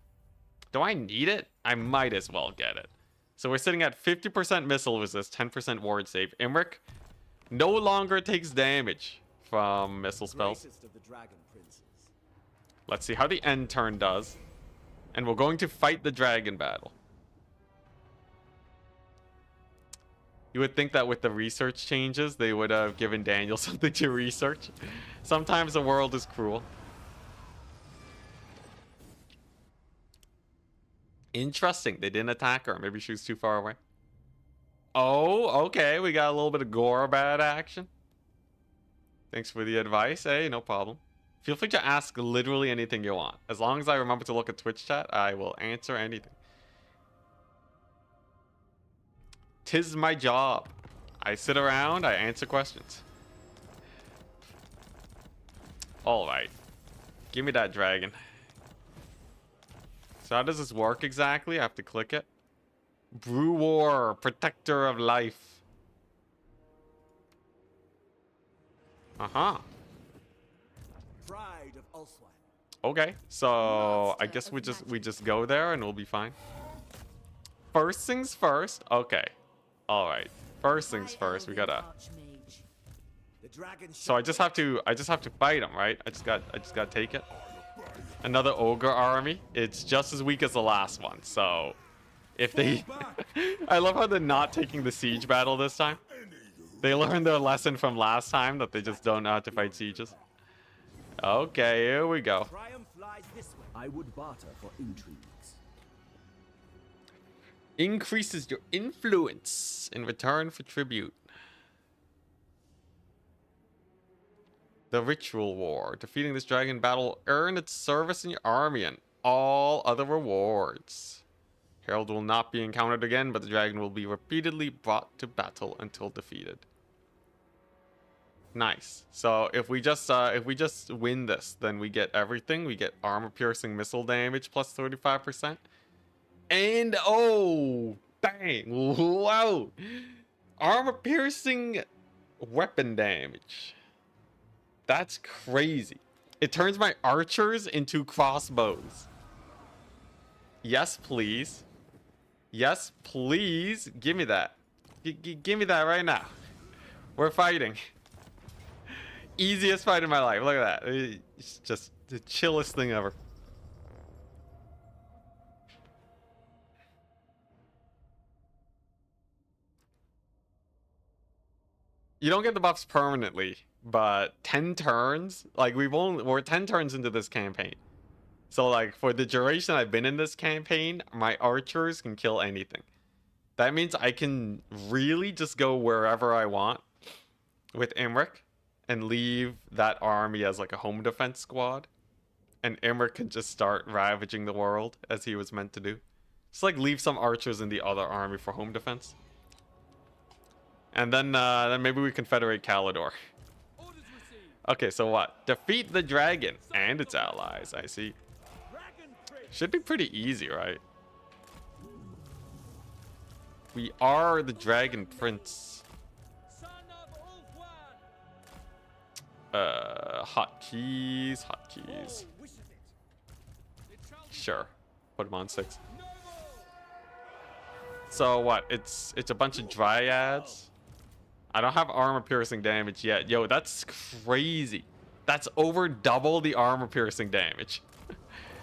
Do I need it? I might as well get it. So we're sitting at 50% missile resist, 10% ward save. Imric no longer takes damage from missile spells. Let's see how the end turn does. And we're going to fight the dragon battle. You would think that with the research changes, they would have given Daniel something to research. Sometimes the world is cruel. Interesting. They didn't attack her. Maybe she was too far away. Oh, okay. We got a little bit of Gorabad action. Thanks for the advice. Hey, no problem. Feel free to ask literally anything you want. As long as I remember to look at Twitch chat, I will answer anything. 'Tis my job. I sit around, I answer questions. Alright. Give me that dragon. So how does this work exactly? I have to click it. Brew War, Protector of Life. Uh-huh. Pride of Ulswan. Okay, so I guess we just go there and we'll be fine. First things first. Okay. All right. First things first. We gotta. So I just have to fight him, right? I just gotta take it. Another ogre army. It's just as weak as the last one. So if they, I love how they're not taking the siege battle this time. They learned their lesson from last time that they just don't know how to fight sieges. Okay, here we go. I would barter for intrigues. Increases your influence in return for tribute. The Ritual War. Defeating this dragon battle, earn its service in your army and all other rewards. Herald will not be encountered again, but the dragon will be repeatedly brought to battle until defeated. Nice. So if we just win this, then we get everything. We get armor-piercing missile damage plus 35%. And oh, dang, wow, armor-piercing weapon damage. That's crazy. It turns my archers into crossbows. Yes, please. Yes, please. Give me that. Give me that right now. We're fighting. Easiest fight in my life. Look at that. It's just the chillest thing ever. You don't get the buffs permanently, but 10 turns, like we're 10 turns into this campaign. So like for the duration I've been in this campaign, my archers can kill anything. That means I can really just go wherever I want with Imric and leave that army as like a home defense squad. And Imric can just start ravaging the world as he was meant to do. Just like leave some archers in the other army for home defense. And then maybe we confederate Kalidor. Okay, so what? Defeat the dragon and its allies. I see. Dragon prince. Should be pretty easy, right? We are the dragon prince. Son of Ulfwan. Hotkeys, hotkeys. All wishes it. It shall be Sure. Put him on 6. noble. So what? It's a bunch of dryads. I don't have armor piercing damage yet. Yo, that's crazy. That's over double the armor piercing damage.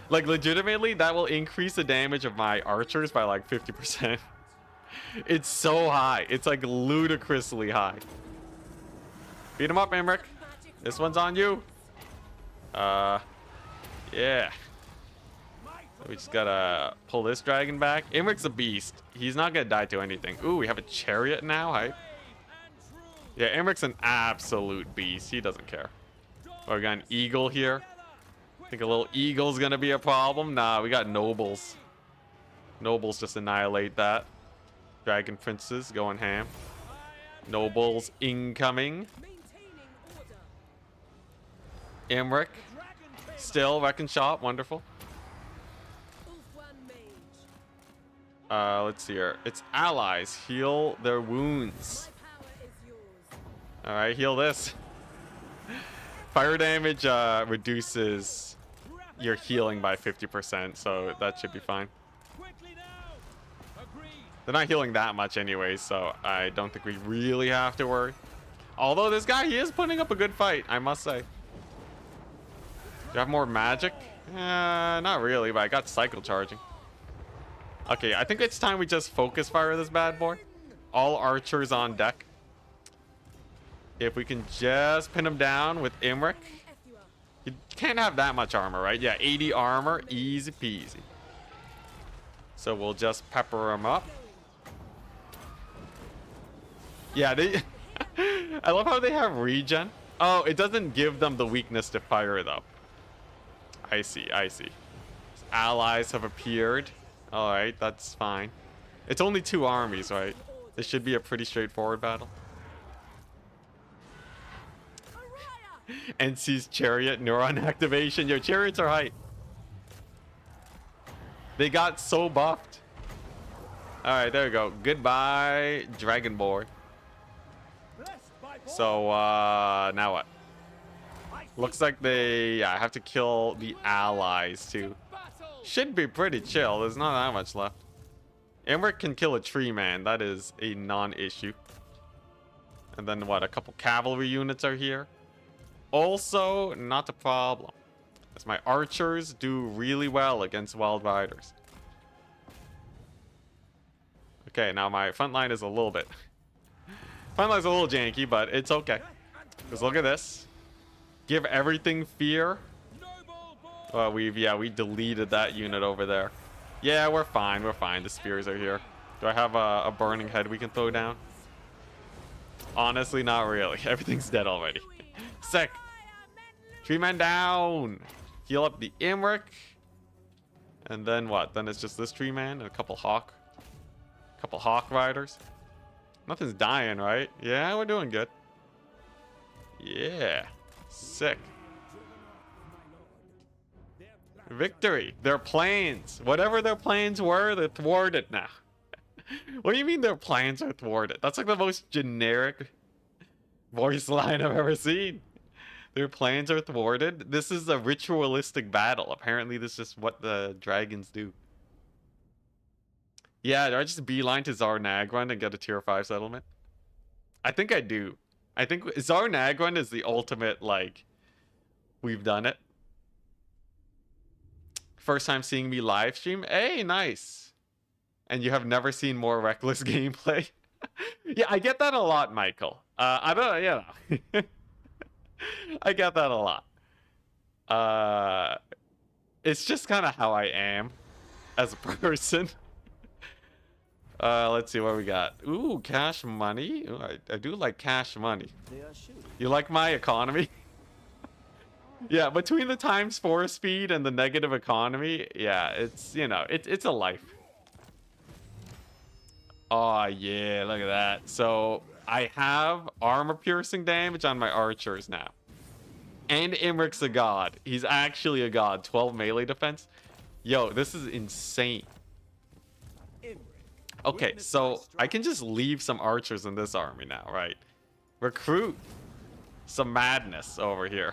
Like legitimately, that will increase the damage of my archers by like 50%. It's so high. It's like ludicrously high. Beat him up, Imric. This one's on you. Yeah. We just gotta pull this dragon back. Imric's a beast. He's not gonna die to anything. Ooh, we have a chariot now. Hype. Yeah, Imric's an absolute beast. He doesn't care. Oh, we got an eagle here. Think a little eagle's gonna be a problem? Nah, we got nobles. Nobles just annihilate that. Dragon princes going ham. Nobles incoming. Imric. Still wrecking shop. Wonderful. Let's see here. It's allies. Heal their wounds. Alright, heal this. Fire damage reduces your healing by 50%, so that should be fine. Quickly now. Agreed. They're not healing that much anyways, so I don't think we really have to worry. Although this guy, he is putting up a good fight, I must say. Do you have more magic? Not really, but I got cycle charging. Okay, I think it's time we just focus fire this bad boy. All archers on deck. If we can just pin him down with Imric. You can't have that much armor, right? Yeah, 80 armor, easy peasy. So we'll just pepper him up. Yeah, they... I love how they have regen. Oh, it doesn't give them the weakness to fire, though. I see, I see. Allies have appeared. Alright, that's fine. It's only 2 armies, right? This should be a pretty straightforward battle. NC's chariot neuron activation. Yo, chariots are hype. They got so buffed. Alright, there we go. Goodbye, Dragon Boy. So, now what? Looks like they... Yeah, I have to kill the allies, too. Should be pretty chill. There's not that much left. Imric can kill a tree man. That is a non-issue. And then, what? A couple cavalry units are here. Also, not a problem, as my archers do really well against wild riders. Okay, now my front line is a little bit... Front line's a little janky, but it's okay. Because look at this. Give everything fear. Well, we deleted that unit over there. Yeah, we're fine, we're fine. The spears are here. Do I have a burning head we can throw down? Honestly, not really. Everything's dead already. Sick. 3 men down. Heal up the Imric. And then what? Then it's just this tree man and a couple hawk riders. Nothing's dying, right? Yeah, we're doing good. Yeah. Sick. Victory. Their plans. Whatever their plans were, they're thwarted now. What do you mean their plans are thwarted? That's like the most generic voice line I've ever seen. Their plans are thwarted. This is a ritualistic battle. Apparently, this is what the dragons do. Yeah, do I just beeline to Zar Nagrund and get a tier 5 settlement? I think I do. I think Zar Nagrund is the ultimate, like, we've done it. First time seeing me live stream. Hey, nice. And you have never seen more reckless gameplay. Yeah, I get that a lot, Michael. I don't, you know. I get that a lot. It's just kind of how I am as a person. Let's see what we got. Ooh, cash money. Ooh, I do like cash money. You like my economy? Yeah, between the ×4 speed and the negative economy, yeah, it's, you know, it's a life. Oh, yeah, look at that. So, I have armor piercing damage on my archers now. And Imric's a god. He's actually a god. 12 melee defense. Yo, this is insane. Okay, so I can just leave some archers in this army now, right? Recruit some madness over here.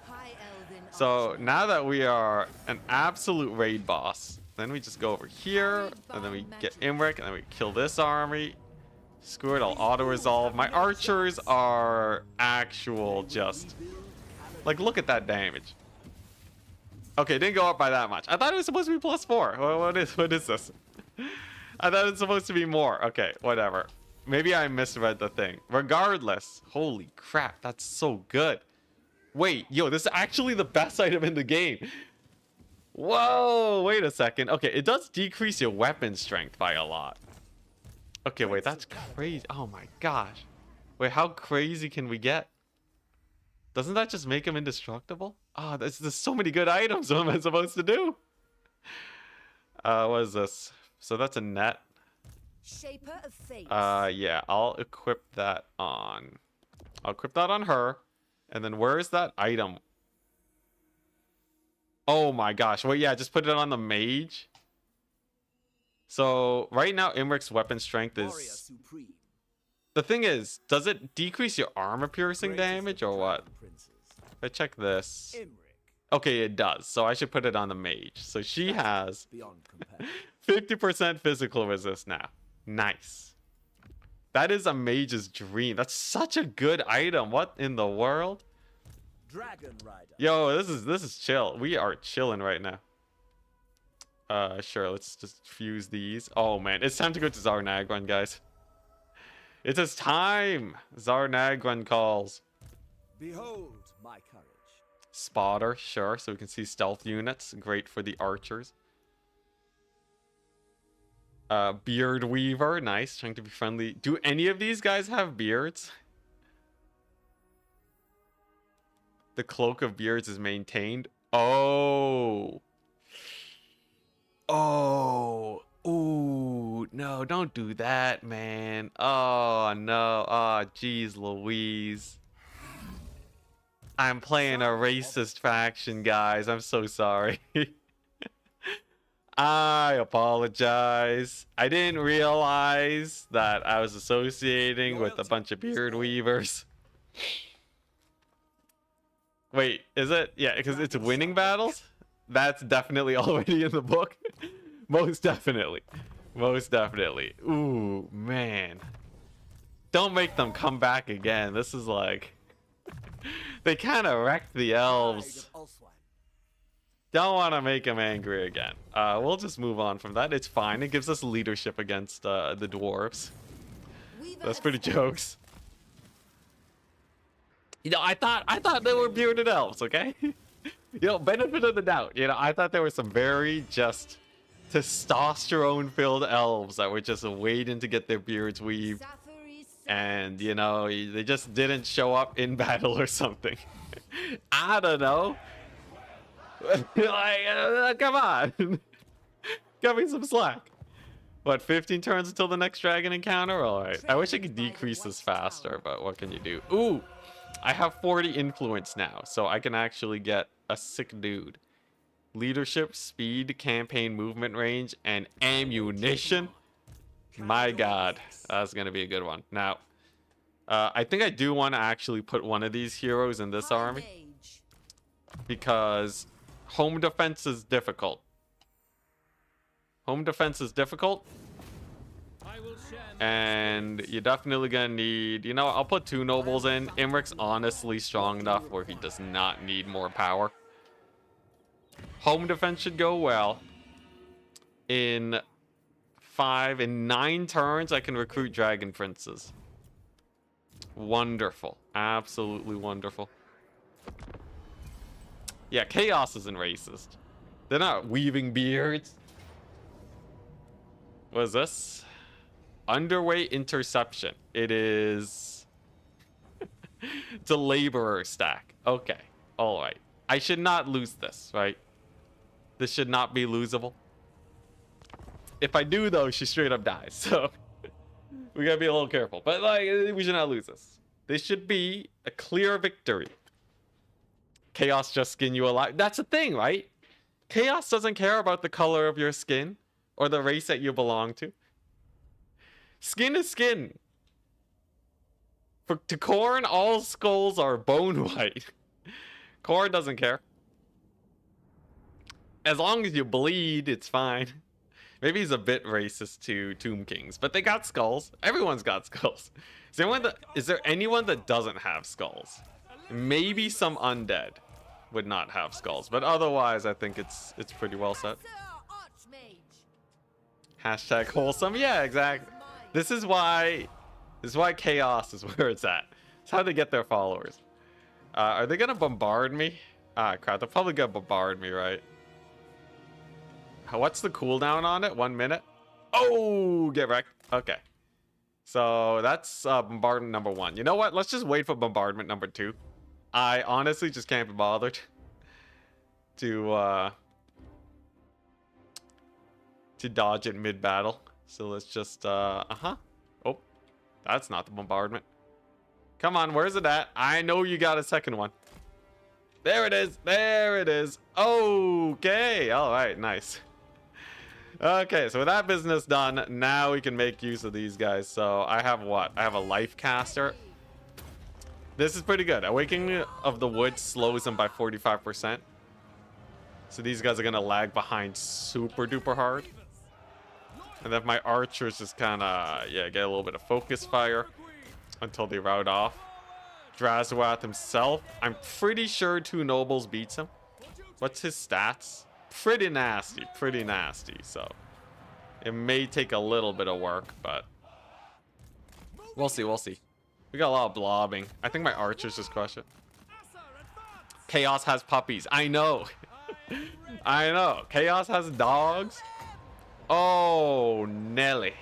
High Elven So archer. now that we are an absolute raid boss, then we just go over here, and then we get Imric, and then we kill this army. Screw it, I'll auto-resolve. My archers are actual just... Like, look at that damage. Okay, it didn't go up by that much. I thought it was supposed to be +4. What is this? I thought it was supposed to be more. Okay, whatever. Maybe I misread the thing. Regardless, holy crap, that's so good. Wait, yo, this is actually the best item in the game. Whoa, wait a second. Okay, it does decrease your weapon strength by a lot. Okay, wait, that's crazy. Oh my gosh. Wait, how crazy can we get? Doesn't that just make him indestructible? Oh, there's so many good items. What am I supposed to do? What is this? So that's a net. Shaper of Fate. Yeah, I'll equip that on. I'll equip that on her. And then where is that item? Oh my gosh. Well, yeah, just put it on the mage. So right now, Imric's weapon strength is... The thing is, does it decrease your armor piercing damage or what? If I check this. Okay, it does. So I should put it on the mage. So she has 50% physical resist now. Nice. That is a mage's dream. That's such a good item. What in the world? Dragon Rider. Yo, this is chill. We are chilling right now. Sure, let's just fuse these. Oh man, it's time to go to Zar Nagrund, guys. It is time. Zar Nagrund calls. Behold my courage. Spotter, sure, so we can see stealth units. Great for the archers. Beard Weaver, nice, trying to be friendly. Do any of these guys have beards? The Cloak of Beards is maintained. Oh. Oh. Ooh. No, don't do that, man. Oh, no. Oh, jeez Louise. I'm playing a racist faction, guys. I'm so sorry. I apologize. I didn't realize that I was associating with a bunch of beard weavers. Wait, is it? Yeah, because it's winning battles? That's definitely already in the book. Most definitely. Most definitely. Ooh, man. Don't make them come back again. This is like... They kind of wrecked the elves. Don't want to make them angry again. We'll just move on from that. It's fine. It gives us leadership against the dwarves. That's pretty jokes. You know, I thought they were bearded elves, okay? You know, benefit of the doubt. You know, I thought there were some very just testosterone-filled elves that were just waiting to get their beards weaved. And, you know, they just didn't show up in battle or something. I don't know. Like, come on. Cut me some slack. What, 15 turns until the next dragon encounter? Alright. I wish I could decrease this faster, but what can you do? Ooh! I have 40 influence now, so I can actually get a sick dude. Leadership, speed, campaign movement range, and ammunition. My god, that's gonna be a good one. Now, I think I do want to actually put one of these heroes in this army. Because home defense is difficult. Home defense is difficult. And you're definitely gonna need, you know, I'll put 2 nobles in. Imric's honestly strong enough where he does not need more power. Home defense should go well. In 9 turns, I can recruit dragon princes. Wonderful. Absolutely wonderful. Yeah, chaos isn't racist. They're not weaving beards. What is this? Underway interception. It is... It's a laborer stack. Okay. Alright. I should not lose this, right? This should not be losable. If I do, though, she straight up dies. So, we gotta be a little careful. But, like, we should not lose this. This should be a clear victory. Chaos just skin you alive. That's the thing, right? Chaos doesn't care about the color of your skin or the race that you belong to. Skin is skin. To Khorne, all skulls are bone white. Khorne doesn't care. As long as you bleed, it's fine. Maybe he's a bit racist to Tomb Kings, but they got skulls. Everyone's got skulls. Is there anyone that doesn't have skulls? Maybe some undead would not have skulls, but otherwise I think it's pretty well set. Hashtag wholesome. Yeah, exactly. This is why chaos is where it's at. It's how they get their followers. Are they gonna bombard me? Ah, crap. They're probably gonna bombard me, right? What's the cooldown on it? 1 minute? Oh, get wrecked. Okay. So that's bombardment number 1. You know what? Let's just wait for bombardment number 2. I honestly just can't be bothered to dodge it mid-battle. So let's just, Oh, that's not the bombardment. Come on, where's it at? I know you got a second one. There it is. There it is. Okay. All right, nice. Okay, so with that business done, now we can make use of these guys. So I have what? I have a life caster. This is pretty good. Awakening of the Wood slows them by 45%. So these guys are going to lag behind super duper hard. And then my archers just kind of, yeah, get a little bit of focus fire until they rout off. Drazhoath himself, I'm pretty sure 2 nobles beats him. What's his stats? Pretty nasty, pretty nasty. So it may take a little bit of work, but we'll see, we'll see. We got a lot of blobbing. I think my archers just crush it. Chaos has puppies. I know. I know. Chaos has dogs. Oh, Nelly.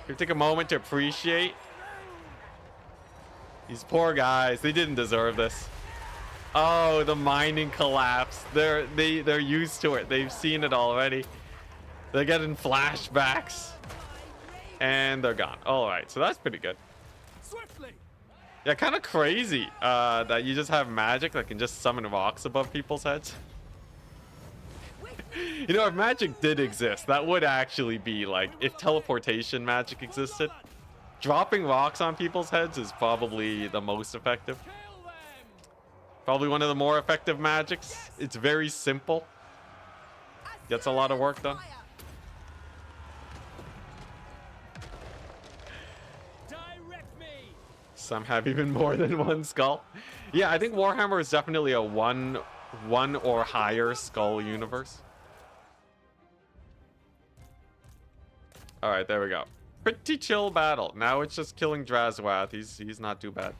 Can we take a moment to appreciate these poor guys? They didn't deserve this. Oh, the mining collapse. They're used to it. They've seen it already. They're getting flashbacks. And they're gone. All right, so that's pretty good. Yeah, kind of crazy that you just have magic that can just summon rocks above people's heads. You know, if magic did exist, that would actually be like, if teleportation magic existed, dropping rocks on people's heads is probably the most effective. Probably one of the more effective magics. It's very simple. Gets a lot of work done. Some have even more than 1 skull. Yeah, I think Warhammer is definitely a one or higher skull universe. All right, there we go. Pretty chill battle. Now it's just killing Drazhoath. He's not too bad.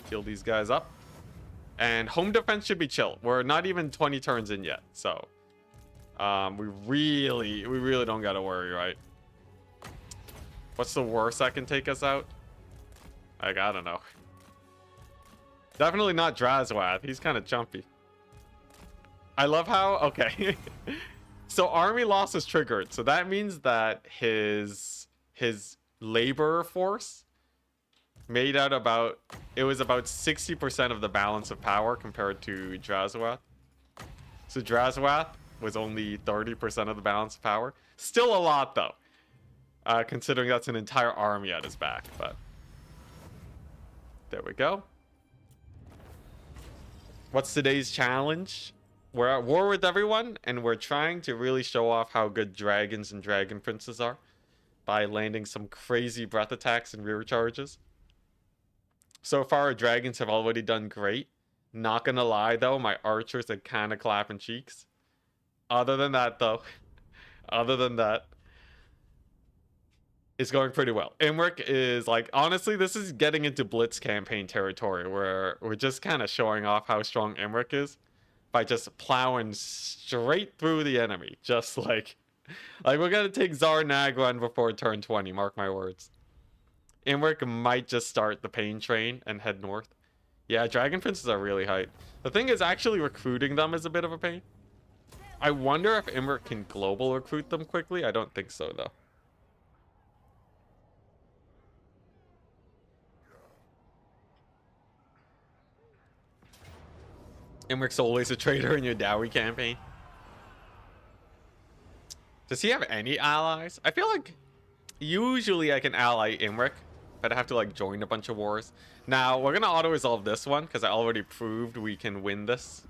Kill these guys up. And home defense should be chill. We're not even 20 turns in yet, so we really don't gotta worry, right? What's the worst that can take us out? Like, I don't know. Definitely not Drazhoath. He's kind of jumpy. I love how... Okay. So army loss is triggered. So that means that his labor force made out about... It was about 60% of the balance of power compared to Drazhoath. So Drazhoath was only 30% of the balance of power. Still a lot, though. Considering that's an entire army at his back, but... There we go. What's today's challenge? We're at war with everyone, and we're trying to really show off how good dragons and dragon princes are by landing some crazy breath attacks and rear charges. So far, our dragons have already done great. Not gonna lie, though, my archers are kind of clapping cheeks. Other than that, though, it's going pretty well. Imric is like, honestly, this is getting into Blitz campaign territory where we're just kind of showing off how strong Imric is by just plowing straight through the enemy. Just like we're going to take Zar Nagrund before turn 20, mark my words. Imric might just start the pain train and head north. Yeah, Dragon Princes are really hype. The thing is, actually recruiting them is a bit of a pain. I wonder if Imric can global recruit them quickly. I don't think so, though. Imric's always a traitor in your Dowie campaign. Does he have any allies? I feel like usually I can ally Imric, but I have to like join a bunch of wars. Now we're gonna auto-resolve this one because I already proved we can win this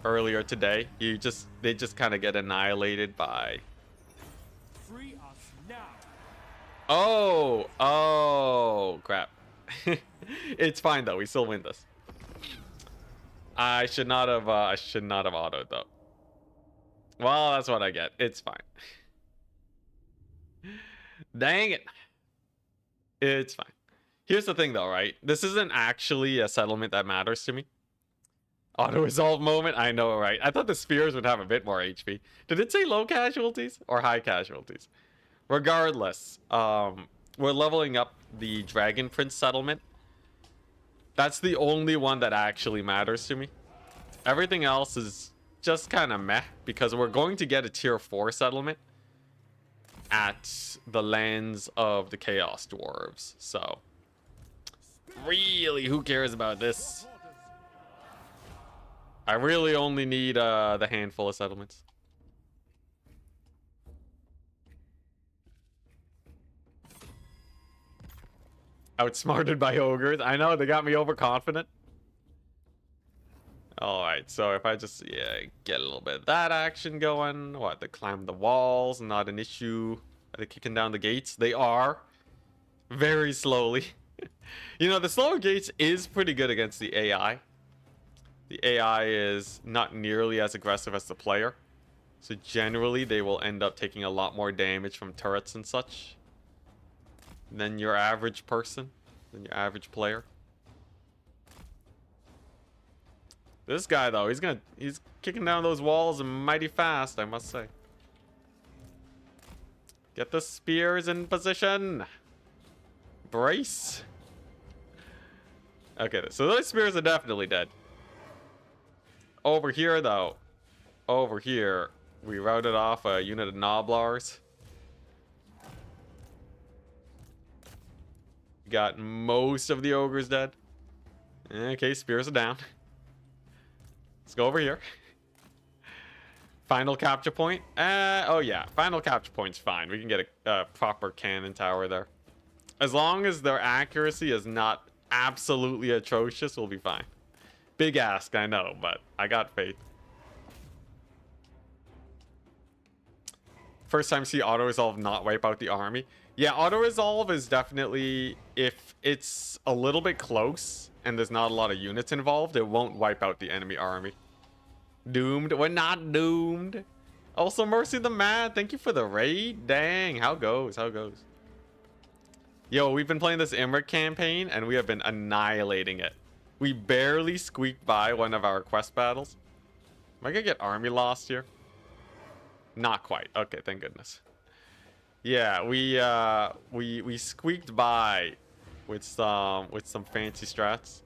earlier today. They just kind of get annihilated by. Free us now. Oh crap. It's fine though. We still win this. I should not have autoed though. Well, that's what I get. It's fine. Dang it. It's fine. Here's the thing though, right? This isn't actually a settlement that matters to me. Auto-resolve moment? I know, right? I thought the spears would have a bit more HP. Did it say low casualties or high casualties? Regardless, we're leveling up the Dragon Prince settlement. That's the only one that actually matters to me. Everything else is just kind of meh because we're going to get a tier 4 settlement at the lands of the Chaos Dwarves. So, really, who cares about this? I really only need the handful of settlements. Outsmarted by ogres. I know, they got me overconfident. Alright, so if I just, get a little bit of that action going. What, they climb the walls, not an issue. Are they kicking down the gates? They are. Very slowly. You know, the slower gates is pretty good against the AI. The AI is not nearly as aggressive as the player. So generally, they will end up taking a lot more damage from turrets and such than your average person, than your average player. This guy though, he's kicking down those walls mighty fast, I must say. Get the spears in position. Brace. Okay, so those spears are definitely dead. Over here though, over here, we routed off a unit of Noblars. Got most of the ogres dead. Okay, spears are down. Let's go over here. Final capture point. Oh yeah, final capture point's fine. We can get a proper cannon tower there. As long as their accuracy is not absolutely atrocious, we'll be fine. Big ask, I know, but I got faith. First time see auto-resolve not wipe out the army. Yeah, auto-resolve is definitely, if it's a little bit close and there's not a lot of units involved, it won't wipe out the enemy army. Doomed? We're not doomed. Also, Mercy the Mad, thank you for the raid. Dang, how goes? How goes? Yo, we've been playing this Imric campaign and we have been annihilating it. We barely squeaked by one of our quest battles. Am I gonna get army lost here? Not quite. Okay, thank goodness. Yeah, we squeaked by with some fancy strats.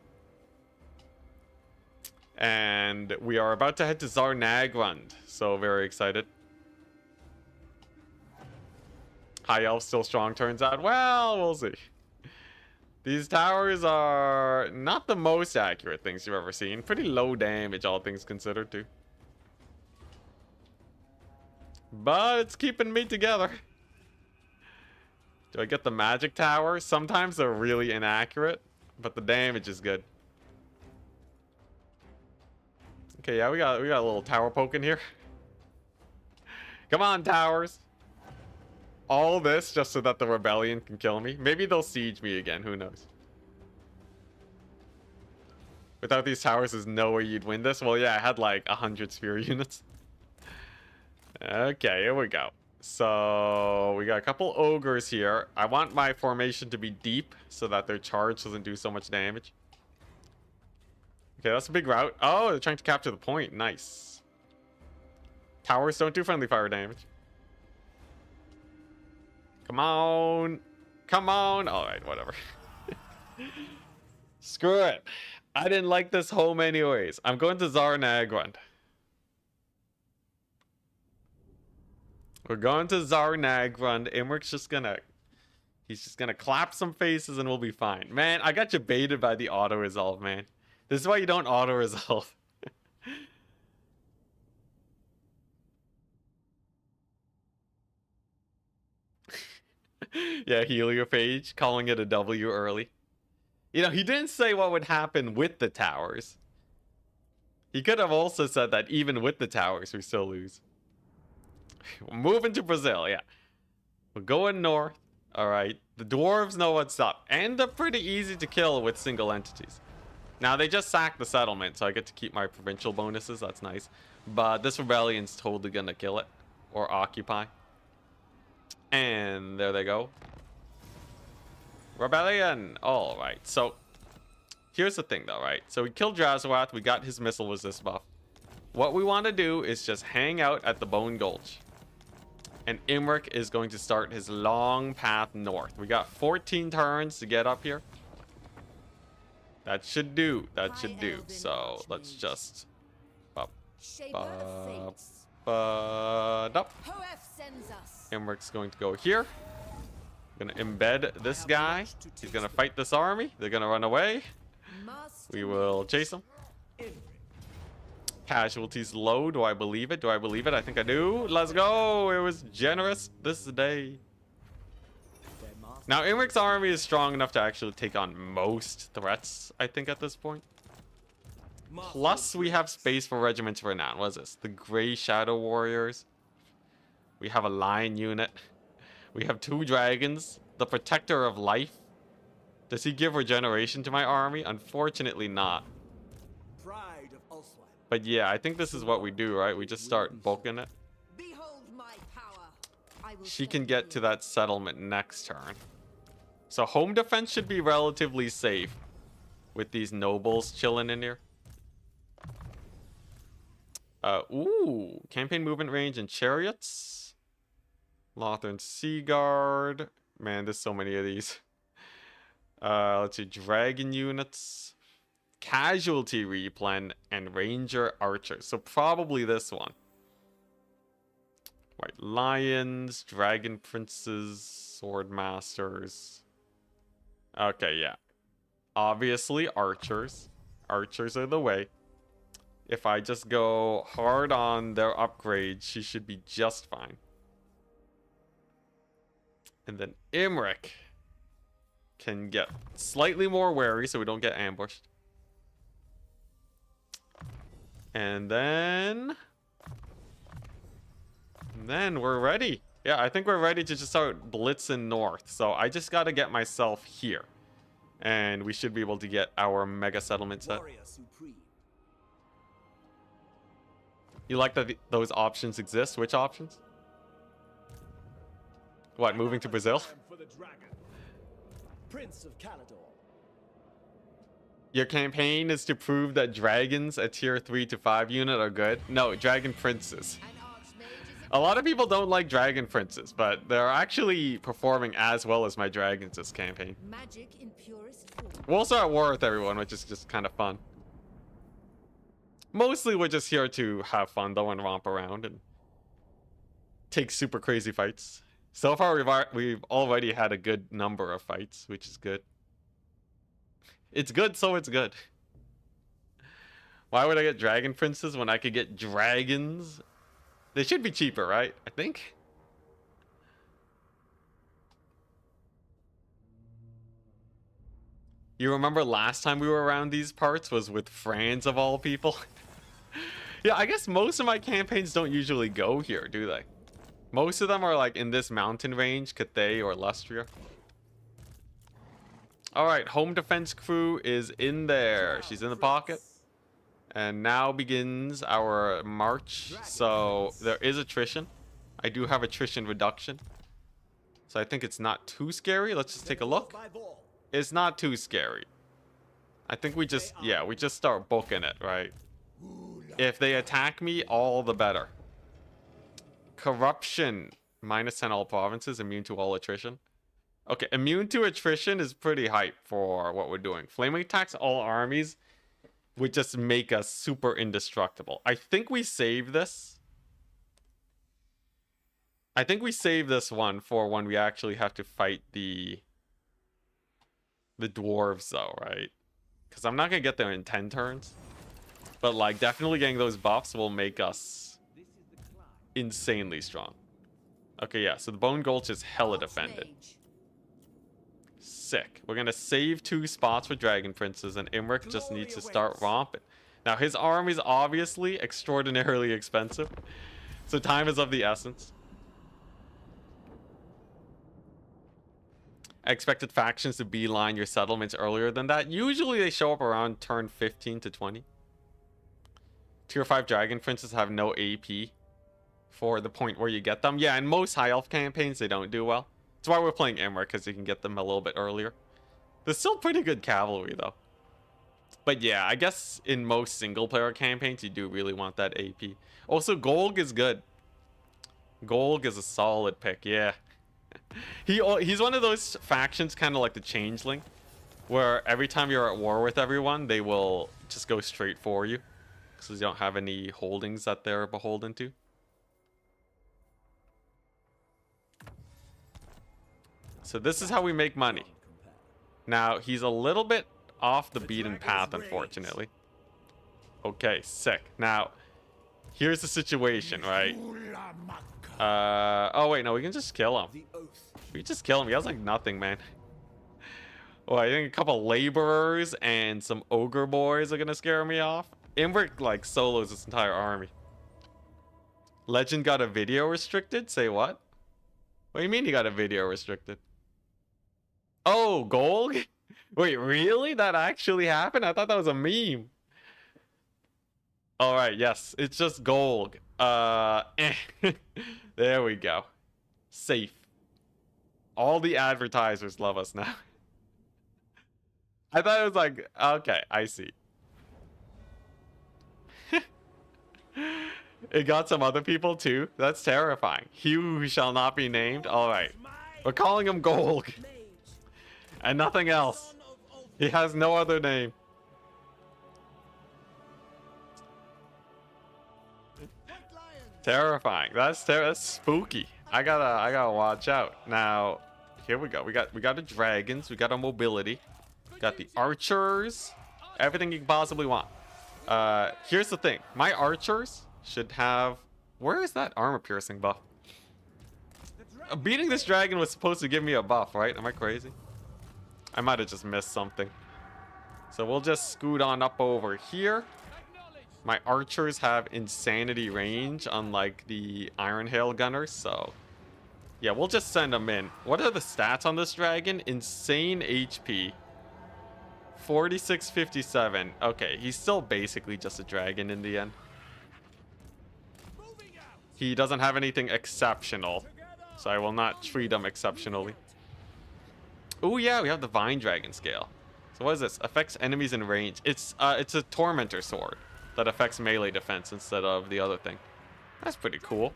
And we are about to head to Zar Nagrund, so very excited. High Elf still strong turns out. Well, we'll see. These towers are not the most accurate things you've ever seen. Pretty low damage, all things considered, too. But it's keeping me together. Do I get the magic tower? Sometimes they're really inaccurate, but the damage is good. Okay, yeah, we got a little tower poke in here. Come on, towers. All this just so that the rebellion can kill me. Maybe they'll siege me again, who knows. Without these towers, there's no way you'd win this. Well, yeah, I had like 100 spear units. Okay, here we go. So we got a couple ogres here. I want my formation to be deep so that their charge doesn't do so much damage. Okay, that's a big route. Oh, they're trying to capture the point. Nice. Towers don't do friendly fire damage. Come on. Come on. All right, whatever. Screw it. I didn't like this home anyways. I'm going to Zar Nagrund. We're going to Zar Nagrund. Imric's just gonna... He's just gonna clap some faces and we'll be fine. Man, I got you baited by the auto-resolve, man. This is why you don't auto-resolve. Yeah, Heliophage, calling it a W early. You know, he didn't say what would happen with the towers. He could have also said that even with the towers, we still lose. We're moving to Brazil, yeah. We're going north. Alright, the dwarves know what's up. And they're pretty easy to kill with single entities. Now, they just sacked the settlement, so I get to keep my provincial bonuses. That's nice. But this rebellion's totally gonna kill it. Or occupy. And there they go. Rebellion! Alright, so here's the thing though, right? So we killed Drazhoath, we got his missile resist buff. What we want to do is just hang out at the Bone Gulch. And Imric is going to start his long path north. We got 14 turns to get up here. That should do. That should do. So let's just... Imric's going to go here. Gonna embed this guy. He's gonna fight this army. They're gonna run away. We will chase them. Casualties low. Do I believe it? Do I believe it? I think I do. Let's go. It was generous this day. Now, Imric's army is strong enough to actually take on most threats, I think, at this point. Plus, we have space for regiments of renown. What is this? The Grey Shadow Warriors. We have a Lion unit. We have 2 dragons. The Protector of Life. Does he give regeneration to my army? Unfortunately not. But yeah, I think this is what we do, right? We just start bulking it. She can get to that settlement next turn. So home defense should be relatively safe with these nobles chilling in here. Ooh, campaign movement range and chariots. Lothern Sea Guard. Man, there's so many of these. Let's see, dragon units, casualty replen, and ranger archers. So probably this one. Right, lions, dragon princes, sword masters. Okay, yeah. Obviously, archers. Archers are the way. If I just go hard on their upgrades, she should be just fine. And then Imric can get slightly more wary so we don't get ambushed. And then we're ready. Yeah, I think we're ready to just start blitzing north. So I just got to get myself here. And we should be able to get our mega settlement set. You like that those options exist? Which options? What, moving to Brazil? Prince of Calador. Your campaign is to prove that dragons, a tier 3 to 5 unit, are good? No, dragon princes. A lot of people don't like dragon princes, but they're actually performing as well as my dragons this campaign. Magic in purest form. We'll also at war with everyone, which is just kind of fun. Mostly we're just here to have fun though and romp around and take super crazy fights. So far we've already had a good number of fights, which is good. It's good, so it's good. Why would I get dragon princes when I could get dragons? They should be cheaper, right? I think. You remember last time we were around these parts was with Franz of all people? Yeah, I guess most of my campaigns don't usually go here, do they? Most of them are like in this mountain range, Cathay or Lustria. Alright, home defense crew is in there. She's in the pocket. And now begins our march. So there is attrition. I do have attrition reduction. So I think it's not too scary. Let's just take a look. It's not too scary. I think we just, yeah, we just start booking it, right? If they attack me, all the better. Corruption. -10 all provinces, immune to all attrition. Okay, immune to attrition is pretty hype for what we're doing. Flaming attacks all armies would just make us super indestructible. I think we save this. I think we save this one for when we actually have to fight the dwarves though, right? Because I'm not going to get there in 10 turns. But, like, definitely getting those buffs will make us insanely strong. Okay, yeah. So the Bone Gulch is hella defended. Sick. We're going to save 2 spots for Dragon Princes, and Imric just needs to start romping. Now, his army's obviously extraordinarily expensive. So time is of the essence. I expected factions to beeline your settlements earlier than that. Usually they show up around turn 15 to 20. Tier 5 Dragon Princes have no AP for the point where you get them. Yeah, in most high elf campaigns they don't do well. That's why we're playing Imric, because you can get them a little bit earlier. They're still pretty good cavalry though. But yeah, I guess in most single player campaigns you do really want that AP. Also, Golg is good. Golg is a solid pick, yeah. He's one of those factions, kind of like the Changeling, where every time you're at war with everyone, they will just go straight for you, because you don't have any holdings that they're beholden to. So this is how we make money. Now, he's a little bit off the beaten path, unfortunately. Okay, sick. Now, here's the situation, right? Oh wait, no, we can just kill him. We just kill him. He has like nothing, man. Oh, I think a couple laborers and some ogre boys are gonna scare me off. Imric like solos this entire army. Legend got a video restricted? Say what? What do you mean he got a video restricted? Oh, Golg? Wait, really? That actually happened? I thought that was a meme. Alright, yes. It's just Golg. There we go. Safe. All the advertisers love us now. I thought it was like... Okay, I see. It got some other people too? That's terrifying. He who shall not be named? Alright. We're calling him Golg. And nothing else. He has no other name. Terrifying. That's spooky. I gotta watch out. Now, here we go. We got the dragons. We got our mobility. We got the archers. Everything you can possibly want. Here's the thing. My archers should have... Where is that armor piercing buff? Beating this dragon was supposed to give me a buff, right? Am I crazy? I might have just missed something. So we'll just scoot on up over here. My archers have insanity range, unlike the Iron Hail Gunners, so... Yeah, we'll just send them in. What are the stats on this dragon? Insane HP. 4657. Okay, he's still basically just a dragon in the end. He doesn't have anything exceptional, so I will not treat him exceptionally. Oh yeah, we have the Vine Dragon scale. So what is this? Affects enemies in range. It's a Tormentor sword that affects melee defense instead of the other thing. That's pretty cool.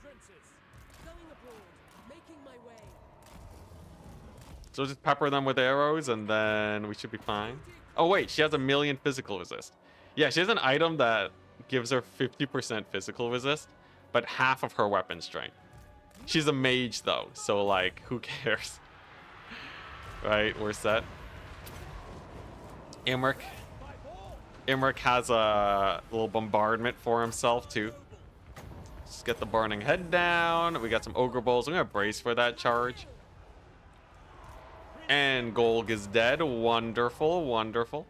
So just pepper them with arrows and then we should be fine. Oh wait, she has 1,000,000 physical resist. Yeah, she has an item that gives her 50% physical resist, but half of her weapon strength. She's a mage though, so like, who cares? Right, we're set. Imric has a little bombardment for himself too. Just get the burning head down. We got some ogre bowls. I'm gonna brace for that charge. And Golg is dead. Wonderful, wonderful.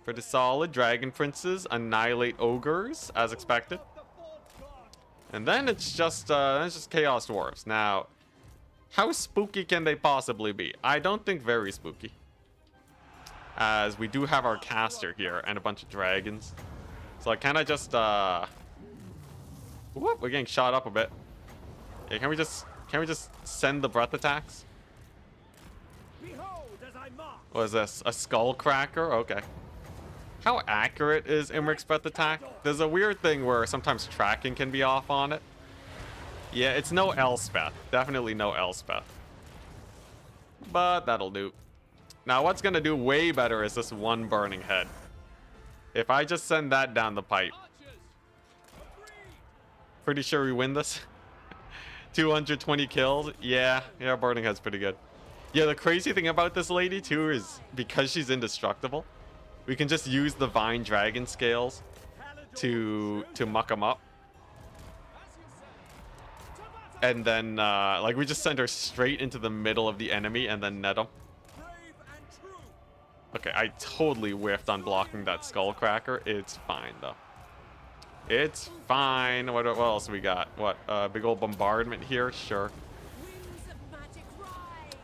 Pretty solid. Dragon princes annihilate ogres as expected. And then it's just chaos dwarves. Now, how spooky can they possibly be? I don't think very spooky. As we do have our caster here and a bunch of dragons. So like, can I just whoop, we're getting shot up a bit. Yeah, can we just send the breath attacks? What is this? A skull cracker? Okay. How accurate is Imric's breath attack? There's a weird thing where sometimes tracking can be off on it. Yeah, it's no Elspeth. Definitely no Elspeth. But that'll do. Now what's gonna do way better is this one burning head. If I just send that down the pipe. Pretty sure we win this. 220 kills. Yeah, burning head's pretty good. Yeah, the crazy thing about this lady too is because she's indestructible, we can just use the Vine Dragon scales to muck them up. And then like we just send her straight into the middle of the enemy and then net them. Okay, I totally whiffed on blocking that Skullcracker. It's fine though. It's fine. What else we got? What? Big old bombardment here? Sure.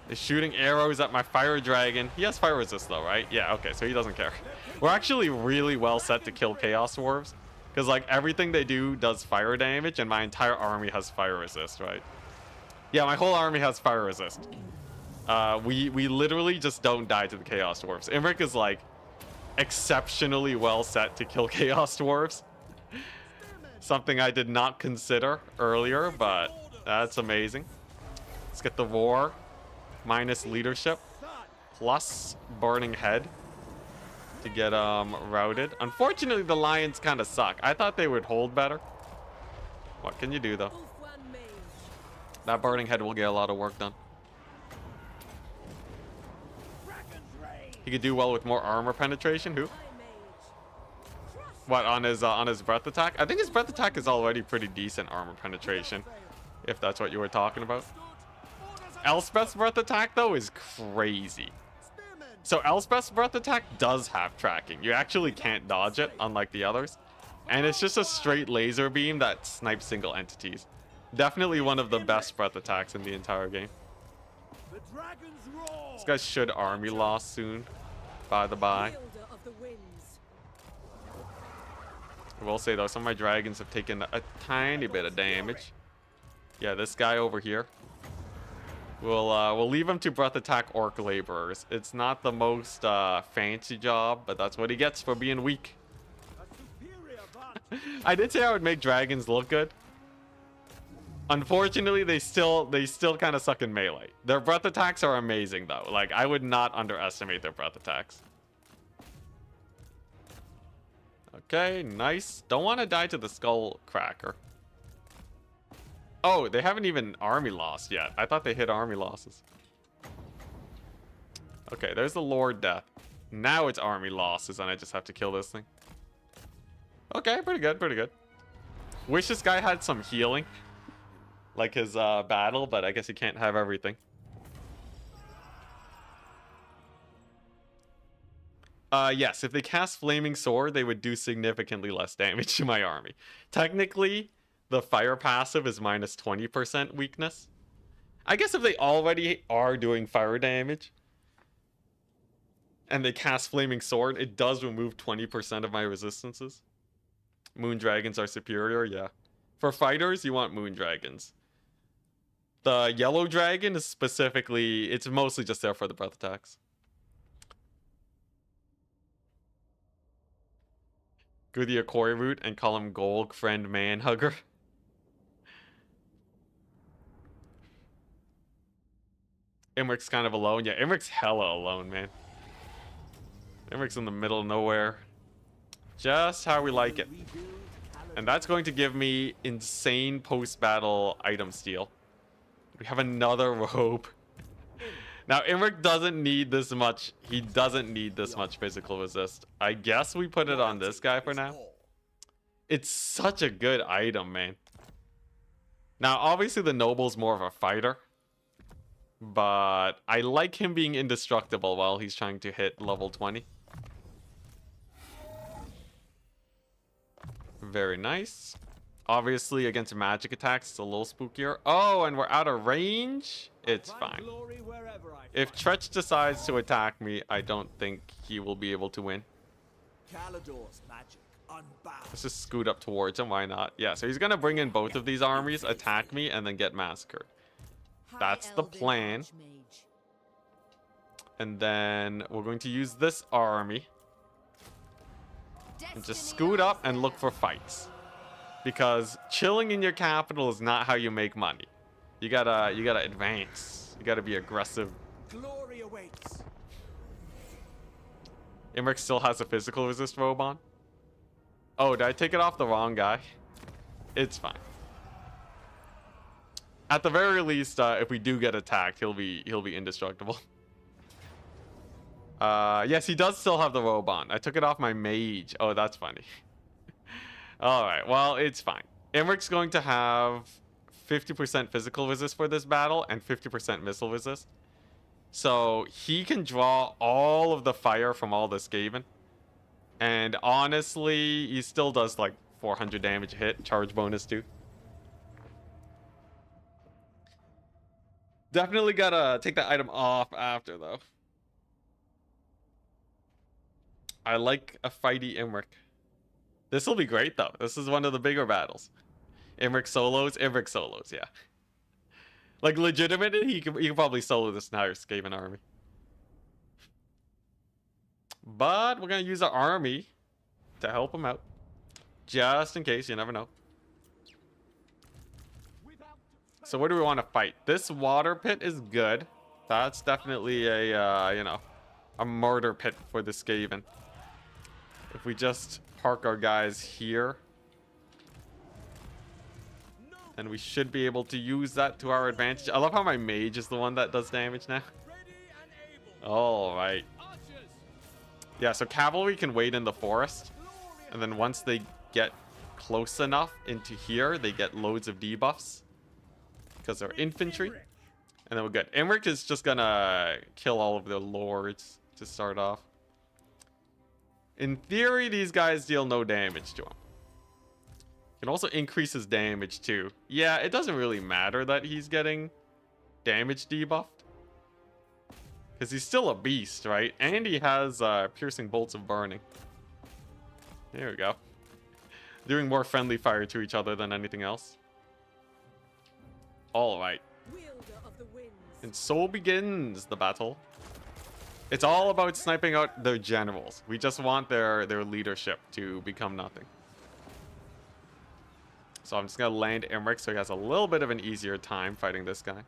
He's shooting arrows at my fire dragon. He has fire resist though, right? Yeah, okay, so he doesn't care. We're actually really well set to kill Chaos Dwarves. Because like everything they do does fire damage and my entire army has fire resist, right? Yeah, my whole army has fire resist. We literally just don't die to the Chaos Dwarves. Imric is like exceptionally well set to kill Chaos Dwarves. Something I did not consider earlier, but that's amazing. Let's get the war. Minus leadership. Plus burning head. To get routed. Unfortunately, the lions kind of suck. I thought they would hold better. What can you do, though? That burning head will get a lot of work done. He could do well with more armor penetration. Who? What, on his breath attack? I think his breath attack is already pretty decent armor penetration, if that's what you were talking about. Elspeth's breath attack though is crazy. So Elspeth's breath attack does have tracking. You actually can't dodge it, unlike the others. And it's just a straight laser beam that snipes single entities. Definitely one of the best breath attacks in the entire game. This guy should army loss soon, by the by. I will say though, some of my dragons have taken a tiny bit of damage. Yeah, this guy over here. We'll leave him to breath attack orc laborers. It's not the most fancy job, but that's what he gets for being weak. I did say I would make dragons look good. Unfortunately, they still kind of suck in melee. Their breath attacks are amazing though. Like I would not underestimate their breath attacks. Okay, nice. Don't want to die to the skull cracker. Oh, they haven't even army lost yet. I thought they hit army losses. Okay, there's the Lord Death. Now it's army losses and I just have to kill this thing. Okay, pretty good, pretty good. Wish this guy had some healing. Like his battle, but I guess he can't have everything. Yes, if they cast Flaming Sword, they would do significantly less damage to my army. Technically, the fire passive is minus 20% weakness. I guess if they already are doing fire damage and they cast Flaming Sword, it does remove 20% of my resistances. Moon Dragons are superior, yeah. For fighters, you want Moon Dragons. The Yellow Dragon is specifically, it's mostly just there for the breath attacks. Go the Akori route and call him Gold Friend Manhugger. Imric's kind of alone. Yeah, Imric's hella alone, man. Imric's in the middle of nowhere. Just how we like it. And that's going to give me insane post-battle item steal. We have another robe. Now, Imric doesn't need this much. He doesn't need this much physical resist. I guess we put it on this guy for now. It's such a good item, man. Now, obviously, the Noble's more of a fighter. But I like him being indestructible while he's trying to hit level 20. Very nice. Obviously, against magic attacks, it's a little spookier. Oh, and we're out of range? It's fine. If Tretch decides to attack me, I don't think he will be able to win. Let's just scoot up towards him. Why not? Yeah, so he's going to bring in both of these armies, attack me, and then get massacred. That's the plan. And then we're going to use this army. And just scoot up and look for fights. Because chilling in your capital is not how you make money. You gotta advance. You gotta be aggressive. Glory awaits. Imric still has a physical resist robe on. Oh, did I take it off the wrong guy? It's fine. At the very least, if we do get attacked, he'll be indestructible. Yes, he does still have the Robon. I took it off my mage. Oh, that's funny. All right, well, it's fine. Imric's going to have 50% physical resist for this battle and 50% missile resist. So he can draw all of the fire from all the Skaven. And honestly, he still does like 400 damage a hit, charge bonus too. Definitely gotta take that item off after though. I like a fighty Imric. This will be great though. This is one of the bigger battles. Imric solos, yeah. Like legitimately, he can probably solo this entire Skaven army. But we're gonna use our army to help him out. Just in case, you never know. So what do we want to fight? This water pit is good. That's definitely a, you know, a murder pit for the Skaven. If we just park our guys here, then we should be able to use that to our advantage. I love how my mage is the one that does damage now. All right. Yeah, so cavalry can wait in the forest. And then once they get close enough into here, they get loads of debuffs. Because they're infantry. And then we're good. Imric is just gonna kill all of the lords to start off. In theory, these guys deal no damage to him. Can also increase his damage too. Yeah, it doesn't really matter that he's getting damage debuffed. Because he's still a beast, right? And he has piercing bolts of burning. There we go. Doing more friendly fire to each other than anything else. All right. And so begins the battle. It's all about sniping out their generals. We just want their leadership to become nothing. So I'm just going to land Imric so he has a little bit of an easier time fighting this guy.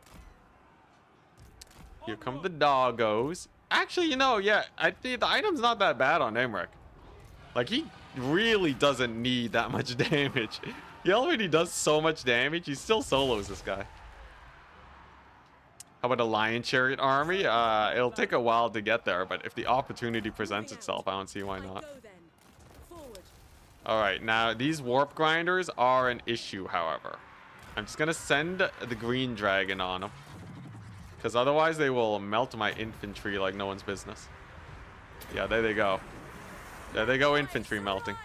Here come the doggos. Actually, you know, yeah, I think the item's not that bad on Imric. Like, he really doesn't need that much damage. He already does so much damage. He still solos this guy. How about a Lion Chariot army? It'll take a while to get there, but if the opportunity presents itself, I don't see why not. Alright, now these warp grinders are an issue, however. I'm just gonna send the green dragon on them. Because otherwise they will melt my infantry like no one's business. Yeah, there they go. There they go, infantry melting.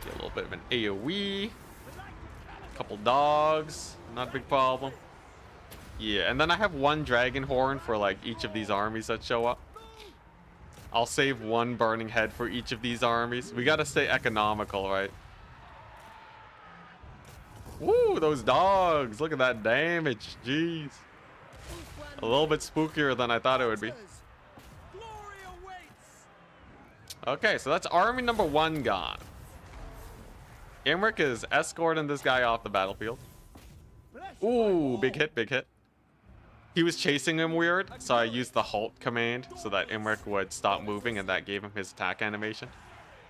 Get a little bit of an AoE. Couple dogs. Not a big problem. Yeah, and then I have one dragon horn for like each of these armies that show up. I'll save one burning head for each of these armies. We gotta stay economical, right? Woo, those dogs. Look at that damage. Jeez. A little bit spookier than I thought it would be. Okay, so that's army number 1 gone. Imric is escorting this guy off the battlefield. Ooh, big hit, big hit. He was chasing him weird, so I used the halt command so that Imric would stop moving, and that gave him his attack animation.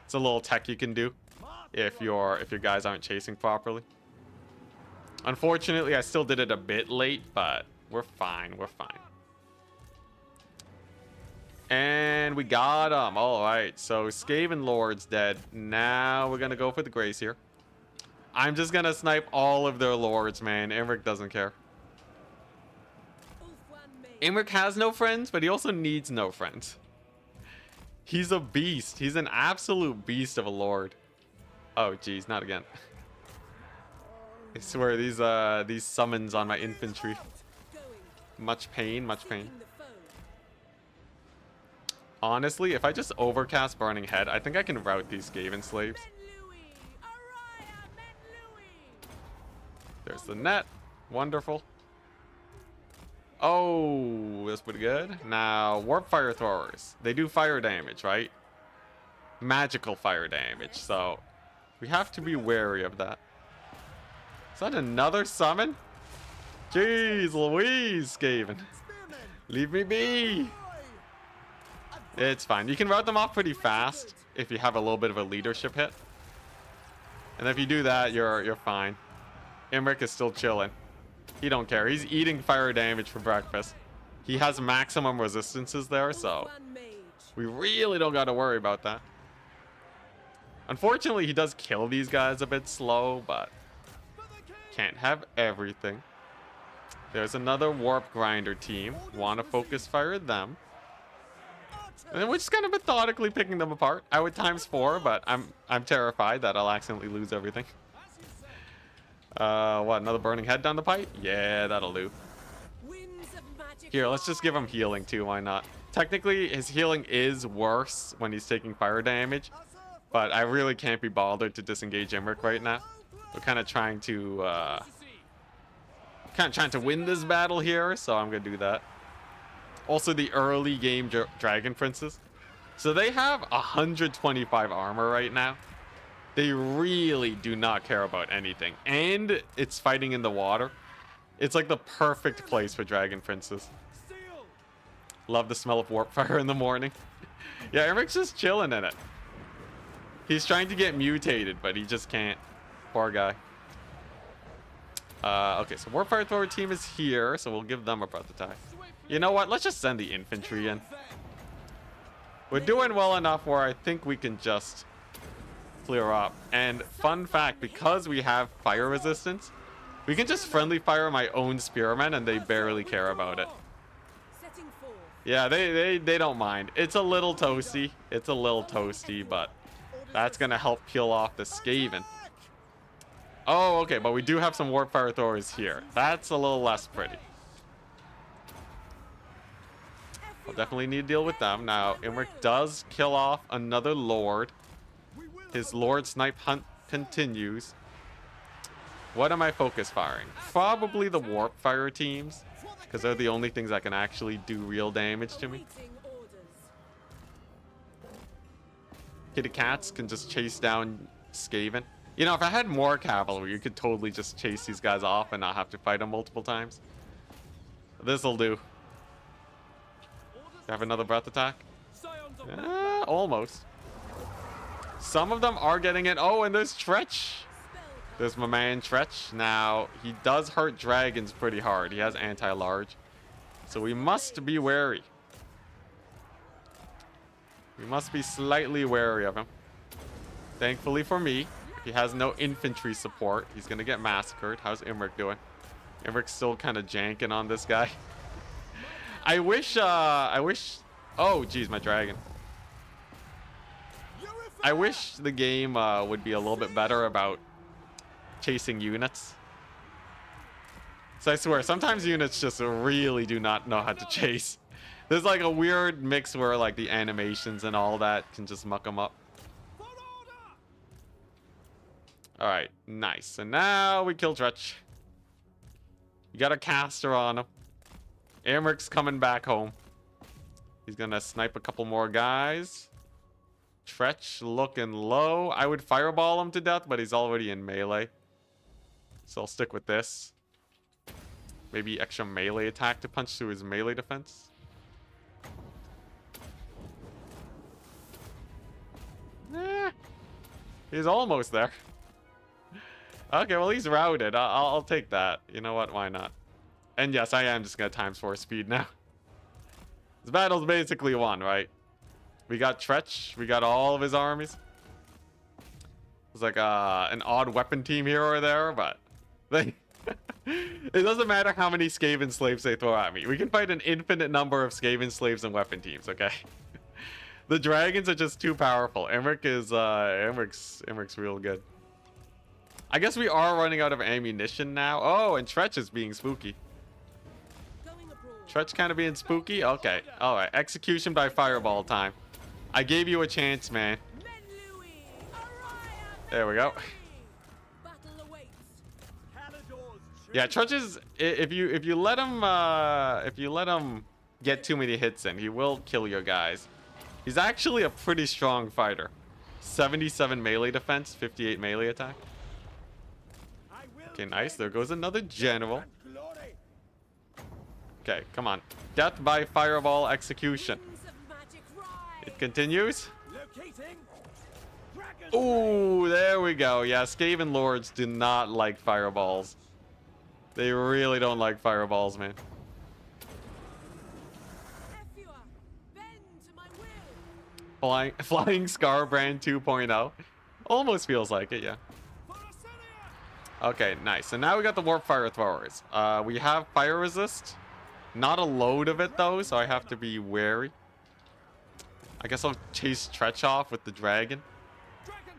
It's a little tech you can do if your guys aren't chasing properly. Unfortunately, I still did it a bit late, but we're fine, we're fine. And we got him. All right, so Skaven Lord's dead. Now we're gonna go for the Grace here. I'm just gonna snipe all of their lords, man. Imric doesn't care. Imric has no friends, but he also needs no friends. He's a beast. He's an absolute beast of a lord. Oh, geez, not again. I swear, these summons on my infantry. Much pain, much pain. Honestly, if I just overcast Burning Head, I think I can rout these Skaven slaves. There's the net. Wonderful. Oh, that's pretty good. Now, warp fire throwers. They do fire damage, right? Magical fire damage. So, we have to be wary of that. Is that another summon? Jeez Louise, Skaven. Leave me be. It's fine. You can route them off pretty fast if you have a little bit of a leadership hit. And if you do that, you're fine. Imric is still chilling. He don't care. He's eating fire damage for breakfast. He has maximum resistances there, so we really don't got to worry about that. Unfortunately, he does kill these guys a bit slow, but can't have everything. There's another warp grinder team. Want to focus fire them. And then we're just kind of methodically picking them apart. I would ×4, but I'm terrified that I'll accidentally lose everything. What, another burning head down the pipe? Yeah, that'll do. Here, let's just give him healing too, why not? Technically, his healing is worse when he's taking fire damage, but I really can't be bothered to disengage Imric right now. We're kind of trying to win this battle here, so I'm gonna do that. Also, the early game Dragon Princes. So they have 125 armor right now. They really do not care about anything. And it's fighting in the water. It's like the perfect place for Dragon Princes. Love the smell of warp fire in the morning. Yeah, Eric's just chilling in it. He's trying to get mutated, but he just can't. Poor guy. Okay, so warp fire thrower team is here, so we'll give them a breath attack. You know what? Let's just send the infantry in. We're doing well enough where I think we can just clear up. And fun fact, because we have fire resistance, we can just friendly fire my own spearmen and they barely care about it. Yeah, they don't mind. It's a little toasty. It's a little toasty, but that's gonna help peel off the Skaven. Oh, okay, but we do have some warp fire throwers here. That's a little less pretty. I'll definitely need to deal with them. Now, Imric does kill off another Lord. His Lord Snipe hunt continues. What am I focus firing? Probably the warp fire teams, because they're the only things that can actually do real damage to me. Kitty cats can just chase down Skaven. You know, if I had more cavalry, you could totally just chase these guys off and not have to fight them multiple times. This'll do. Have another breath attack? Almost. Some of them are getting it. Oh, and there's Tretch. There's my man Tretch. Now, he does hurt dragons pretty hard. He has anti-large. So we must be wary. We must be slightly wary of him. Thankfully for me, he has no infantry support. He's going to get massacred. How's Imric doing? Imric's still kind of janking on this guy. I wish, oh, geez, my dragon. I wish the game would be a little bit better about chasing units. So I swear, sometimes units just really do not know how to chase. There's like a weird mix where like the animations and all that can just muck them up. All right, nice. And now we kill Tretch. You got a caster on him. Imric's coming back home. He's gonna snipe a couple more guys. Tretch looking low. I would fireball him to death, but he's already in melee. So I'll stick with this. Maybe extra melee attack to punch through his melee defense. He's almost there. Okay, well, he's routed. I'll take that. You know what? Why not? And yes, I am just going to ×4 speed now. This battle's basically won, right? We got Tretch. We got all of his armies. It's like an odd weapon team here or there, but they... It doesn't matter how many Skaven slaves they throw at me. We can fight an infinite number of Skaven slaves and weapon teams, okay? The dragons are just too powerful. Imric is, Imric's real good. I guess we are running out of ammunition now. Oh, and Tretch is being spooky. Tretch kind of being spooky? Okay. Alright. Execution by fireball time. I gave you a chance, man. There we go. Yeah, Tretch is... If you let him get too many hits in, he will kill your guys. He's actually a pretty strong fighter. 77 melee defense, 58 melee attack. Okay, nice. There goes another general. Okay, come on. Death by fireball execution. It continues. Ooh, there we go. Yeah, Skaven lords do not like fireballs. They really don't like fireballs, man. Flying Scar Brand 2.0. Almost feels like it, yeah. Okay, nice. So now we got the Warp Fire Throwers. We have fire resist. Not a load of it, though, so I have to be wary. I guess I'll chase Drazhoath with the dragon.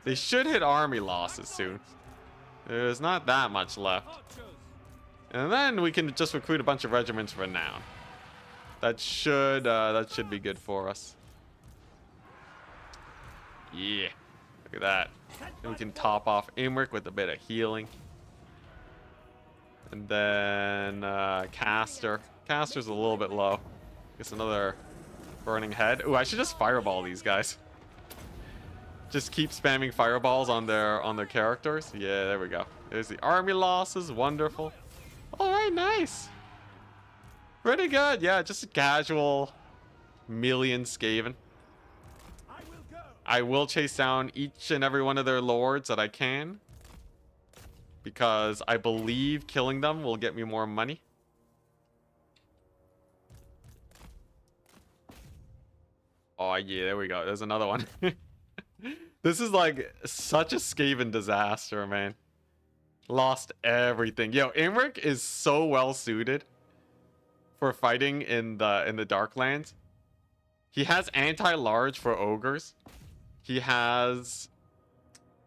They should hit army losses soon. There's not that much left. And then we can just recruit a bunch of regiments for Renown. That should be good for us. Yeah. Look at that. And we can top off Imric with a bit of healing. And then Caster. Caster's a little bit low. Guess another burning head. Ooh, I should just fireball these guys. Just keep spamming fireballs on their characters. Yeah, there we go. There's the army losses. Wonderful. All right, nice. Pretty good. Yeah, just a casual million Skaven. I will chase down each and every one of their lords that I can, because I believe killing them will get me more money. Oh, yeah, there we go. There's another one. This is like such a Skaven disaster, man. Lost everything. Yo, Imric is so well suited for fighting in the Darklands. He has anti-large for ogres. He has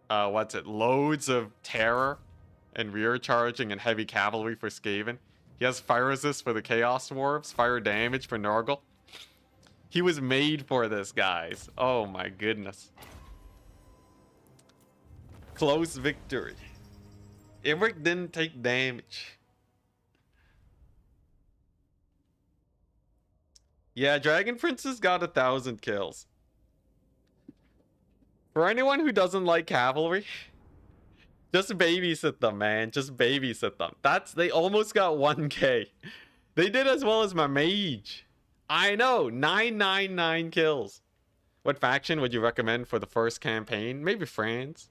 loads of terror and rear charging and heavy cavalry for Skaven. He has fire resist for the Chaos Dwarves, fire damage for Nurgle. He was made for this, guys. Oh my goodness. Close victory. Imric didn't take damage. Yeah, Dragon Princess got 1,000 kills. For anyone who doesn't like cavalry, just babysit them, man. Just babysit them. They almost got 1k. They did as well as my mage. I know, 999 kills. What faction would you recommend for the first campaign? Maybe France.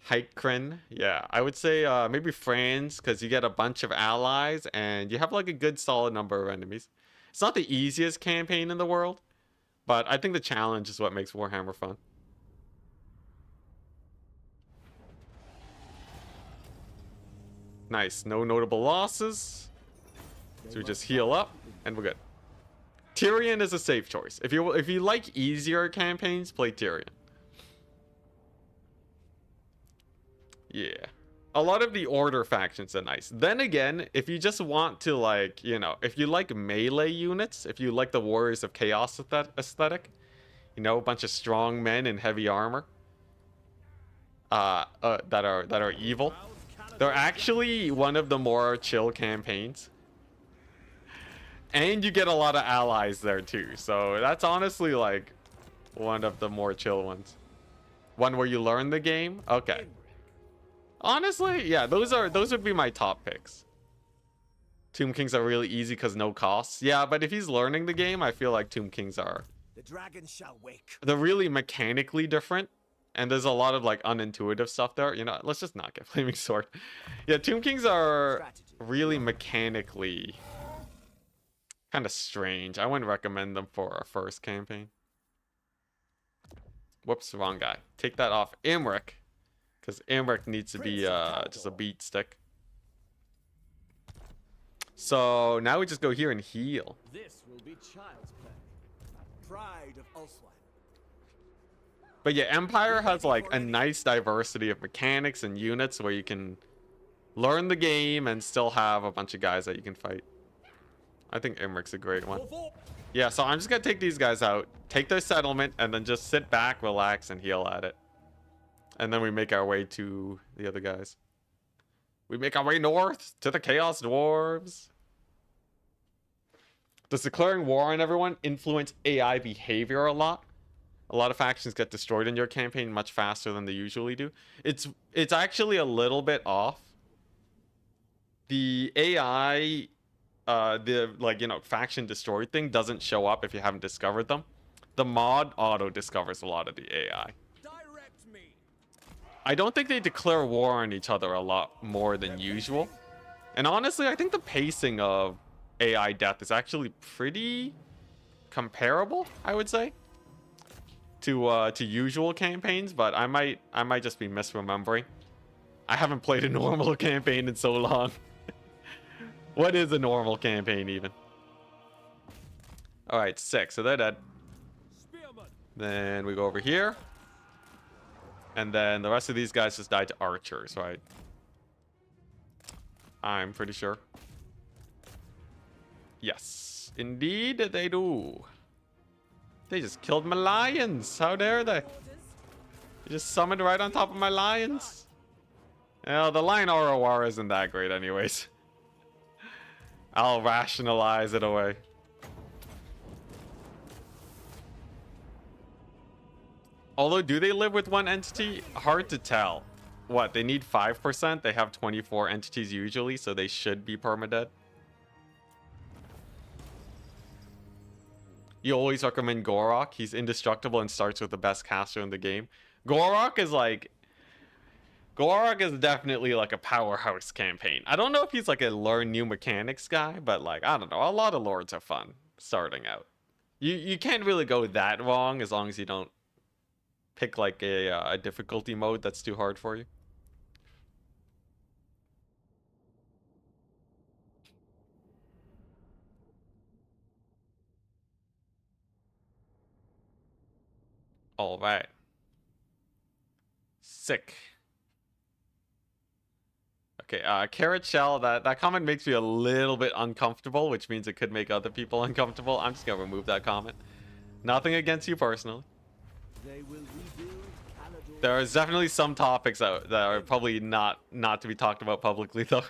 Heikren. Yeah, I would say maybe France, because you get a bunch of allies and you have like a good solid number of enemies. It's not the easiest campaign in the world, but I think the challenge is what makes Warhammer fun. Nice, no notable losses. So we just heal up and we're good. Tyrion is a safe choice. If you like easier campaigns, play Tyrion. Yeah. A lot of the Order factions are nice. Then again, if you just want to, like, you know, if you like melee units, if you like the Warriors of Chaos aesthetic, you know, a bunch of strong men in heavy armor that are evil, they're actually one of the more chill campaigns. And you get a lot of allies there too. So that's honestly like one of the more chill ones. One where you learn the game. Okay. Honestly, yeah, those would be my top picks. Tomb Kings are really easy because no costs. Yeah, but if he's learning the game, I feel like Tomb Kings are. The dragon shall wake. They're really mechanically different, and there's a lot of like unintuitive stuff there. You know, let's just not get Flaming Sword. Yeah, Tomb Kings are really mechanically kind of strange. I wouldn't recommend them for our first campaign. Whoops, wrong guy. Take that off Imric. Because Imric needs to be just a beat stick. So now we just go here and heal. This will be child's play. Pride of Ulswan. But yeah, Empire has like a nice diversity of mechanics and units where you can learn the game and still have a bunch of guys that you can fight. I think Imric's a great one. Yeah, so I'm just gonna take these guys out, take their settlement, and then just sit back, relax, and heal at it. And then we make our way to the other guys. We make our way north to the Chaos Dwarves. Does declaring war on everyone influence AI behavior a lot? A lot of factions get destroyed in your campaign much faster than they usually do. It's actually a little bit off. The AI, the, like, you know, faction destroyed thing doesn't show up if you haven't discovered them. the mod auto discovers a lot of the AI. Direct me. I don't think they declare war on each other a lot more than usual. And honestly, I think the pacing of AI death is actually pretty comparable, I would say, to usual campaigns, but I might just be misremembering. I haven't played a normal campaign in so long. What is a normal campaign even? All right, 6, so they're dead. Spearman. Then we go over here. And then the rest of these guys just died to archers, right? I'm pretty sure. Yes, indeed they do. They just killed my lions. How dare they? They just summoned right on top of my lions. Well, the lion ROR isn't that great anyways. I'll rationalize it away. Although, do they live with one entity? Hard to tell. What, they need 5%? They have 24 entities usually, so they should be permadead. You always recommend Gorok. He's indestructible and starts with the best caster in the game. Gorok is definitely like a powerhouse campaign. I don't know if he's like a learn new mechanics guy, but like, I don't know. A lot of lords are fun starting out. You can't really go that wrong as long as you don't pick like a difficulty mode that's too hard for you. All right. Sick. Okay, carrot shell, that comment makes me a little bit uncomfortable, which means it could make other people uncomfortable. I'm just gonna remove that comment. Nothing against you personally. They will rebuild Caledor. There is definitely some topics that are probably not to be talked about publicly, though.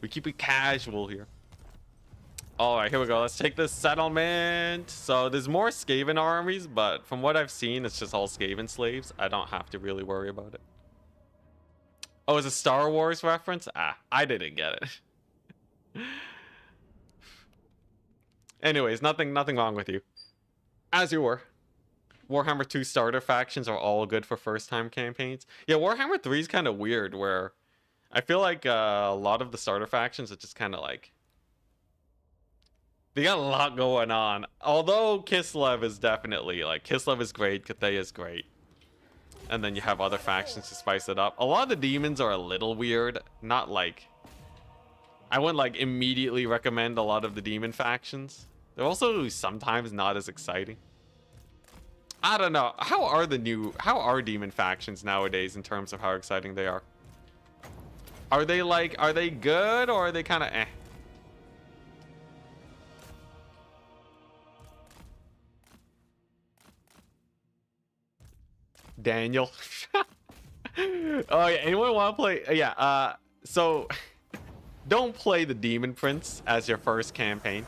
We keep it casual here. All right, here we go. Let's take this settlement. So there's more Skaven armies, but from what I've seen, it's just all Skaven slaves. I don't have to really worry about it. Oh, it's a Star Wars reference? Ah, I didn't get it. Anyways, nothing wrong with you. As you were. Warhammer 2 starter factions are all good for first-time campaigns. Yeah, Warhammer 3 is kind of weird, where I feel like a lot of the starter factions are just kind of like... They got a lot going on. Although Kislev is definitely, like, Kislev is great, Kathea is great. And then you have other factions to spice it up. A lot of the demons are a little weird. Not like... I wouldn't, like, immediately recommend a lot of the demon factions. They're also sometimes not as exciting. I don't know. How are demon factions nowadays in terms of how exciting they are? Are they good or are they kind of eh? Daniel. Oh yeah, anyone want to play? Yeah, so don't play the Demon Prince as your first campaign.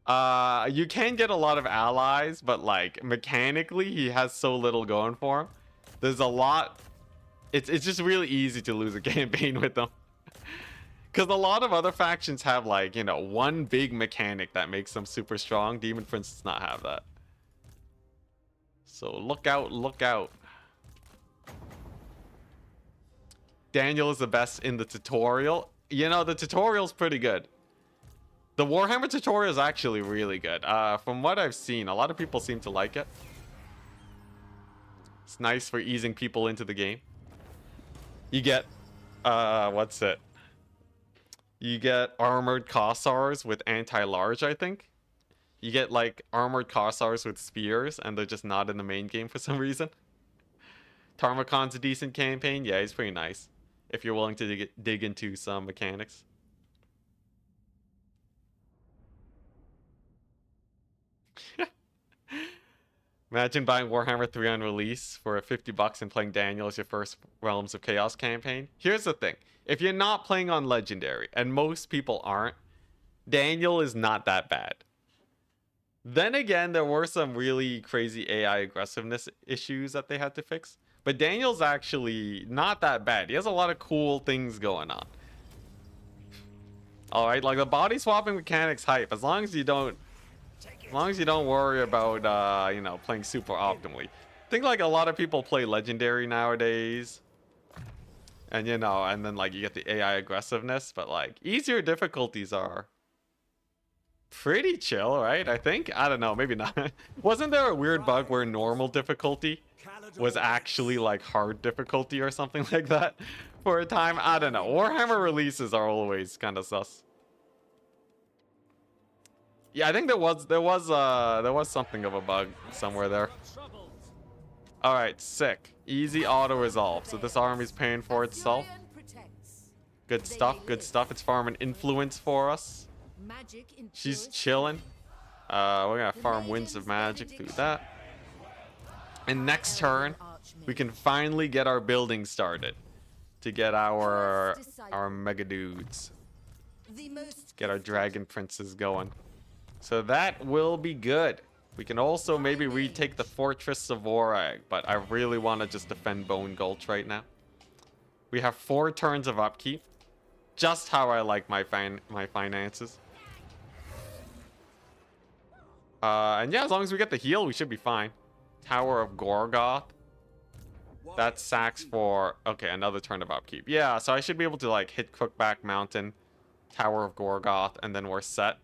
You can get a lot of allies, but like mechanically he has so little going for him. There's a lot. It's just really easy to lose a campaign with them. Because a lot of other factions have like, you know, one big mechanic that makes them super strong. Demon Prince does not have that. So look out, look out. Daniel is the best in the tutorial. You know, the tutorial's pretty good. The Warhammer tutorial is actually really good. From what I've seen, a lot of people seem to like it. It's nice for easing people into the game. You get, what's it? You get armored Kossars with anti-large, I think. You get like armored Kossars with spears, and they're just not in the main game for some reason. Tarmacon's a decent campaign. Yeah, he's pretty nice. If you're willing to dig into some mechanics. Imagine buying Warhammer 3 on release for $50 and playing Daniel as your first Realms of Chaos campaign. Here's the thing. If you're not playing on Legendary, and most people aren't, Daniel is not that bad. Then again, there were some really crazy AI aggressiveness issues that they had to fix. But Daniel's actually not that bad. He has a lot of cool things going on. Alright, like the body swapping mechanics hype. As long as you don't As long as you don't worry about, you know, playing super optimally. I think like a lot of people play legendary nowadays. And you know, and then like you get the AI aggressiveness, but like easier difficulties are pretty chill, right? I think. I don't know, maybe not. Wasn't there a weird bug where normal difficulty was actually like hard difficulty or something like that for a time? I don't know. Warhammer releases are always kind of sus. Yeah, I think there was something of a bug somewhere there. All right, sick. Easy auto resolve. So this army's paying for itself. Good stuff. Good stuff. It's farming influence for us. She's chilling. We're gonna farm winds of magic through that. And next turn, we can finally get our building started to get our mega dudes. Get our dragon princes going. So that will be good. We can also maybe retake the Fortress of Vorag, but I really want to just defend Bone Gulch right now. We have 4 turns of upkeep. Just how I like my finances. And yeah, as long as we get the heal, we should be fine. Tower of Gorgoth. That sacks for... Okay, another turn of upkeep. Yeah, so I should be able to like hit Crookback Mountain, Tower of Gorgoth, and then we're set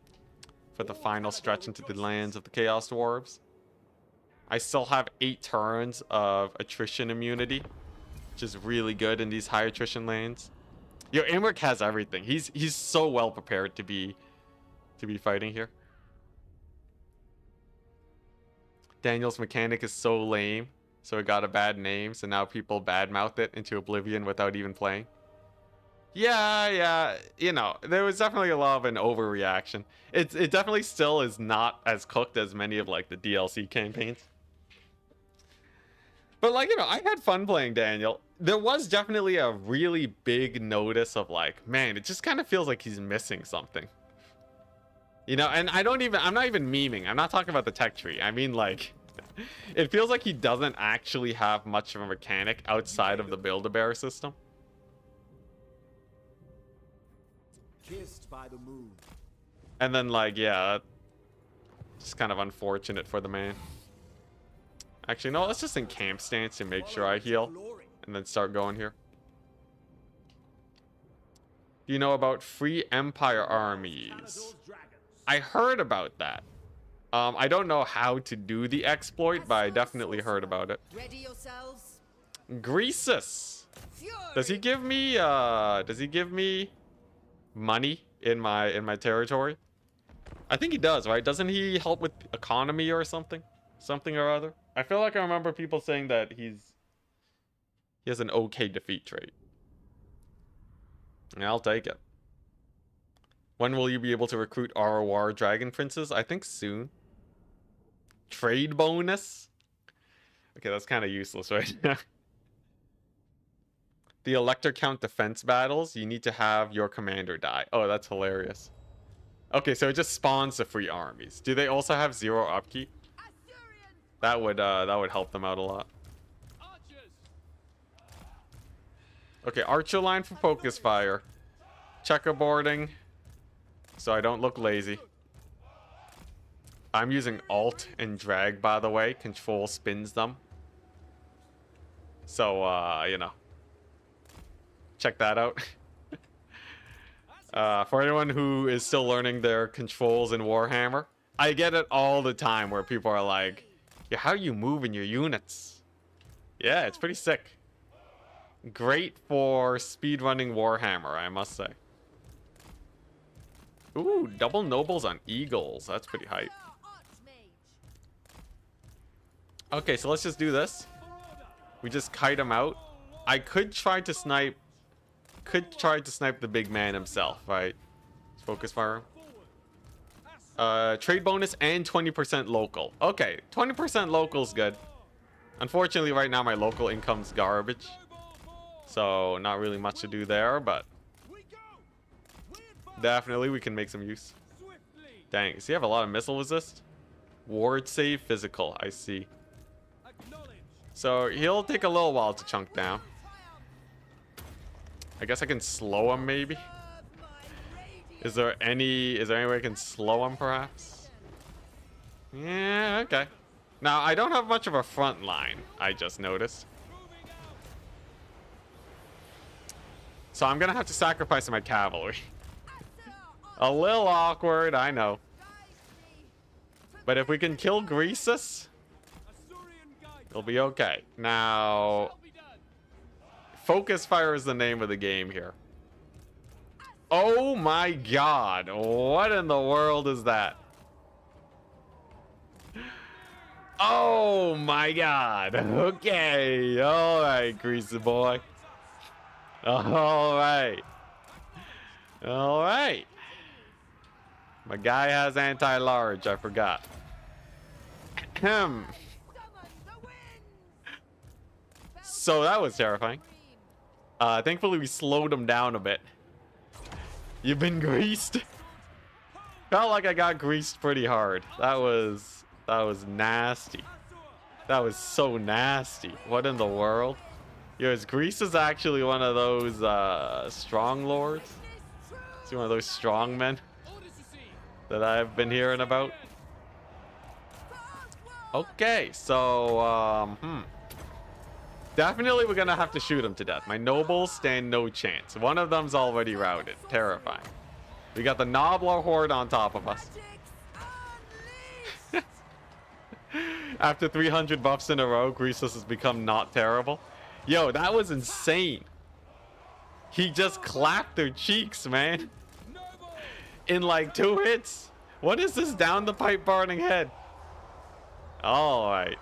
for the final stretch into the lands of the Chaos Dwarves. I still have 8 turns of attrition immunity, which is really good in these high attrition lanes. Yo, Imric has everything. He's so well prepared to be fighting here. Daniel's mechanic is so lame, so it got a bad name, so now people badmouth it into oblivion without even playing. Yeah, you know, there was definitely a lot of an overreaction. It definitely still is not as cooked as many of like the DLC campaigns. But like, you know, I had fun playing Daniel. There was definitely a really big notice of like, man, it just kind of feels like he's missing something. You know, and I'm not even memeing. I'm not talking about the tech tree. I mean like, it feels like he doesn't actually have much of a mechanic outside of the Build-A-Bear system. Kissed by the moon. And then like, yeah, just kind of unfortunate for the man. Actually, no, let's just encamp stance to make sure I heal and then start going here. Do you know about free Empire armies? I heard about that. I don't know how to do the exploit, but I definitely heard about it. Greasus. Does he give me money in my territory? I think he does, right? Doesn't he help with economy or something? Something or other? I feel like I remember people saying that he has an okay defeat trait. Yeah, I'll take it. When will you be able to recruit ROR Dragon Princes? I think soon. Trade bonus? Okay, that's kind of useless right now. The Elector Count defense battles, you need to have your commander die. Oh, that's hilarious. Okay, so it just spawns the free armies. Do they also have 0 upkeep? That would help them out a lot. Okay, archer line for focus fire. Checkerboarding, so I don't look lazy. I'm using alt and drag, by the way. Control spins them. So, you know. Check that out. For anyone who is still learning their controls in Warhammer, I get it all the time where people are like, yeah, how are you moving your units? Yeah, it's pretty sick. Great for speedrunning Warhammer, I must say. Ooh, double nobles on eagles. That's pretty hype. Okay, so let's just do this. We just kite him out. I could try to snipe the big man himself, right? Let's focus fire. Trade bonus and 20% local. Okay, 20% local is good. Unfortunately, right now my local income's garbage, so not really much to do there, but definitely we can make some use. Dang, does he have a lot of missile resist? Ward save physical, I see. So he'll take a little while to chunk down. I guess I can slow him maybe. Is there any way I can slow him perhaps? Yeah, okay. Now, I don't have much of a front line, I just noticed. So I'm gonna have to sacrifice my cavalry. A little awkward, I know. But if we can kill Greasus, it'll be okay. Now, focus fire is the name of the game here. Oh my god, what in the world is that? Oh my god. Okay. All right, Greasy boy. All right. All right. My guy has anti-large. I forgot. So that was terrifying. Thankfully, we slowed him down a bit. You've been greased. Felt like I got greased pretty hard. That was nasty. That was so nasty. What in the world? Yo, Greasus actually one of those strong lords? Is he one of those strong men that I've been hearing about? Okay, so definitely we're gonna have to shoot him to death. My nobles stand no chance. One of them's already routed. Terrifying. We got the Nobbler horde on top of us. After 300 buffs in a row, Greasus has become not terrible. Yo, that was insane. He just clapped their cheeks, man. In like 2 hits. What is this down the pipe burning head? Alright.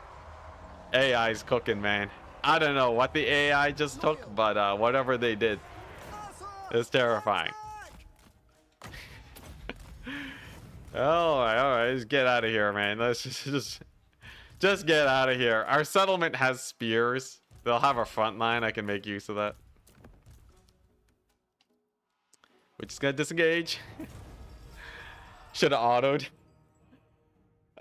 AI's cooking, man. I don't know what the AI just took, but whatever they did is terrifying. Alright, let's get out of here, man. Let's just get out of here. Our settlement has spears. They'll have a front line. I can make use of that. We're just gonna disengage. Should have autoed.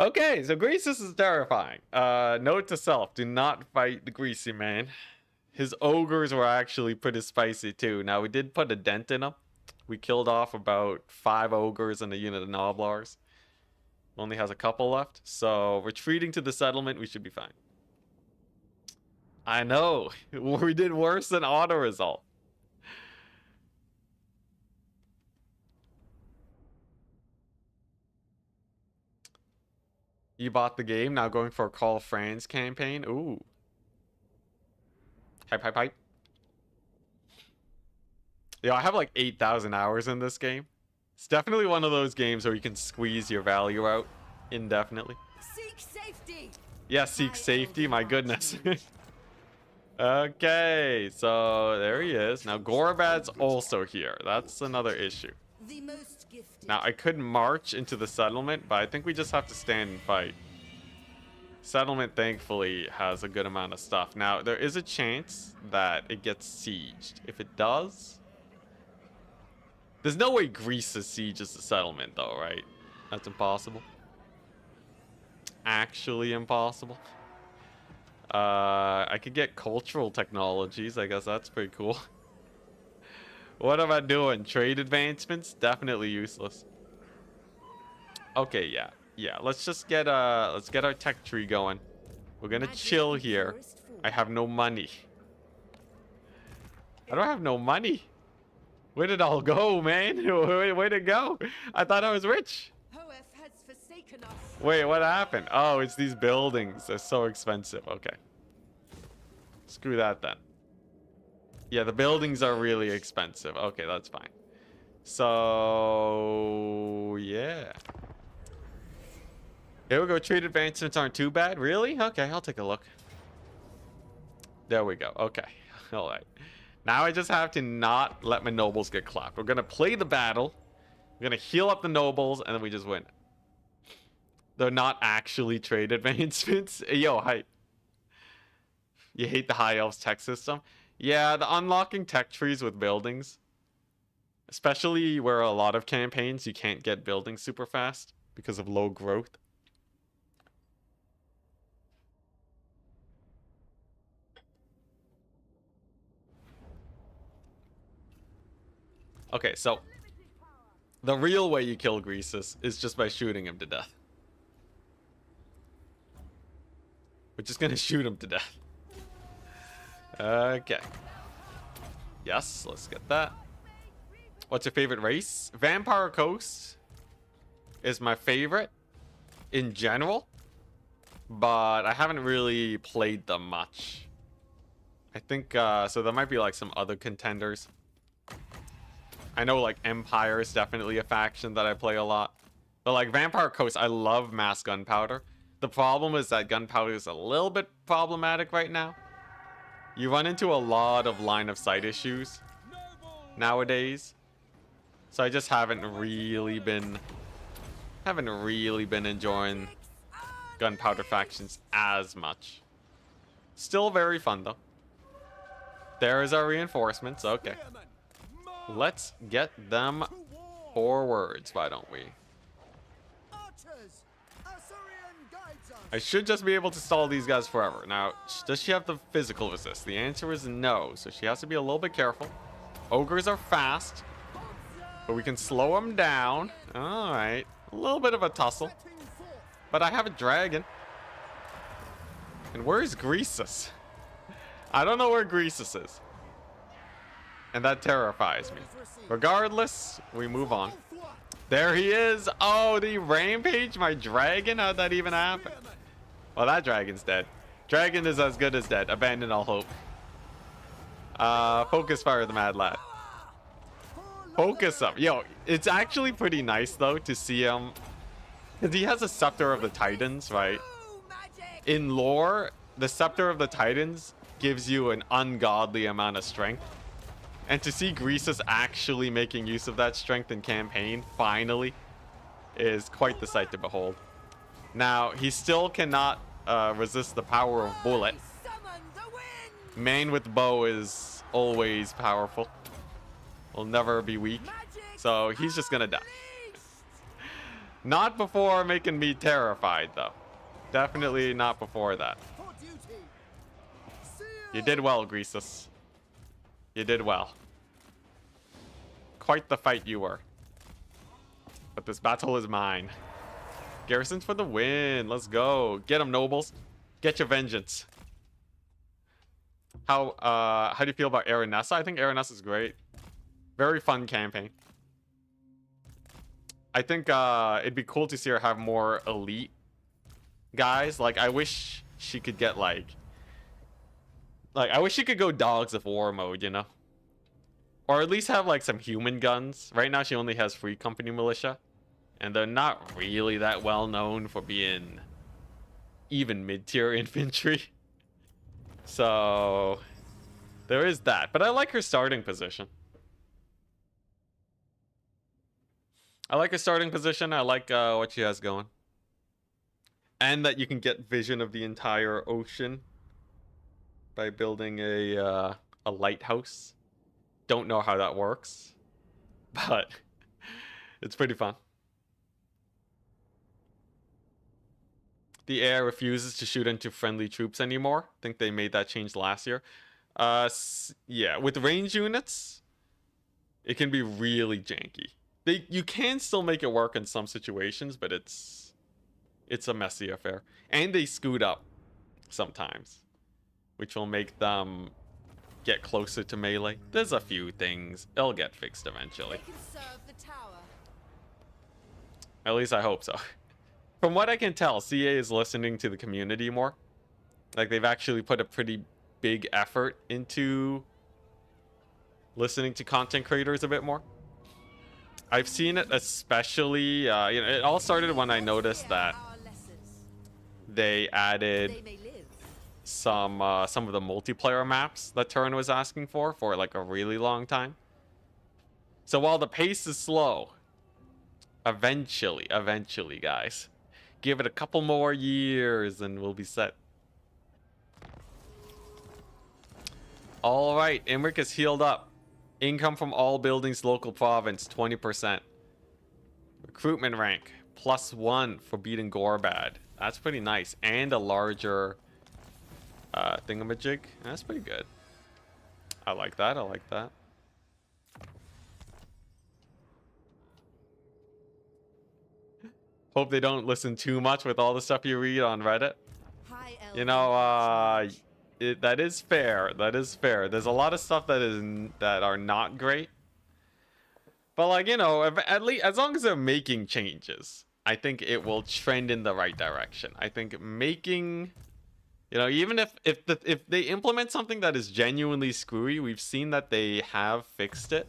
Okay, so Greasus is terrifying. Note to self, do not fight the greasy man. His ogres were actually pretty spicy too. Now, we did put a dent in them. We killed off about 5 ogres and a unit of Nobblars. Only has a couple left. So, retreating to the settlement, we should be fine. I know. We did worse than auto result. You bought the game, now going for a Call of France campaign. Ooh. Hype, hype, hype. Yeah, I have like 8,000 hours in this game. It's definitely one of those games where you can squeeze your value out indefinitely. Seek safety. Yeah, seek safety, my goodness. Okay, so there he is. Now Gorbad's also here. That's another issue. The most gifted. Now I could march into the settlement, but I think we just have to stand and fight. Settlement thankfully has a good amount of stuff. Now there is a chance that it gets sieged. If it does, there's no way Greasus sieges the settlement though, right? That's impossible. Actually impossible. I could get cultural technologies. I guess that's pretty cool. What am I doing? Trade advancements? Definitely useless. Okay, yeah. Let's just get our tech tree going. We're gonna chill here. I have no money. I don't have no money. Where did it all go, man? Where'd it go? I thought I was rich. Has forsaken us. Wait, what happened? Oh, it's these buildings. They're so expensive. Okay. Screw that then. Yeah, the buildings are really expensive. Okay, that's fine. So, yeah. Here we go. Trade advancements aren't too bad. Really? Okay, I'll take a look. There we go. Okay. All right. Now I just have to not let my nobles get clapped. We're going to play the battle. We're going to heal up the nobles, and then we just win. They're not actually trade advancements. Yo, hype. You hate the High Elves tech system? Yeah, the unlocking tech trees with buildings. Especially where a lot of campaigns you can't get buildings super fast because of low growth. Okay, so the real way you kill Greasus is just by shooting him to death. just gonna shoot him to death. Okay. Yes, let's get that. What's your favorite race? Vampire Coast is my favorite in general, but I haven't really played them much. I think, so there might be like some other contenders. I know like Empire is definitely a faction that I play a lot. But like Vampire Coast, I love mass gunpowder. The problem is that gunpowder is a little bit problematic right now. You run into a lot of line of sight issues nowadays. So I just haven't really been enjoying gunpowder factions as much. Still very fun though. There is our reinforcements. Okay. Let's get them forwards, why don't we? I should just be able to stall these guys forever. Now, does she have the physical resist? The answer is no, so she has to be a little bit careful. Ogres are fast, but we can slow them down. All right, a little bit of a tussle, but I have a dragon. And where is Greasus? I don't know where Greasus is, and that terrifies me. Regardless, we move on. There he is. Oh, the rampage, my dragon. How'd that even happen? Well, that dragon's dead. Dragon is as good as dead. Abandon all hope. Focus fire the mad lad. Focus up. Yo, it's actually pretty nice though to see him, because he has a scepter of the Titans, right? In lore, the scepter of the Titans gives you an ungodly amount of strength. And to see Greasus actually making use of that strength in campaign, finally, is quite the sight to behold. Now, he still cannot resist the power of bullet. Man with bow is always powerful. Will never be weak. So he's just gonna die. Not before making me terrified, though. Definitely not before that. You did well, Greasus. You did well. Quite the fight you were. But this battle is mine. Garrisons for the win. Let's go. Get them, nobles. Get your vengeance. How do you feel about Aranessa? I think Aranessa is great. Very fun campaign. I think it'd be cool to see her have more elite guys. Like, I wish she could get like I wish she could go Dogs of War mode, you know? Or at least have like some human guns. Right now she only has Free Company Militia. And they're not really that well known for being even mid-tier infantry. So there is that. But I like her starting position. I like what she has going. And that you can get vision of the entire ocean by building a lighthouse. Don't know how that works, but it's pretty fun. The air refuses to shoot into friendly troops anymore. I think they made that change last year. Yeah, with range units, it can be really janky. You can still make it work in some situations, but it's a messy affair. And they scoot up sometimes, which will make them get closer to melee. There's a few things. It'll get fixed eventually. They can serve the tower. At least I hope so. From what I can tell, CA is listening to the community more. Like, they've actually put a pretty big effort into listening to content creators a bit more. I've seen it especially, you know, it all started when I noticed that they added some of the multiplayer maps that Turin was asking for like a really long time. So while the pace is slow, eventually, guys, give it a couple more years and we'll be set. All right, Imric is healed up. Income from all buildings, local province, 20%. Recruitment rank, +1 for beating Gorbad. That's pretty nice. And a larger thingamajig. That's pretty good. I like that. Hope they don't listen too much with all the stuff you read on Reddit. High You know, that is fair. That is fair. There's a lot of stuff that are not great. But like, you know, at least as long as they're making changes, I think it will trend in the right direction. I think making, you know, even if they implement something that is genuinely screwy, we've seen that they have fixed it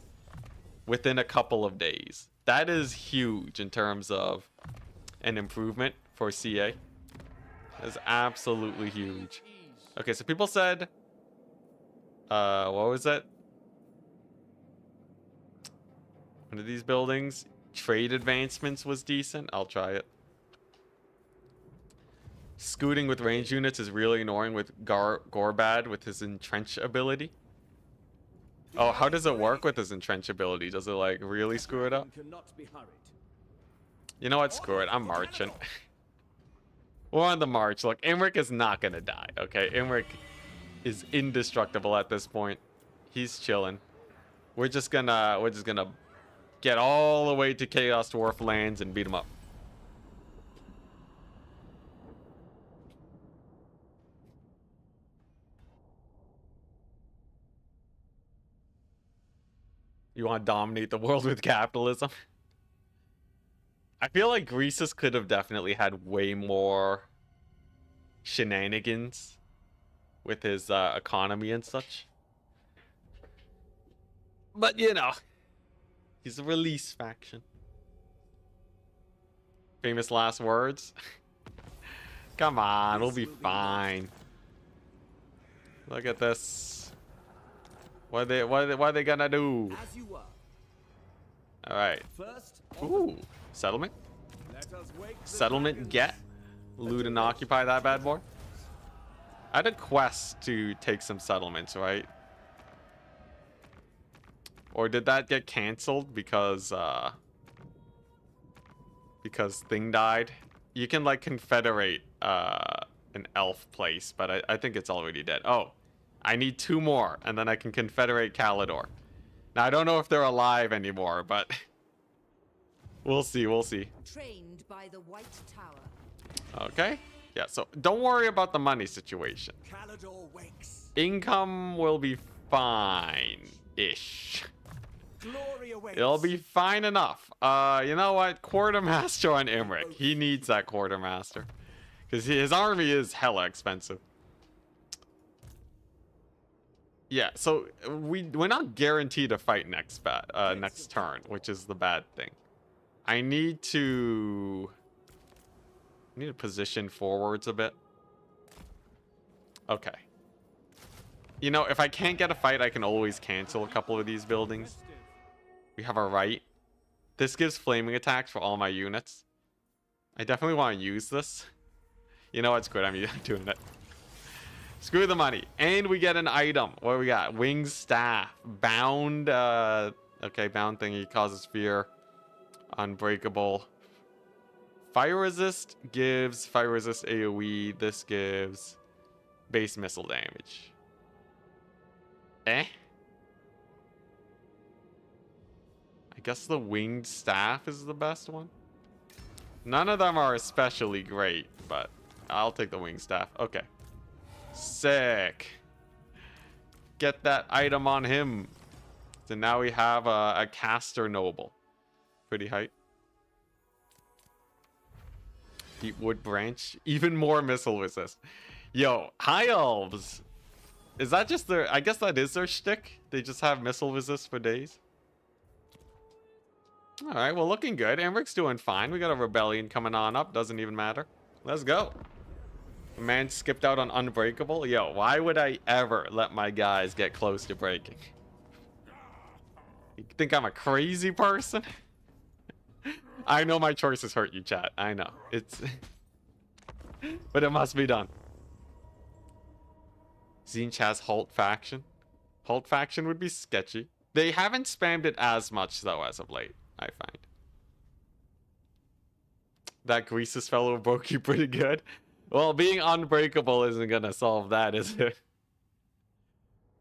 within a couple of days. That is huge in terms of an improvement for CA. That's absolutely huge. Okay, so people said, what was it? One of these buildings, trade advancements was decent. I'll try it. Scooting with range units is really annoying with Gorbad with his entrench ability. Oh, how does it work with his entrench ability? Does it like really screw it up? You know what? Screw it. I'm marching. We're on the march. Look, Imric is not gonna die. Okay, Imric is indestructible at this point. He's chilling. We're just gonna get all the way to Chaos Dwarf lands and beat him up. You want to dominate the world with capitalism? I feel like Greasus could have definitely had way more shenanigans with his economy and such. But, you know, he's a release faction. Famous last words? Come on, we'll be fine. Look at this. What are they gonna do? All right. Ooh, settlement. Settlement get. Loot and occupy that bad boy. I had a quest to take some settlements, right? Or did that get canceled because thing died? You can like confederate an elf place, but I think it's already dead. Oh, I need 2 more, and then I can confederate Calidor. Now I don't know if they're alive anymore, but we'll see. We'll see. Trained by the White Tower. Okay. Yeah. So don't worry about the money situation. Income will be fine-ish. It'll be fine enough. You know what? Quartermaster on Imric. He needs that quartermaster. Because his army is hella expensive. Yeah, so we're not guaranteed to fight next turn, which is the bad thing. I need to position forwards a bit. Okay. You know, if I can't get a fight, I can always cancel a couple of these buildings. We have our right. This gives flaming attacks for all my units. I definitely want to use this. You know what's good? I'm doing it. Screw the money. And we get an item. What do we got? Winged staff. Bound. Okay, bound thingy causes fear. Unbreakable. Fire resist gives fire resist AoE. This gives base missile damage. I guess the winged staff is the best one. None of them are especially great, but I'll take the winged staff. Okay. Sick. Get that item on him. So now we have a caster noble. Pretty hype. Deep wood branch. Even more missile resist. Yo, high elves. Is that just their... I guess that is their shtick. They just have missile resist for days. Alright, well, looking good. Amric's doing fine. We got a rebellion coming on up. Doesn't even matter. Let's go. The man skipped out on Unbreakable. Yo, why would I ever let my guys get close to breaking? You think I'm a crazy person? I know my choices hurt you, chat. I know. It's... but it must be done. Zinch has Halt Faction. Halt Faction would be sketchy. They haven't spammed it as much, though, as of late, I find. That Greasus fellow broke you pretty good. Well, being unbreakable isn't gonna solve that, is it?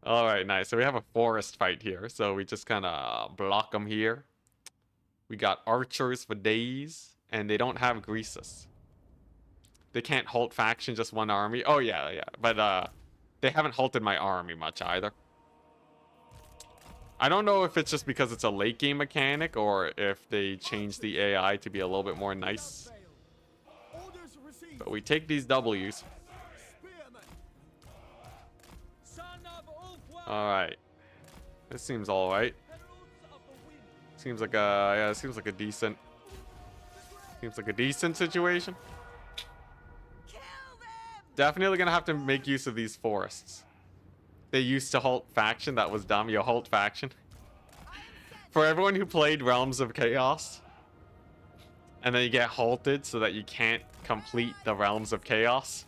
Alright, nice. So we have a forest fight here. So we just kind of block them here. We got archers for days. And they don't have Greasus. They can't halt faction, just one army. Oh, yeah, yeah. But they haven't halted my army much either. I don't know if it's just because it's a late game mechanic or if they changed the AI to be a little bit more nice. But we take these W's. Alright. This seems alright. Seems like a, yeah, it seems like a decent situation. Definitely gonna have to make use of these forests. They used to halt faction. That was dumb. You halt faction. For everyone who played Realms of Chaos, and then you get halted so that you can't complete the Realms of Chaos,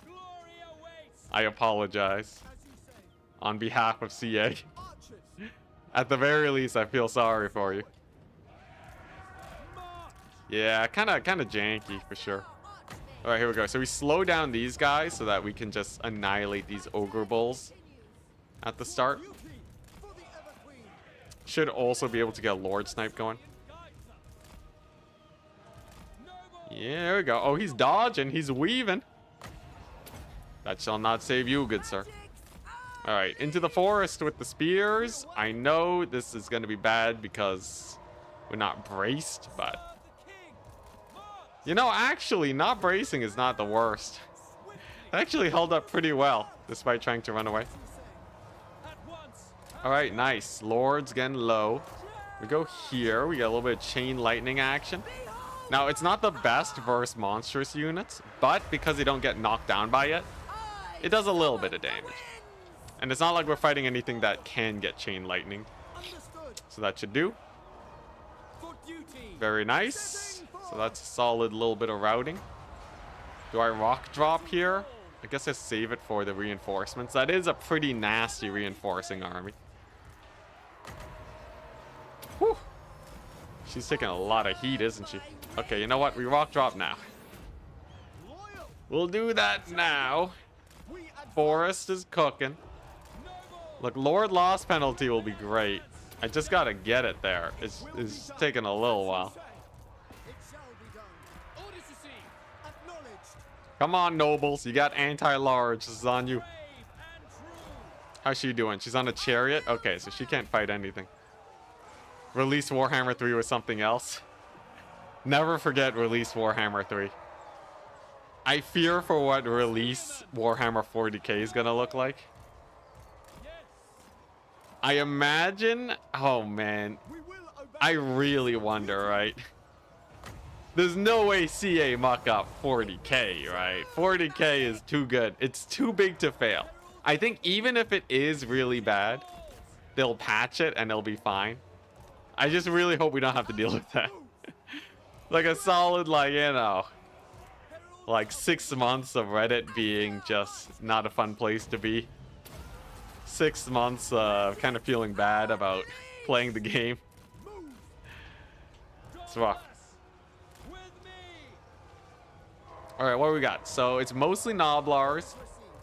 I apologize on behalf of CA. At the very least, I feel sorry for you. Yeah, kind of janky for sure. All right, here we go. So we slow down these guys so that we can just annihilate these ogre bulls at the start. Should also be able to get a Lord Snipe going. Yeah, there we go. Oh, he's dodging. He's weaving. That shall not save you, good sir. All right, into the forest with the spears. I know this is going to be bad because we're not braced, but... You know, actually, not bracing is not the worst. It actually held up pretty well, despite trying to run away. Alright, nice. Lord's getting low. We go here. We get a little bit of chain lightning action. Now, it's not the best versus monstrous units, but because they don't get knocked down by it, it does a little bit of damage. And it's not like we're fighting anything that can get chain lightning. So that should do. Very nice. So that's a solid little bit of routing. Do I rock drop here? I guess I save it for the reinforcements. That is a pretty nasty reinforcing army. Whew. She's taking a lot of heat, isn't she? Okay, you know what? We rock drop now. We'll do that now. Forest is cooking. Look, Lord Loss penalty will be great. I just gotta get it there. It's taking a little while. Come on, nobles. You got anti-large. This is on you. How's she doing? She's on a chariot? Okay, so she can't fight anything. Release Warhammer 3 with something else. Never forget release Warhammer 3. I fear for what release Warhammer 40k is gonna look like. I imagine... Oh, man. I really wonder, right? There's no way CA muck up 40k, right? 40k is too good. It's too big to fail. I think even if it is really bad, they'll patch it and it'll be fine. I just really hope we don't have to deal with that. Like a solid, like, you know, like 6 months of Reddit being just not a fun place to be. 6 months of kind of feeling bad about playing the game. It's rough. All right, what do we got? So it's mostly Noblars,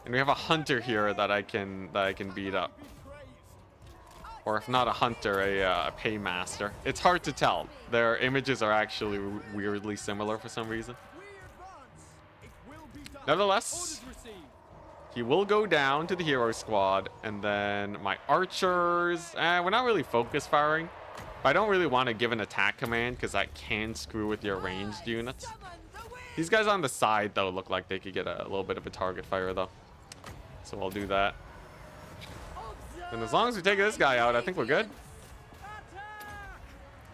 and we have a hunter here that I can beat up. Or if not a hunter, a paymaster. It's hard to tell. Their images are actually weirdly similar for some reason. Nevertheless, he will go down to the hero squad, and then my archers, we're not really focus firing. But I don't really want to give an attack command because that can screw with your ranged units. These guys on the side, though, look like they could get a little bit of a target fire, though. So I'll do that. And as long as we take this guy out, I think we're good.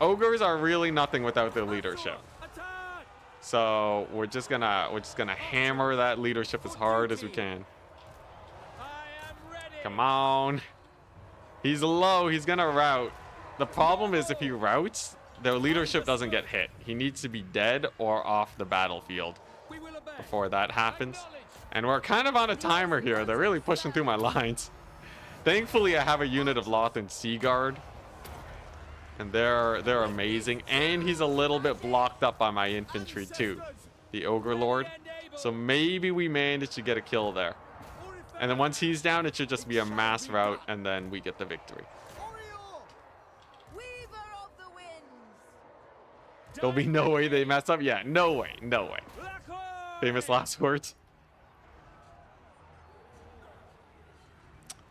Ogres are really nothing without their leadership. So we're just gonna hammer that leadership as hard as we can. Come on. He's low. He's gonna rout. The problem is if he routs, their leadership doesn't get hit. He needs to be dead or off the battlefield before that happens. And we're kind of on a timer here. They're really pushing through my lines. Thankfully, I have a unit of Lothern Sea Guard. And they're amazing. And he's a little bit blocked up by my infantry too. The Ogre Lord. So maybe we manage to get a kill there. And then once he's down, it should just be a mass rout, and then we get the victory. There'll be no way they mess up. Yeah, no way, no way. Famous last words.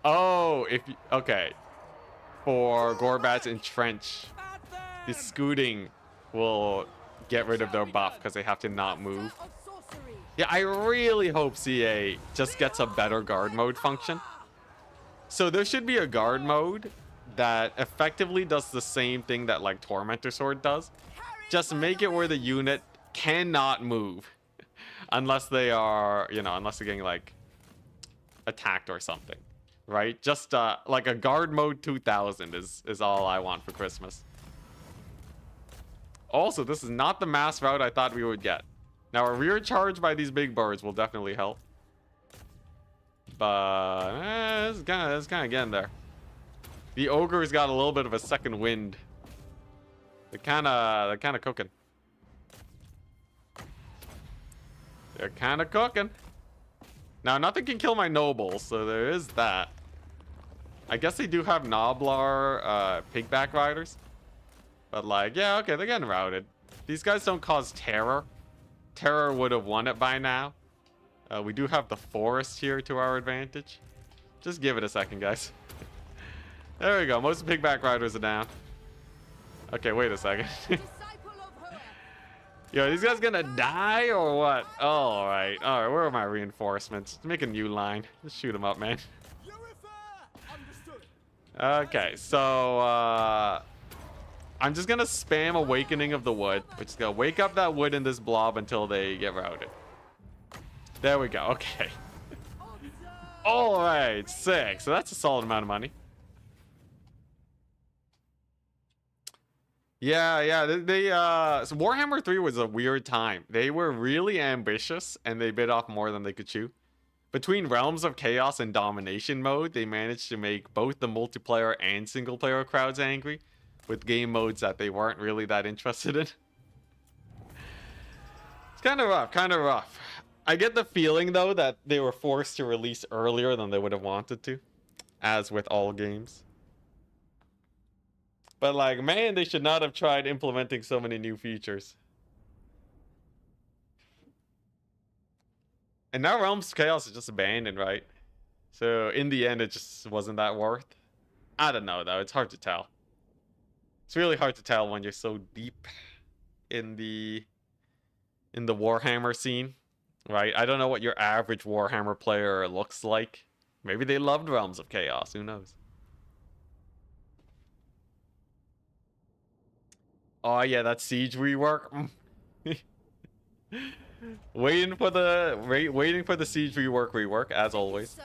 Oh, if you, okay. For Gorbats Entrench, the scooting will get rid of their buff because they have to not move. Yeah, I really hope CA just gets a better guard mode function. So there should be a guard mode that effectively does the same thing that like Tormentor Sword does. Just make it where the unit cannot move unless they are, you know, unless they're getting like attacked or something. Right? Just like a guard mode 2000 is all I want for Christmas. Also, this is not the mass route I thought we would get. Now, a rear charge by these big birds will definitely help. But it's kind of getting there. The ogre's got a little bit of a second wind. They're kind of cooking. They're kind of cooking. Now, nothing can kill my nobles, so there is that. I guess they do have Noblar pigback riders. But like, yeah, okay, they're getting routed. These guys don't cause terror. Terror would have won it by now. We do have the forest here to our advantage. Just give it a second, guys. There we go. Most pigback riders are down. Okay, wait a second. Yo, these guys gonna die or what? Oh, all right. All right, where are my reinforcements? Make a new line. Just shoot them up, man. Okay, so I'm just gonna spam Awakening of the Wood. We're just gonna wake up that wood in this blob until they get routed. There we go. Okay. All right, 6. So that's a solid amount of money. Yeah. So Warhammer 3 was a weird time. They were really ambitious and they bit off more than they could chew. Between Realms of Chaos and Domination mode, they managed to make both the multiplayer and single player crowds angry with game modes that they weren't really that interested in. It's kind of rough. I get the feeling though that they were forced to release earlier than they would have wanted to, as with all games. But like, man, they should not have tried implementing so many new features. And now Realms of Chaos is just abandoned, right? So in the end, it just wasn't that worth. I don't know though. It's hard to tell. It's really hard to tell when you're so deep in the Warhammer scene, right? I don't know what your average Warhammer player looks like. Maybe they loved Realms of Chaos. Who knows? Oh yeah, that siege rework. waiting for the siege rework as always.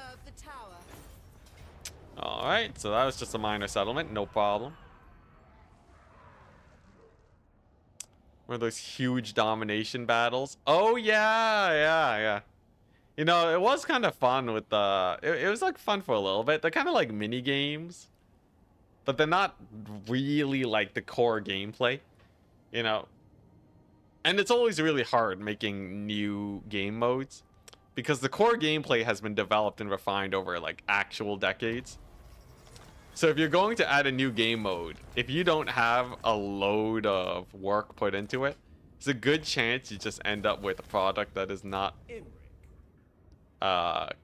All right, so that was just a minor settlement, no problem. One of those huge domination battles. Oh yeah. You know, it was kind of fun with the. It was like fun for a little bit. They're kind of like mini games, but they're not really like the core gameplay. You know, and it's always really hard making new game modes because the core gameplay has been developed and refined over like actual decades. So if you're going to add a new game mode, if you don't have a load of work put into it, it's a good chance you just end up with a product that is not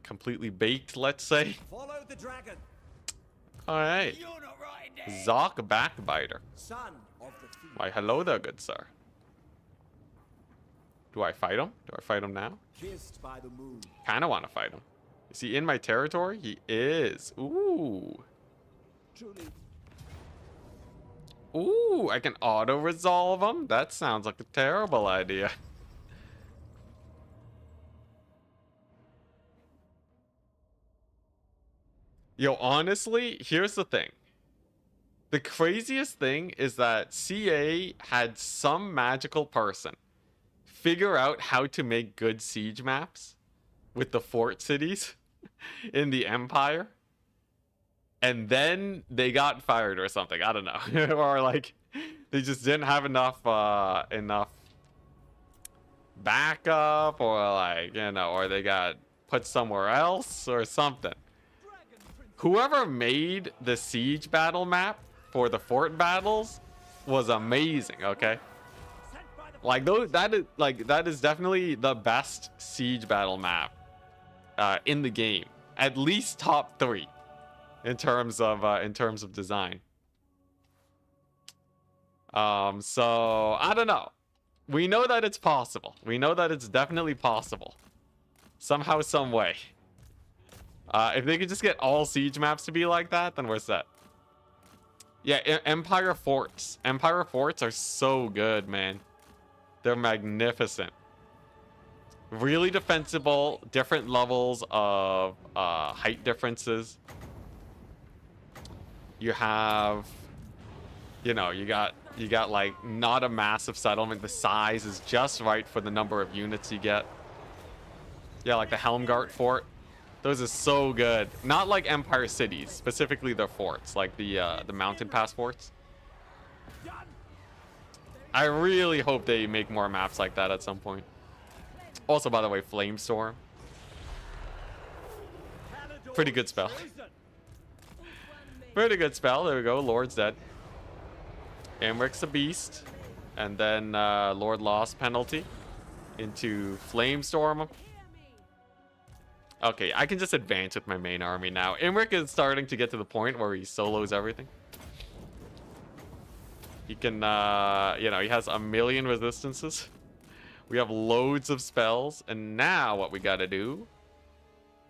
completely baked, let's say. Follow the dragon. All right. Zoc Backbiter. Son of the fiend. Why, hello there, good sir. Do I fight him? Do I fight him now? Kissed by the moon. Kind of want to fight him. Is he in my territory? He is. Ooh. Truly. Ooh, I can auto-resolve him? That sounds like a terrible idea. Yo, honestly, here's the thing. The craziest thing is that CA had some magical person figure out how to make good siege maps with the fort cities in the Empire. And then they got fired or something. I don't know. Or like they just didn't have enough backup, or like, you know, or they got put somewhere else or something. Whoever made the siege battle map for the fort battles was amazing, okay? Like that is definitely the best siege battle map in the game. At least top 3 in terms of design. So I don't know. We know that it's possible. We know that it's definitely possible. Somehow, some way. If they could just get all siege maps to be like that, then we're set. Yeah, Empire Forts. Empire Forts are so good, man. They're magnificent. Really defensible, different levels of height differences. You have, you know, you got like not a massive settlement. The size is just right for the number of units you get. Yeah, like the Helmgart Fort. Those are so good. Not like Empire cities, specifically their forts, like the mountain pass forts. I really hope they make more maps like that at some point. Also, by the way, Flamestorm. Pretty good spell. Pretty good spell. There we go. Lord's dead. Emric's a beast. And then Lord lost penalty into Flamestorm. Okay, I can just advance with my main army now. Imric is starting to get to the point where he solos everything. He can, you know, he has a million resistances. We have loads of spells. And now what we gotta do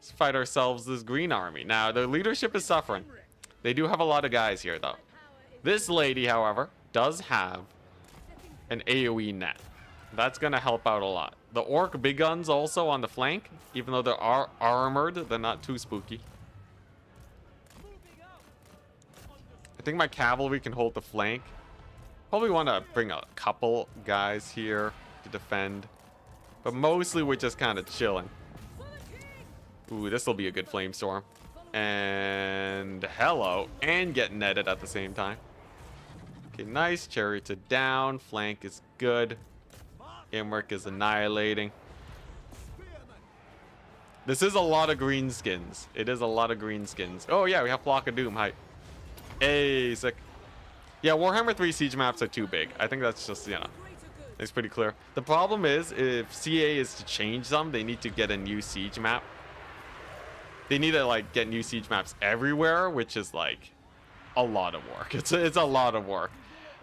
is fight ourselves this green army. Now, their leadership is suffering. They do have a lot of guys here, though. This lady, however, does have an AoE net. That's gonna help out a lot. The orc big guns also on the flank, even though they are armored, they're not too spooky. I think my cavalry can hold the flank. Probably want to bring a couple guys here to defend, but mostly we're just kind of chilling. Ooh, this will be a good Flamestorm. And hello, and get netted at the same time. Okay, nice. Chariots are down. Flank is good. Imric is annihilating. This is a lot of greenskins. It is a lot of greenskins. Oh yeah, we have Flock of Doom. Hi. Hey, sick. Yeah, Warhammer 3 siege maps are too big. I think that's just, you know, it's pretty clear. The problem is, if CA is to change them, they need to get a new siege map. They need to, like, get new siege maps everywhere, which is, like, a lot of work. It's a lot of work.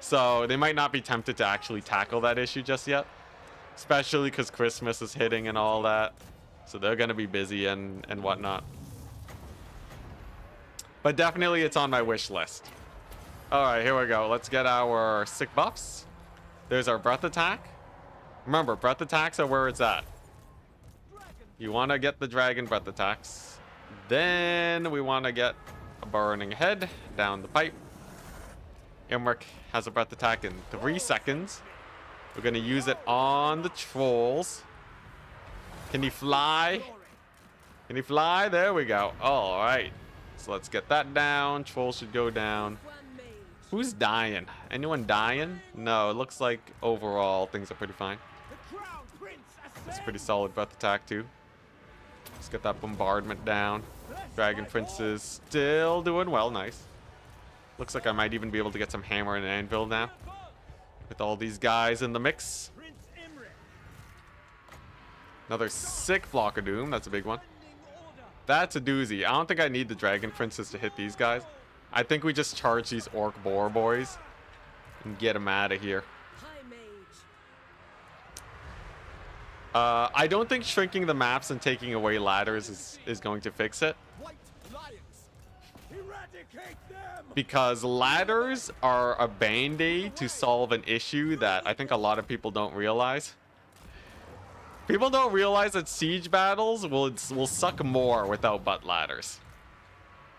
So they might not be tempted to actually tackle that issue just yet. Especially because Christmas is hitting and all that. So they're going to be busy and whatnot. But definitely it's on my wish list. Alright, here we go. Let's get our sick buffs. There's our breath attack. Remember, breath attacks are where it's at. You want to get the dragon breath attacks. Then we want to get a burning head down the pipe. Imric has a breath attack in 3 seconds. We're going to use it on the trolls. Can he fly? Can he fly? There we go. All right. So let's get that down. Trolls should go down. Who's dying? Anyone dying? No, it looks like overall things are pretty fine. It's a pretty solid breath attack too. Let's get that bombardment down. Dragon Prince is still doing well. Nice. Looks like I might even be able to get some hammer and anvil now. With all these guys in the mix. Another sick Flock of Doom. That's a big one. That's a doozy. I don't think I need the Dragon Princes to hit these guys. I think we just charge these Orc Boar boys and get them out of here. I don't think shrinking the maps and taking away ladders is going to fix it. Because ladders are a band-aid to solve an issue that I think a lot of people don't realize. People don't realize that siege battles will suck more without butt ladders.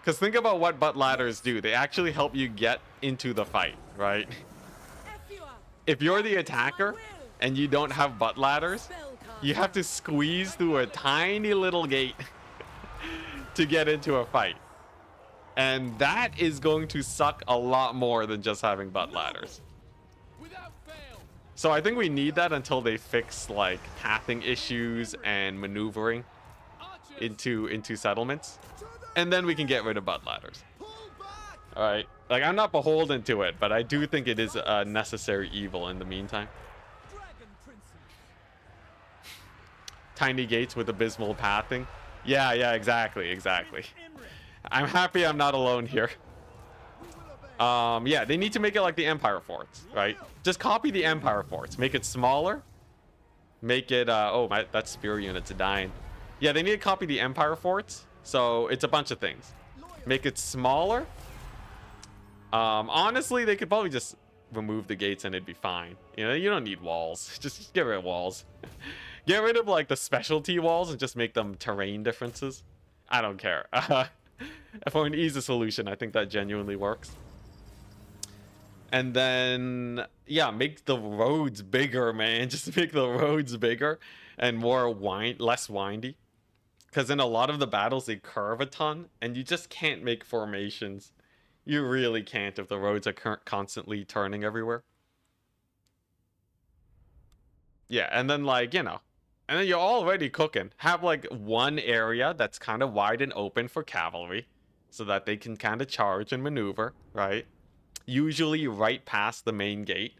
Because think about what butt ladders do. They actually help you get into the fight, right? If you're the attacker and you don't have butt ladders, you have to squeeze through a tiny little gate to get into a fight. And that is going to suck a lot more than just having butt ladders. So I think we need that until they fix like pathing issues and maneuvering into settlements. And then we can get rid of butt ladders. Alright. Like, I'm not beholden to it, but I do think it is a necessary evil in the meantime. tiny gates with abysmal pathing. Yeah, exactly. I'm happy I'm not alone here. Yeah, they need to make it like the Empire forts, right? Just copy the Empire forts. Make it smaller. Make it, oh, that spear unit's dying. Yeah, they need to copy the Empire forts. So it's a bunch of things. Make it smaller. Honestly, they could probably just remove the gates and it'd be fine. You know, you don't need walls. Just get rid of walls. Get rid of like the specialty walls and just make them terrain differences. I don't care. For an easy solution, I think that genuinely works. And then, yeah, make the roads bigger, man. Just make the roads bigger and less windy. Because in a lot of the battles, they curve a ton, and you just can't make formations. You really can't if the roads are constantly turning everywhere. Yeah, and then, like, you know, and then you're already cooking. Have, like, one area that's kind of wide and open for cavalry so that they can kind of charge and maneuver, right? Usually right past the main gate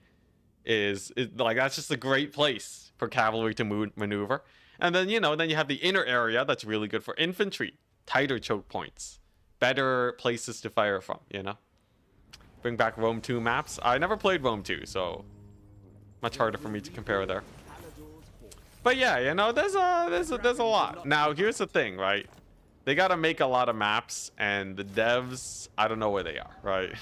is like, that's just a great place for cavalry to maneuver. And then, you know, then you have the inner area that's really good for infantry. Tighter choke points. Better places to fire from, you know? Bring back Rome 2 maps. I never played Rome 2, so much harder for me to compare there. But yeah, you know, there's a lot. Now, here's the thing, right? They gotta make a lot of maps, and the devs, I don't know where they are, right?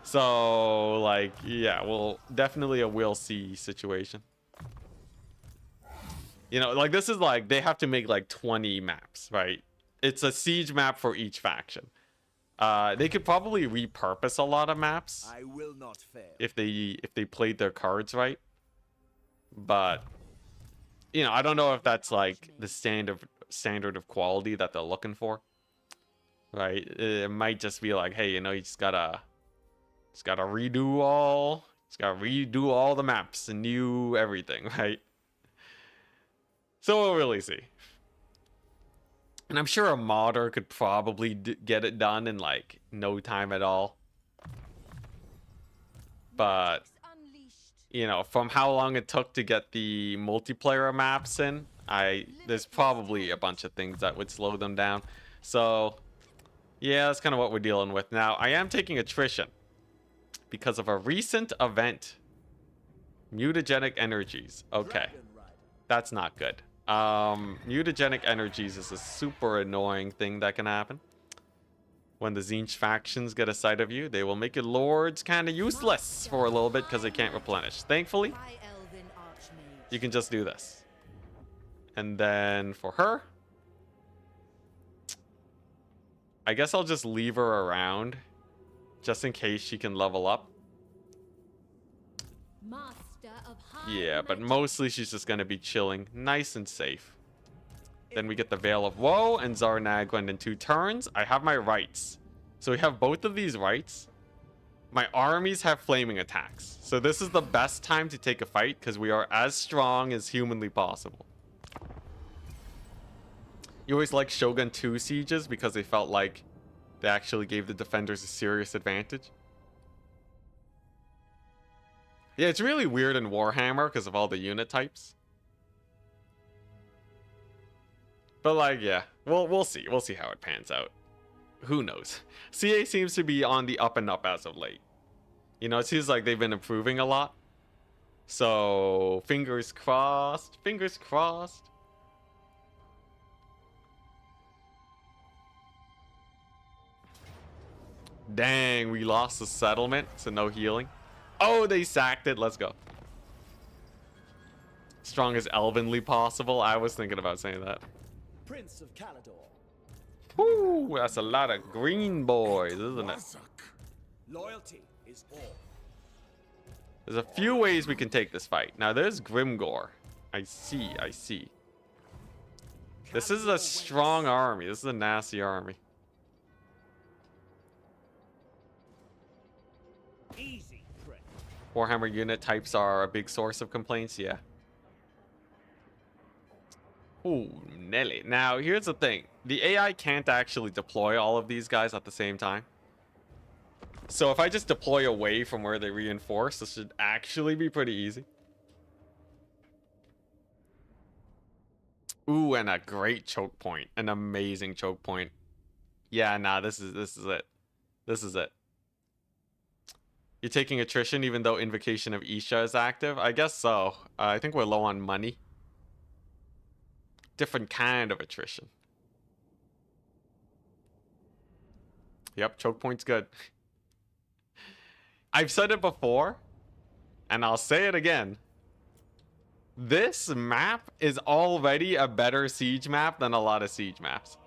So, like, yeah, well, definitely a we'll see situation. You know, like, this is like, they have to make like 20 maps, right? It's a siege map for each faction. They could probably repurpose a lot of maps. I will not fail. If they played their cards right. But, you know, I don't know if that's like the standard of quality that they're looking for. Right? It might just be like, hey, you know, you just gotta redo all the maps and new everything, right? So we'll really see. And I'm sure a modder could probably get it done in like no time at all. But, you know, from how long it took to get the multiplayer maps in, there's probably a bunch of things that would slow them down. So, yeah, that's kind of what we're dealing with. Now, I am taking attrition because of a recent event. Mutagenic energies. Okay. That's not good. Mutagenic energies is a super annoying thing that can happen. When the Tzeentch factions get a sight of you, they will make your lords kind of useless for a little bit because they can't replenish. Thankfully, you can just do this. And then for her, I guess I'll just leave her around just in case she can level up. Yeah, but mostly she's just going to be chilling nice and safe. Then we get the Veil of Woe and Zar Nagrund in 2 turns. I have my rights. So we have both of these rights. My armies have flaming attacks. So this is the best time to take a fight because we are as strong as humanly possible. You always like Shogun 2 sieges because they felt like they actually gave the defenders a serious advantage. Yeah, it's really weird in Warhammer because of all the unit types. But like, yeah, we'll see. We'll see how it pans out. Who knows? CA seems to be on the up and up as of late. You know, it seems like they've been improving a lot. So, fingers crossed. Fingers crossed. Dang, we lost the settlement, so no healing. Oh, they sacked it. Let's go. Strong as elvenly possible. I was thinking about saying that. Prince of Calador. Whoo, that's a lot of green boys, isn't it? Loyalty is all. There's a few ways we can take this fight. Now, there's Grimgore. I see. This is a strong army. This is a nasty army. Easy, Fred. Warhammer unit types are a big source of complaints, yeah. Ooh, Nelly. Now, here's the thing. The AI can't actually deploy all of these guys at the same time. So if I just deploy away from where they reinforce, this should actually be pretty easy. Ooh, and a great choke point. An amazing choke point. Yeah, nah, this is it. This is it. You're taking attrition even though Invocation of Isha is active? I guess so. I think we're low on money. Different kind of attrition. Yep, choke point's good. I've said it before, and I'll say it again. This map is already a better siege map than a lot of siege maps.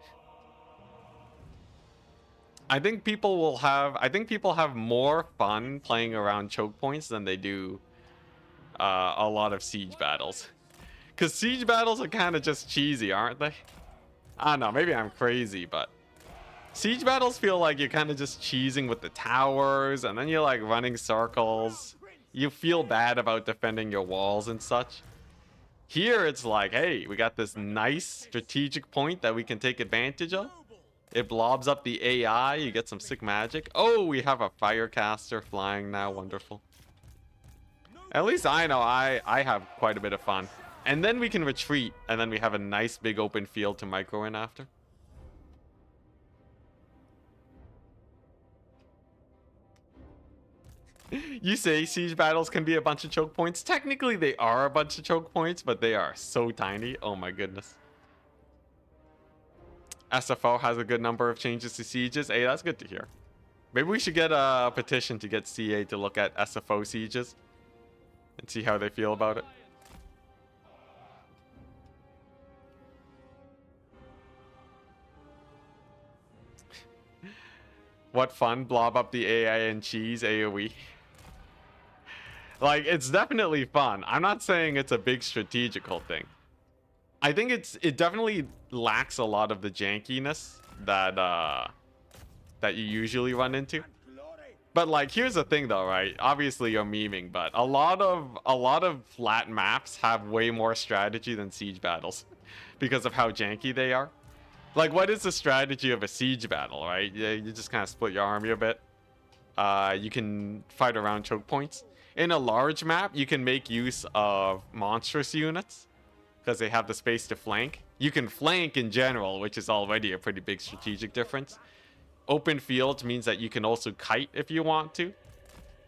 I think people have more fun playing around choke points than they do a lot of siege battles. Because siege battles are kind of just cheesy, aren't they? I don't know, maybe I'm crazy, but siege battles feel like you're kind of just cheesing with the towers, and then you're like running circles. You feel bad about defending your walls and such. Here it's like, hey, we got this nice strategic point that we can take advantage of. It blobs up the AI, you get some sick magic. Oh, we have a firecaster flying now, wonderful. At least I know I have quite a bit of fun. And then we can retreat, and then we have a nice big open field to micro in after. You say siege battles can be a bunch of choke points. Technically, they are a bunch of choke points, but they are so tiny. Oh my goodness. SFO has a good number of changes to sieges. Hey, that's good to hear. Maybe we should get a petition to get CA to look at SFO sieges and see how they feel about it. What fun, blob up the AI and cheese AoE. Like, it's definitely fun. I'm not saying it's a big strategical thing. I think it definitely lacks a lot of the jankiness that that you usually run into. But like, here's the thing though, right? Obviously you're memeing, but a lot of flat maps have way more strategy than siege battles because of how janky they are. Like, what is the strategy of a siege battle, right? Yeah, you just kind of split your army a bit. You can fight around choke points. In a large map, you can make use of monstrous units because they have the space to flank. You can flank in general, which is already a pretty big strategic difference. Open fields means that you can also kite if you want to.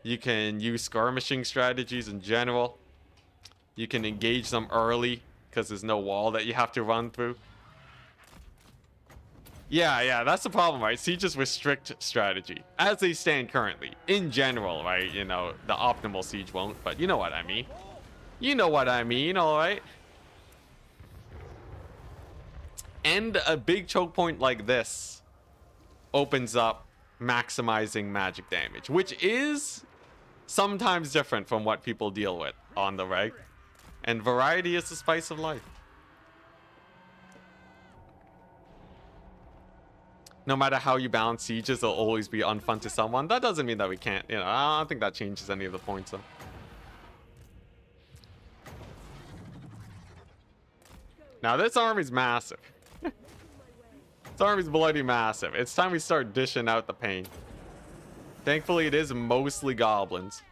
You can use skirmishing strategies in general. You can engage them early because there's no wall that you have to run through. Yeah, that's the problem, right? Sieges restrict strategy as they stand currently. In general, right? You know, the optimal siege won't, but you know what I mean. You know what I mean, all right? And a big choke point like this opens up maximizing magic damage, which is sometimes different from what people deal with on the reg. And variety is the spice of life. No matter how you balance sieges, they'll always be unfun to someone. That doesn't mean that we can't, you know, I don't think that changes any of the points though. Now this army's massive. This army's bloody massive. It's time we start dishing out the pain. Thankfully it is mostly goblins.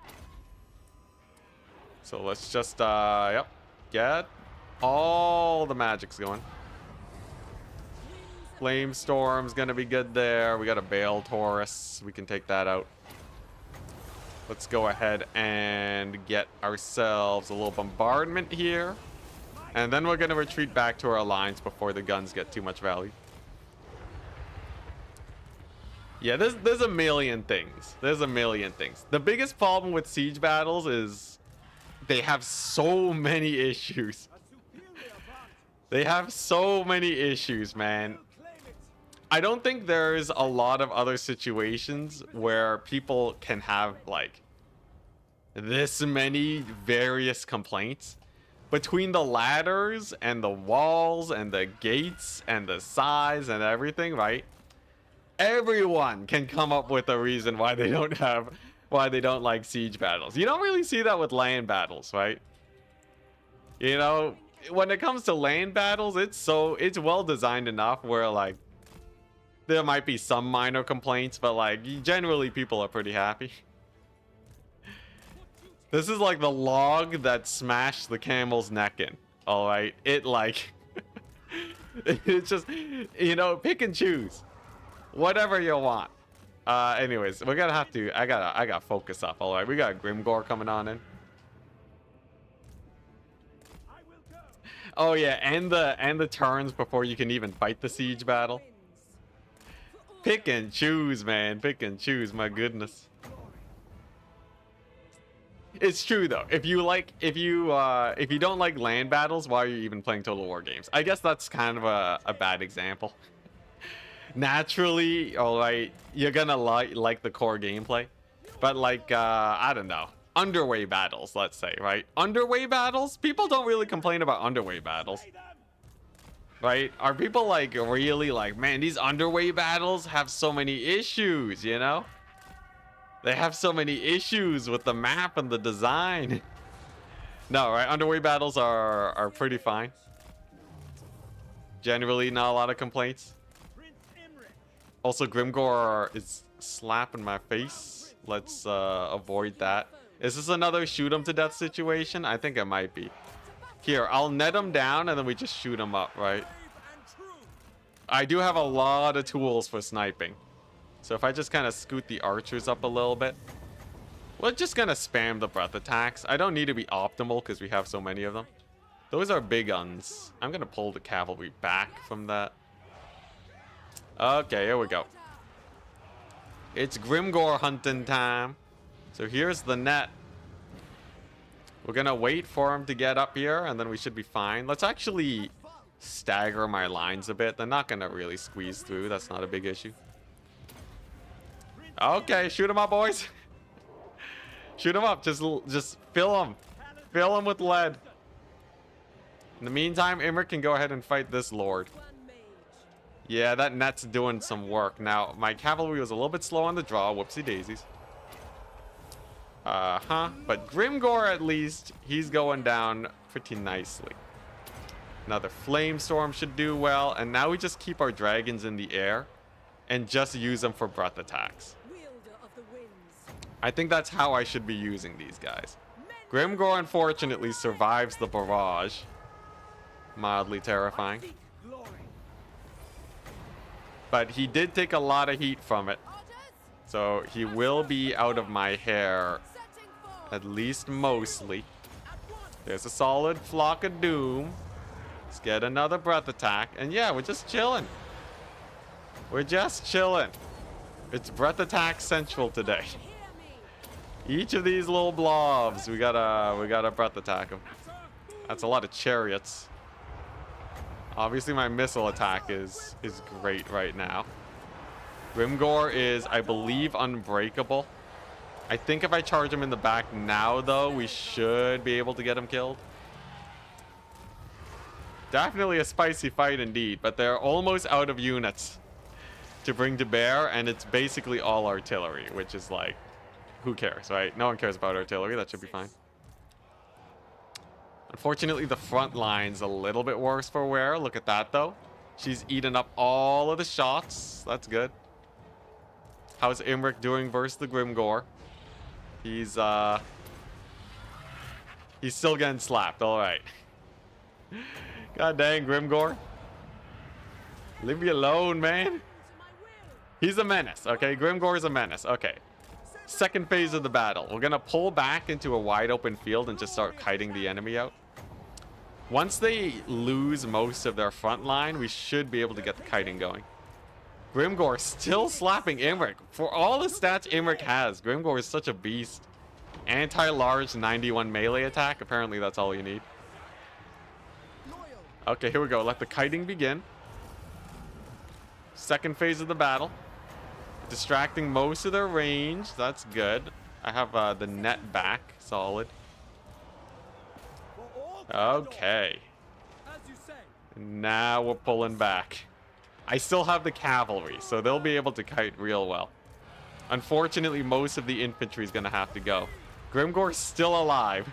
So let's just, yep, get all the magics going. Flame Storm's gonna be good there. We got a Bale Taurus. We can take that out. Let's go ahead and get ourselves a little bombardment here. And then we're gonna retreat back to our lines before the guns get too much value. Yeah, there's a million things. There's a million things. The biggest problem with siege battles is they have so many issues. They have so many issues, man. I don't think there's a lot of other situations where people can have like this many various complaints between the ladders and the walls and the gates and the size and everything, right? Everyone can come up with a reason why they don't like siege battles. You don't really see that with land battles, right? You know, when it comes to land battles, it's well designed enough where like there might be some minor complaints, but like generally people are pretty happy. This is like the log that smashed the camel's neck in. All right, it like It's just, you know, pick and choose. Whatever you want. Anyways, we're gonna have to, I gotta focus up. All right, we got Grimgore coming on in. Oh yeah, and the turns before you can even fight the siege battle. Pick and choose, man. Pick and choose. My goodness. It's true though. If you don't like land battles, why are you even playing Total War games? I guess that's kind of a bad example. Naturally, all right, you're gonna like the core gameplay, but like I don't know, underway battles, let's say, right? Underway battles, people don't really complain about underway battles, right? Are people like really like, man, these underway battles have so many issues, you know? They have so many issues with the map and the design. No, right? Underway battles are pretty fine. Generally, not a lot of complaints. Also, Grimgore is slapping my face. Let's avoid that. Is this another shoot him to death situation? I think it might be. Here, I'll net him down and then we just shoot him up, right? I do have a lot of tools for sniping. So if I just kind of scoot the archers up a little bit. We're just gonna spam the breath attacks. I don't need to be optimal because we have so many of them. Those are big guns. I'm gonna pull the cavalry back from that. Okay, here we go. It's Grimgore hunting time. So here's the net. We're gonna wait for him to get up here and then we should be fine. Let's actually stagger my lines a bit. They're not gonna really squeeze through. That's not a big issue. Okay, shoot him up, boys. Shoot him up. Just fill him. Fill him with lead. In the meantime, Imric can go ahead and fight this lord. Yeah, that net's doing some work. Now, my cavalry was a little bit slow on the draw. Whoopsie daisies. But Grimgore, at least, he's going down pretty nicely. Another flame storm should do well. And now we just keep our dragons in the air and just use them for breath attacks. I think that's how I should be using these guys. Grimgore, unfortunately, survives the barrage. Mildly terrifying. But he did take a lot of heat from it. So he will be out of my hair. At least mostly. There's a solid flock of doom. Let's get another breath attack. And yeah, we're just chilling. We're just chilling. It's breath attack central today. Each of these little blobs, we gotta breath attack them. That's a lot of chariots. Obviously, my missile attack is great right now. Grimgore is, I believe, unbreakable. I think if I charge him in the back now, though, we should be able to get him killed. Definitely a spicy fight indeed, but they're almost out of units to bring to bear, and it's basically all artillery, which is like, who cares, right? No one cares about artillery. That should be fine. Unfortunately, the front line's a little bit worse for wear. Look at that, though. She's eaten up all of the shots. That's good. How's Imric doing versus the Grimgore? He's still getting slapped. All right. God dang, Grimgore. Leave me alone, man. He's a menace, okay? Grimgore's a menace. Okay. Second phase of the battle. We're going to pull back into a wide open field and just start kiting the enemy out. Once they lose most of their front line, we should be able to get the kiting going. Grimgore still slapping Imric. For all the stats Imric has, Grimgore is such a beast. Anti-large 91 melee attack. Apparently that's all you need. Okay, here we go. Let the kiting begin. Second phase of the battle. Distracting most of their range. That's good. I have the net back. Solid. Okay. Now we're pulling back. I still have the cavalry, so they'll be able to kite real well. Unfortunately, most of the infantry is going to have to go. Grimgore's still alive.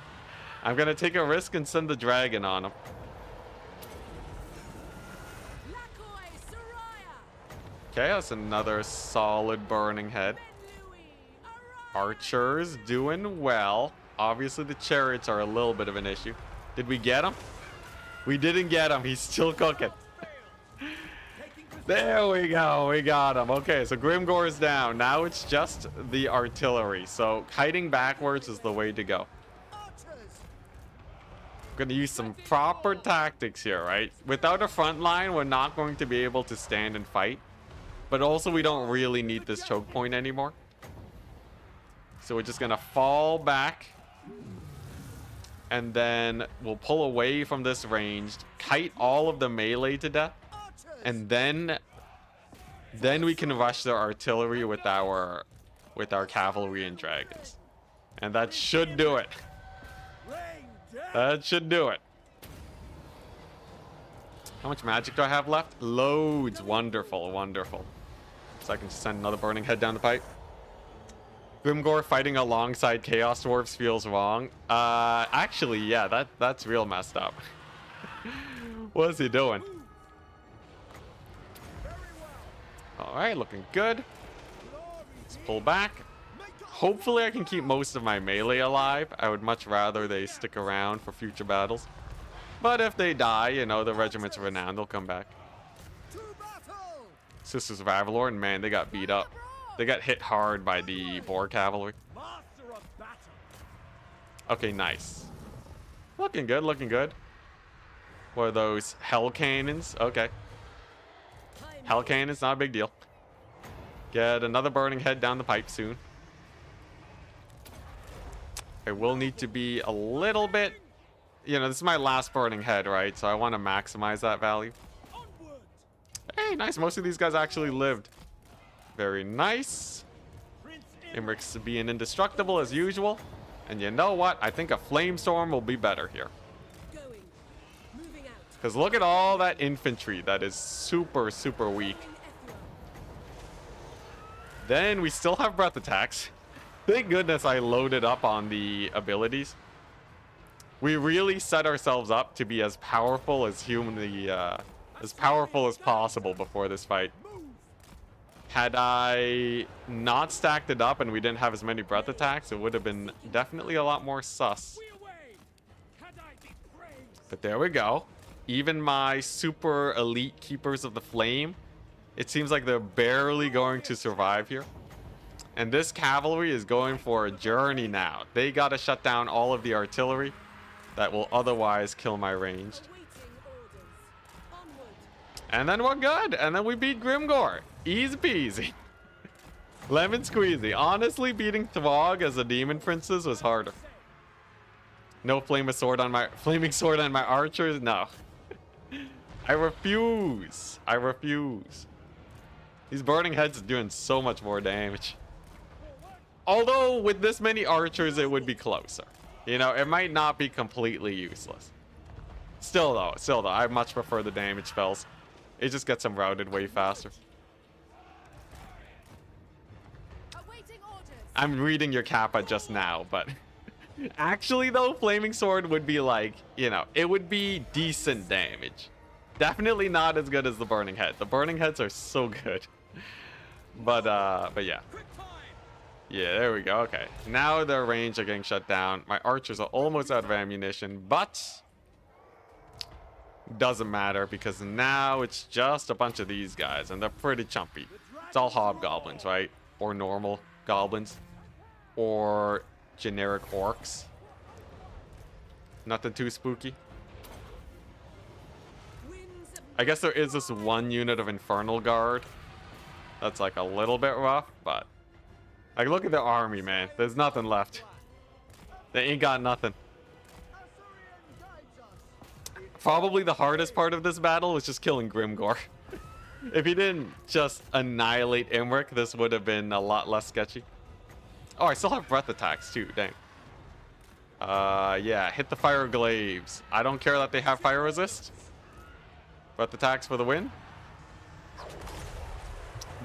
I'm going to take a risk and send the dragon on him. Okay, that's another solid burning head. Archers doing well. Obviously, the chariots are a little bit of an issue. Did we get him? We didn't get him. He's still cooking. There we go. We got him. Okay, so Grimgor is down. Now it's just the artillery. So kiting backwards is the way to go. I'm going to use some proper tactics here, right? Without a front line, we're not going to be able to stand and fight. But also, we don't really need this choke point anymore. So we're just going to fall back. And then we'll pull away from this ranged. Kite all of the melee to death. And then we can rush their artillery with our cavalry and dragons. And that should do it. That should do it. How much magic do I have left? Loads. Wonderful, wonderful. So I can just send another burning head down the pipe. Grimgor fighting alongside Chaos Dwarves feels wrong. Actually, yeah, that's real messed up. What is he doing? Alright, looking good. Let's pull back. Hopefully I can keep most of my melee alive. I would much rather they stick around for future battles. But if they die, you know, the Regiments of Renown, they'll come back. Sisters of Avalor, and man, they got beat up. They got hit hard by the Boar Cavalry. Okay, nice. Looking good, looking good. What are those? Hell Cannons? Okay. Hell Cannons, not a big deal. Get another burning head down the pipe soon. I will need to be a little bit... You know, this is my last burning head, right? So I want to maximize that value. Hey, nice. Most of these guys actually lived. Very nice. Imric's being indestructible as usual. And you know what? I think a Flamestorm will be better here. Because look at all that infantry that is super, super weak. Then we still have breath attacks. Thank goodness I loaded up on the abilities. We really set ourselves up to be as powerful as humanly, as powerful as possible before this fight. Had I not stacked it up and we didn't have as many breath attacks, it would have been definitely a lot more sus. But there we go. Even my super elite Keepers of the Flame, it seems like they're barely going to survive here. And this cavalry is going for a journey now. They got to shut down all of the artillery that will otherwise kill my ranged. And then we're good. And then we beat Grimgor. Easy peasy. Lemon squeezy. Honestly, beating Throg as a demon princess was harder. No flaming sword on my archers? No. I refuse. I refuse. These burning heads are doing so much more damage. Although with this many archers it would be closer. You know, it might not be completely useless. Still though, I much prefer the damage spells. It just gets them routed way faster. I'm reading your kappa just now, but actually though, Flaming Sword would be like, you know, it would be decent damage. Definitely not as good as the Burning Head. The Burning Heads are so good. But yeah. Yeah, there we go. Okay. Now their range are getting shut down. My archers are almost out of ammunition, but doesn't matter because now it's just a bunch of these guys and they're pretty chumpy. It's all hobgoblins, right? Or normal goblins. Or generic orcs. Nothing too spooky. I guess there is this one unit of Infernal Guard that's like a little bit rough, but like look at the army, man. There's nothing left. They ain't got nothing. Probably the hardest part of this battle was just killing Grimgor. If he didn't just annihilate Imric, this would have been a lot less sketchy. Oh, I still have breath attacks too, dang. Yeah, hit the fire glaives. I don't care that they have fire resist. Breath attacks for the win.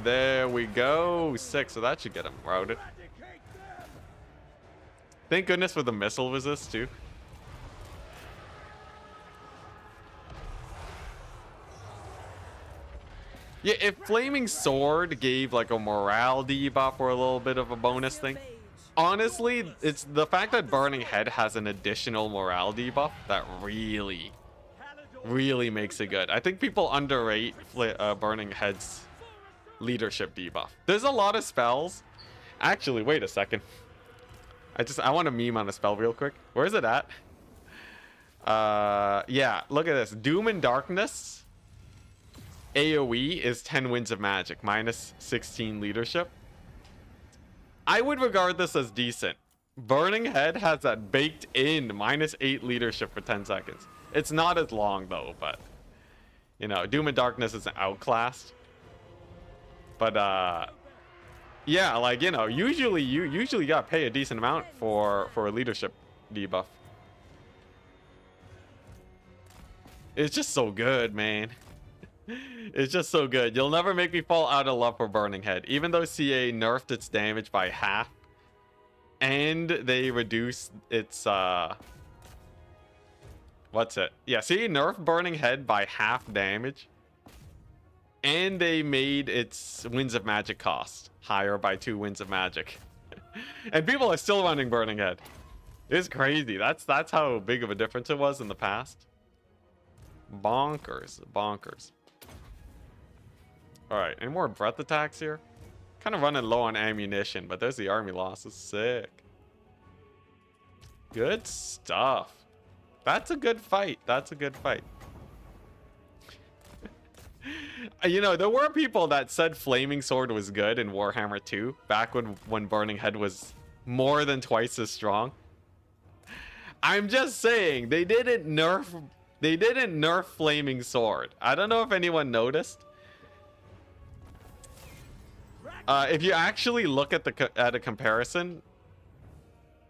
There we go. 6, so that should get him routed. Thank goodness for the missile resist too. Yeah, if Flaming Sword gave like a morale debuff or a little bit of a bonus thing. Honestly, it's the fact that Burning Head has an additional morale debuff that really really makes it good. I think people underrate Burning Head's leadership debuff. There's a lot of spells. Actually, wait a second. I want to meme on a spell real quick. Where is it at? Yeah, look at this. Doom and Darkness AoE is 10 Winds of Magic, minus 16 leadership. I would regard this as decent. Burning Head has that baked in, minus 8 leadership for 10 seconds. It's not as long though, but you know, Doom and Darkness is outclassed. But yeah, like, you know, usually you gotta pay a decent amount for a leadership debuff. It's just so good, man. It's just so good. You'll never make me fall out of love for Burning Head. Even though CA nerfed its damage by half, and they reduced its what's it? Yeah, CA nerfed Burning Head by half damage, and they made its Winds of Magic cost higher by 2 Winds of Magic. And people are still running Burning Head. It's crazy. That's how big of a difference it was in the past. Bonkers. Bonkers. Alright, any more breath attacks here? Kind of running low on ammunition, but there's the army losses. Sick. Good stuff. That's a good fight. That's a good fight. You know, there were people that said Flaming Sword was good in Warhammer 2, back when Burning Head was more than twice as strong. I'm just saying, they didn't nerf Flaming Sword. I don't know if anyone noticed. If you actually look at a comparison,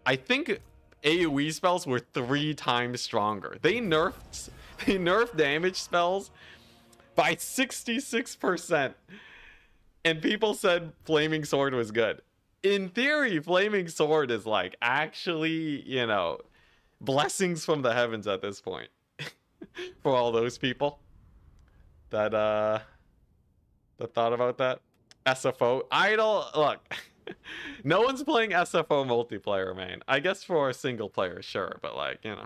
I think AoE spells were 3 times stronger. They nerfed damage spells by 66%, and people said Flaming Sword was good. In theory, Flaming Sword is like actually, you know, blessings from the heavens at this point. For all those people that thought about that. SFO idle. Look, no one's playing SFO multiplayer, man. I guess for a single player, sure, but like, you know,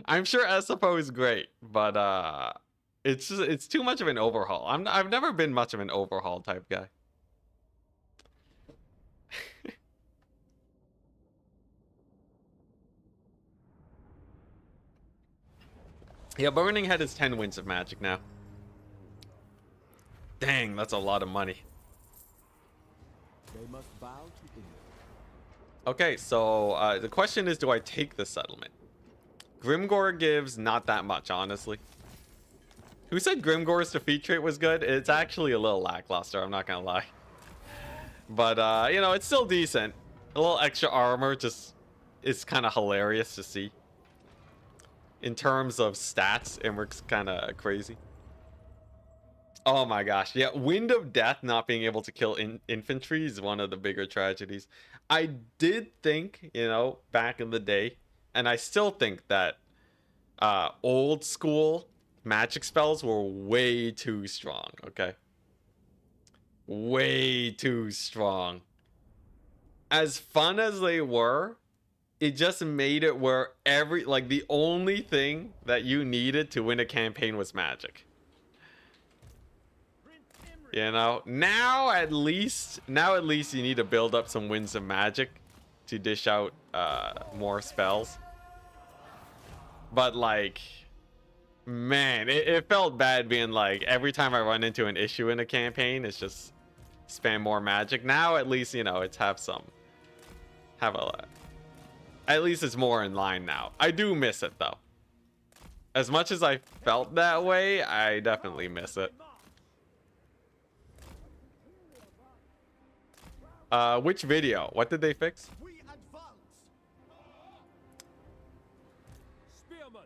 I'm sure SFO is great, but it's too much of an overhaul. I've never been much of an overhaul type guy. Yeah, Burning Head is 10 Winds of Magic now. Dang, that's a lot of money. They must bow to him. Okay, so the question is, do I take the settlement? Grimgore gives not that much, honestly. Who said Grimgore's defeat trait was good? It's actually a little lackluster, I'm not gonna lie. But, you know, it's still decent. A little extra armor just is kind of hilarious to see. In terms of stats, Imric's kind of crazy. Oh my gosh, yeah, Wind of Death not being able to kill infantry is one of the bigger tragedies. I did think, you know, back in the day, and I still think that old school magic spells were way too strong, okay? Way too strong. As fun as they were, it just made it where the only thing that you needed to win a campaign was magic. You know, now at least you need to build up some Winds of Magic to dish out more spells. But like, man, it felt bad being like, every time I run into an issue in a campaign, it's just spam more magic. Now at least, you know, it's at least it's more in line now. I do miss it though. As much as I felt that way, I definitely miss it. Which video? What did they fix? We advance. Spearman.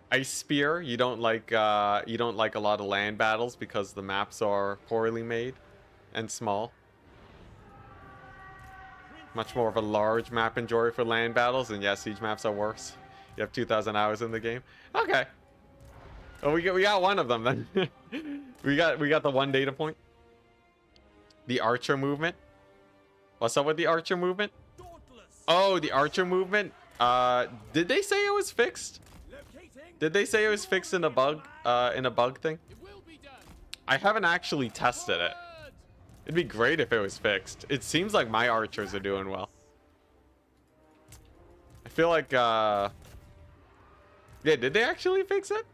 Ice Spear. You don't like a lot of land battles because the maps are poorly made and small. Much more of a large map enjoyer for land battles, and yeah, siege maps are worse. You have 2,000 hours in the game. Okay. Oh, we got one of them then. we got the one data point. The archer movement. What's up with the archer movement? Oh, the archer movement Did they say it was fixed? Did they say it was fixed in a bug thing? I haven't actually tested it. It'd be great if it was fixed. It seems like my archers are doing well. I feel like, yeah, did they actually fix it?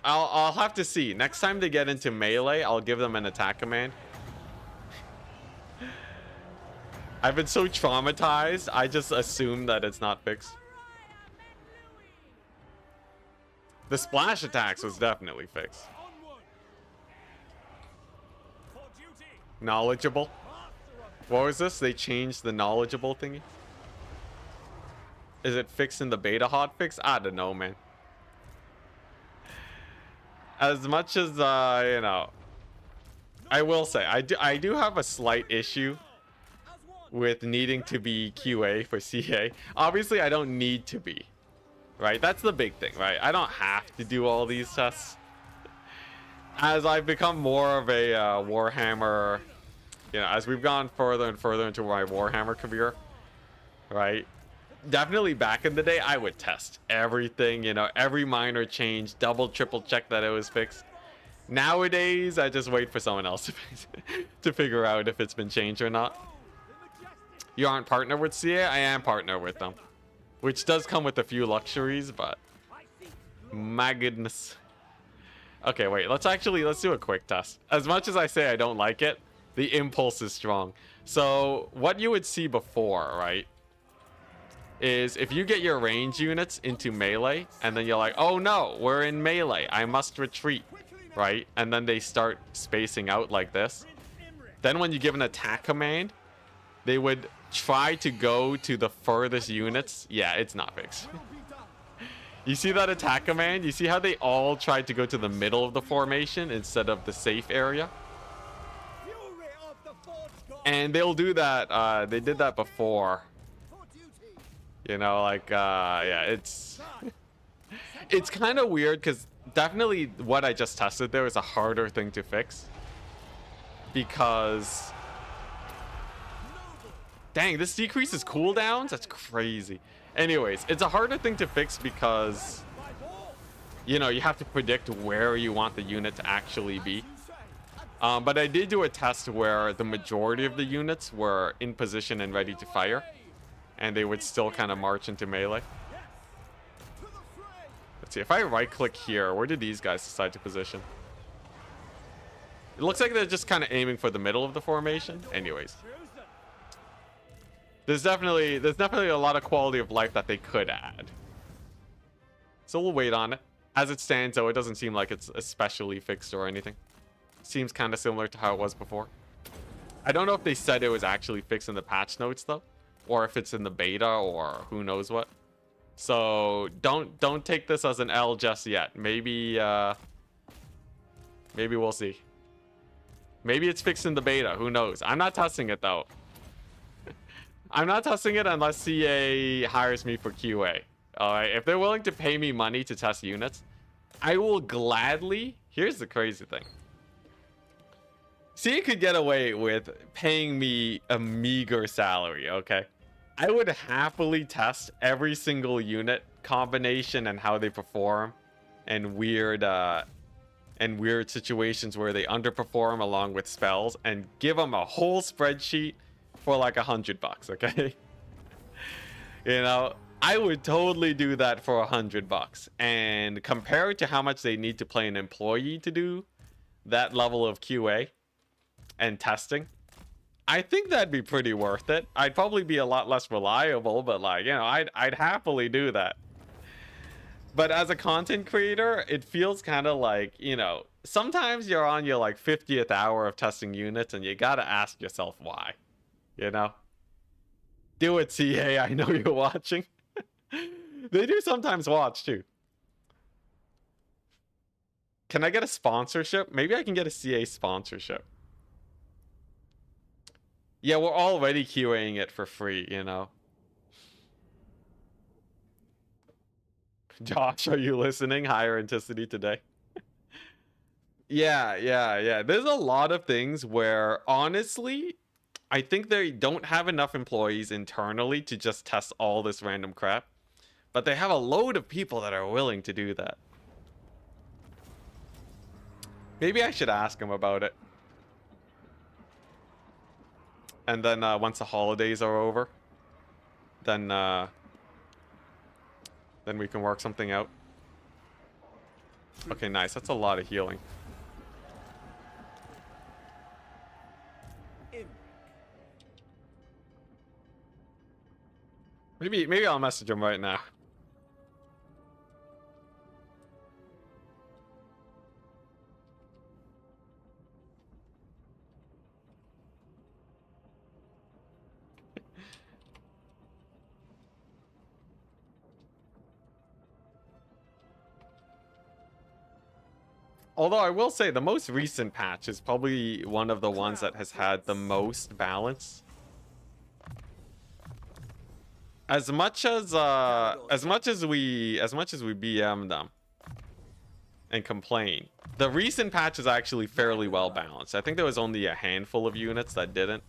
I'll have to see. Next time they get into melee, I'll give them an attack command. I've been so traumatized, I just assume that it's not fixed. The splash attacks was definitely fixed. Knowledgeable. What was this? They changed the knowledgeable thingy? Is it fixed in the beta hotfix? I don't know, man. As much as, you know, I will say, I do have a slight issue with needing to be QA for CA. Obviously, I don't need to be, right? That's the big thing, right? I don't have to do all these tests. As I've become more of a Warhammer, you know, as we've gone further and further into my Warhammer career, right? Definitely back in the day, I would test everything, you know, every minor change, double, triple check that it was fixed. Nowadays, I just wait for someone else to figure out if it's been changed or not. You aren't partnered with CA? I am partnered with them, which does come with a few luxuries, but my goodness. Okay, wait, let's do a quick test. As much as I say I don't like it, the impulse is strong. So what you would see before, right, is if you get your range units into melee and then you're like, oh no, we're in melee, I must retreat, right? And then they start spacing out like this. Then when you give an attack command, they would try to go to the furthest units. Yeah, it's not fixed. You see that attack command? You see how they all tried to go to the middle of the formation instead of the safe area? And they'll do that. They did that before. You know, like, yeah, it's kind of weird because definitely what I just tested there is a harder thing to fix. Because, dang, this decreases cooldowns? That's crazy. Anyways, it's a harder thing to fix because, you know, you have to predict where you want the unit to actually be. But I did do a test where the majority of the units were in position and ready to fire. And they would still kind of march into melee. Let's see, if I right click here, where did these guys decide to position? It looks like they're just kind of aiming for the middle of the formation. Anyways. There's definitely a lot of quality of life that they could add. So we'll wait on it. As it stands, though, it doesn't seem like it's especially fixed or anything. Seems kind of similar to how it was before. I don't know if they said it was actually fixed in the patch notes, though. Or if it's in the beta, or who knows what. So don't take this as an L just yet. Maybe maybe we'll see. Maybe it's fixed in the beta. Who knows? I'm not testing it though. I'm not testing it unless CA hires me for QA. All right. If they're willing to pay me money to test units, I will gladly. Here's the crazy thing. CA could get away with paying me a meager salary, okay? I would happily test every single unit combination and how they perform, and weird situations where they underperform along with spells, and give them a whole spreadsheet for like $100, okay? You know, I would totally do that for $100, and compared to how much they need to pay an employee to do that level of QA and testing, I think that'd be pretty worth it. I'd probably be a lot less reliable, but like, you know, I'd happily do that. But as a content creator, it feels kind of like, you know, sometimes you're on your like 50th hour of testing units and you gotta ask yourself why, you know? Do it, CA, I know you're watching. They do sometimes watch too. Can I get a sponsorship? Maybe I can get a CA sponsorship. Yeah, we're already QAing it for free, you know. Josh, are you listening? Higher Enticity today. Yeah. There's a lot of things where, honestly, I think they don't have enough employees internally to just test all this random crap. But they have a load of people that are willing to do that. Maybe I should ask them about it. And then once the holidays are over, then we can work something out. Okay, nice. That's a lot of healing. Maybe I'll message him right now. Although I will say the most recent patch is probably one of the ones that has had the most balance. As much as we BM them and complain, the recent patch is actually fairly well balanced. I think there was only a handful of units that didn't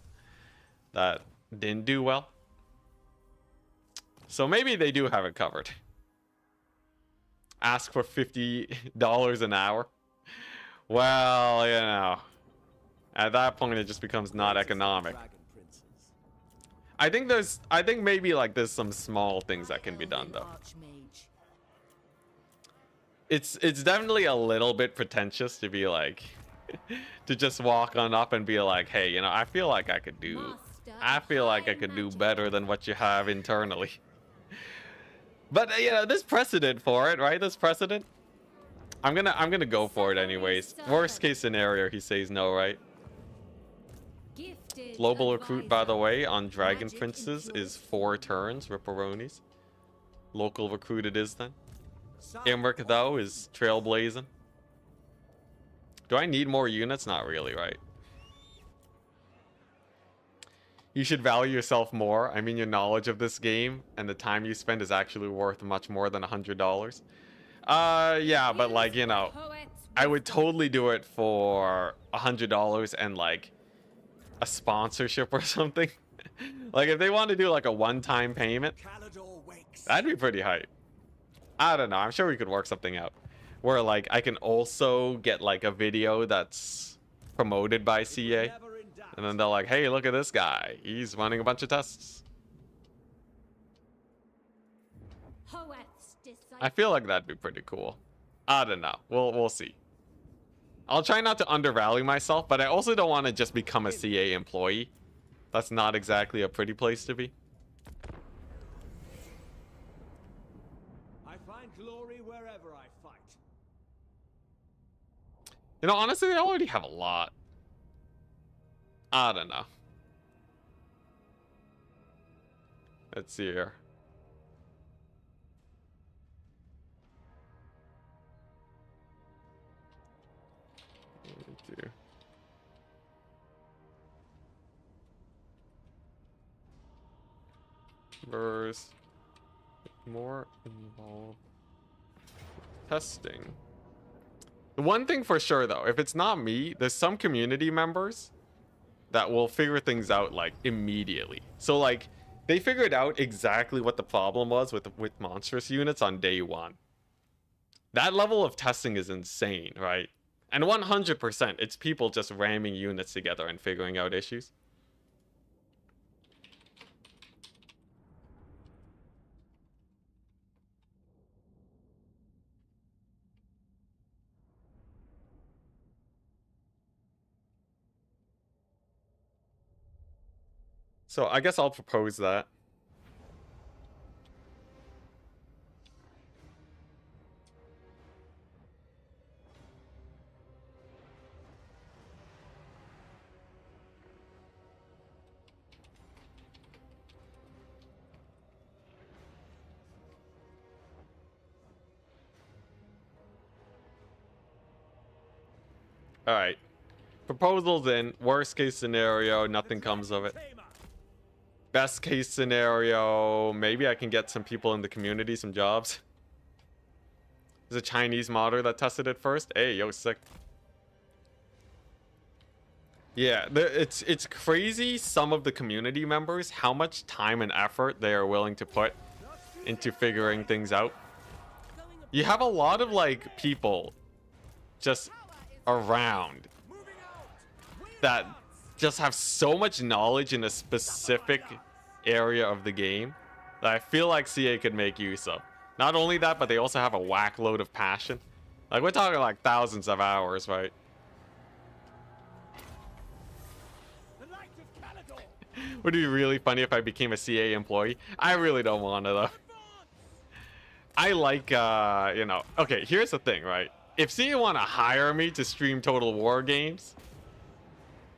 do well. So maybe they do have it covered. Ask for $50 an hour. Well, you know, at that point it just becomes not economic. I think maybe like there's some small things that can be done though. It's definitely a little bit pretentious to be like to just walk on up and be like, hey, you know, I feel like I could do better than what you have internally. But you know, there's precedent for it, right? There's precedent. I'm gonna go for it anyways. Worst case scenario, he says no, right? Global recruit, by the way, on Dragon Princes is 4 turns, Ripperonis. Local recruit it is then. Imric, though, is trailblazing. Do I need more units? Not really, right? You should value yourself more. I mean, your knowledge of this game and the time you spend is actually worth much more than $100. Yeah, but like, you know, I would totally do it for $100 and like a sponsorship or something. Like if they want to do like a one-time payment, that'd be pretty hype. I don't know. I'm sure we could work something out where like I can also get like a video that's promoted by CA, and then they're like, hey, look at this guy. He's running a bunch of tests. I feel like that'd be pretty cool. I don't know. We'll see. I'll try not to undervalue myself, but I also don't want to just become a CA employee. That's not exactly a pretty place to be. I find glory wherever I fight. You know, honestly, they already have a lot. I don't know. Let's see here. Verse more involved testing. The one thing for sure though, if it's not me, there's some community members that will figure things out like immediately. So like they figured out exactly what the problem was with monstrous units on day 1. That level of testing is insane, right? And 100% it's people just ramming units together and figuring out issues. So I guess I'll propose that. All right. Proposals in. Worst case scenario, nothing comes of it. Best case scenario, maybe I can get some people in the community some jobs. There's a Chinese modder that tested it first. Hey, yo, sick. Yeah, it's crazy some of the community members, how much time and effort they are willing to put into figuring things out. You have a lot of like people just around that just have so much knowledge in a specific area of the game that I feel like CA could make use of. Not only that, but they also have a whack load of passion. Like, we're talking like thousands of hours, right? Would it be really funny if I became a CA employee? I really don't want to, though. I like, you know... Okay, here's the thing, right? If CA want to hire me to stream Total War games...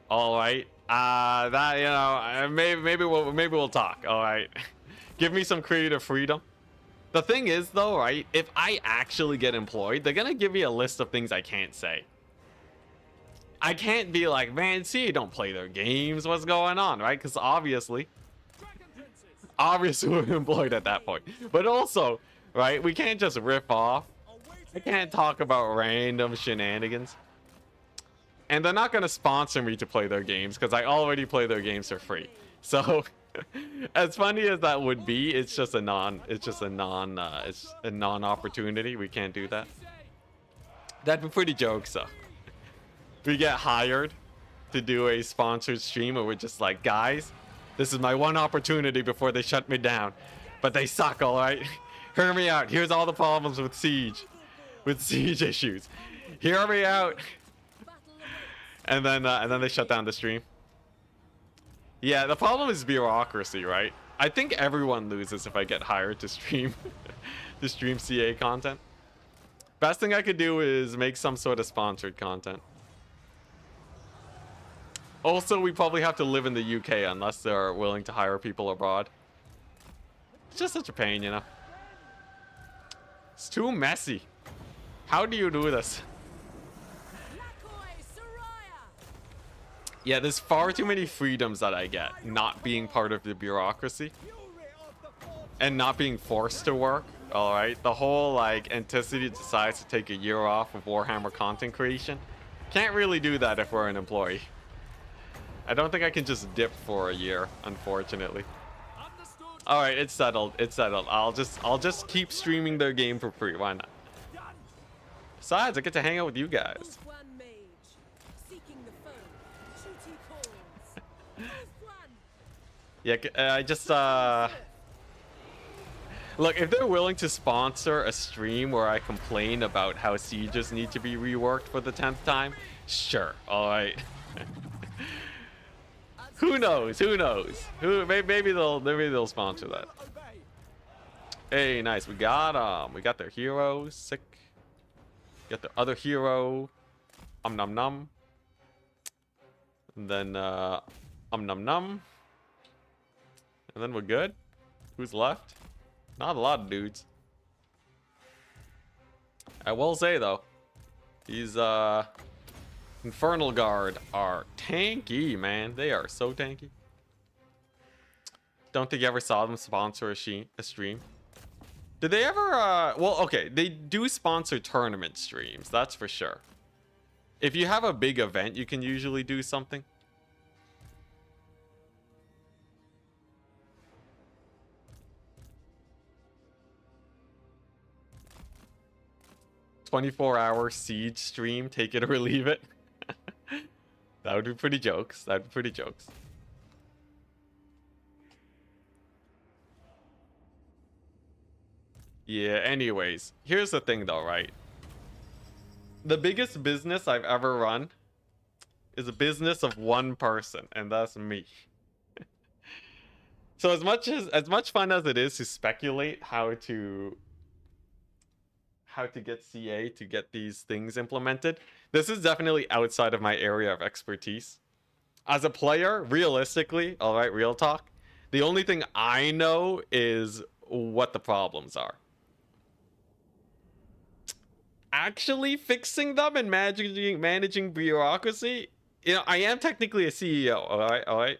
Alright. That, you know, maybe we'll talk, alright? Give me some creative freedom. The thing is, though, right? If I actually get employed, they're gonna give me a list of things I can't say. I can't be like, man, see, don't play their games. What's going on, right? Because obviously we're employed at that point. But also, right, we can't just rip off. I can't talk about random shenanigans. And they're not going to sponsor me to play their games because I already play their games for free. So, as funny as that would be, it's a non-opportunity. We can't do that. That'd be pretty jokes, though. We get hired to do a sponsored stream where we're just like, guys, this is my one opportunity before they shut me down. But they suck, alright? Hear me out. Here's all the problems with Siege. With Siege issues. Hear me out. And then they shut down the stream. Yeah, the problem is bureaucracy, right? I think everyone loses if I get hired to stream to stream CA content. Best thing I could do is make some sort of sponsored content. Also, we probably have to live in the UK unless they're willing to hire people abroad. It's just such a pain, you know? It's too messy. How do you do this? Yeah, there's far too many freedoms that I get not being part of the bureaucracy and not being forced to work. All right, the whole like Enticity decides to take a year off of Warhammer content creation. Can't really do that if we're an employee. I don't think I can just dip for a year, unfortunately. All right, it's settled. It's settled. I'll just keep streaming their game for free. Why not? Besides, I get to hang out with you guys. Yeah, I just look, if they're willing to sponsor a stream where I complain about how sieges need to be reworked for the 10th time, sure. All right. Who knows? Who knows? Maybe they'll sponsor that. Hey, nice. We got their hero. Sick. Got their other hero. Nom nom. And then nom nom. And then we're good. Who's left? Not a lot of dudes. I will say though, these Infernal Guard are tanky, man. They are so tanky. Don't think you ever saw them sponsor a stream. Did they ever well, okay, they do sponsor tournament streams, that's for sure. If you have a big event, you can usually do something. "24-hour siege stream, take it or leave it." That would be pretty jokes. That would be pretty jokes. Yeah, anyways. Here's the thing though, right? The biggest business I've ever run is a business of one person, and that's me. So as much fun as it is to speculate how to get CA to get these things implemented, this is definitely outside of my area of expertise. As a player, realistically, all right, real talk, the only thing I know is what the problems are. Actually fixing them and managing bureaucracy, you know, I am technically a CEO, all right?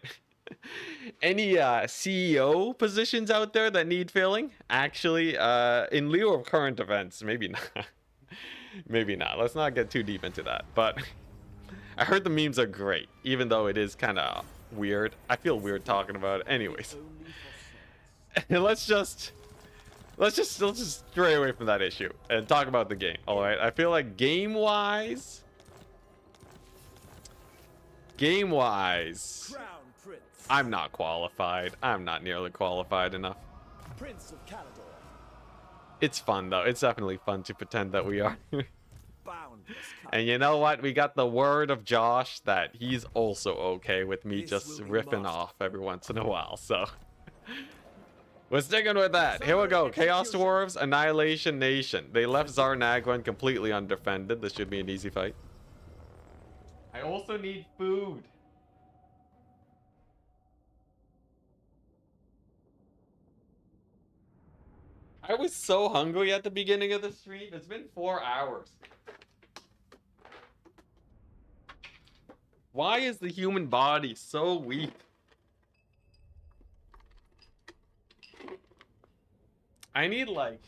Any CEO positions out there that need filling? Actually, in lieu of current events, maybe not. Maybe not. Let's not get too deep into that. But I heard the memes are great, even though it is kind of weird. I feel weird talking about it. Anyways, let's just stray away from that issue and talk about the game. All right, I feel like game-wise, Crown Prince. I'm not qualified. I'm not nearly qualified enough. Prince of Calador. It's fun though. It's definitely fun to pretend that we are. Boundless And you know what? We got the word of Josh that he's also okay with me just riffing off every once in a while. So we're sticking with that. Here we go. Chaos Dwarves, Annihilation Nation. They left Zar Nagrund completely undefended. This should be an easy fight. I also need food. I was so hungry at the beginning of the stream. It's been 4 hours. Why is the human body so weak? I need like...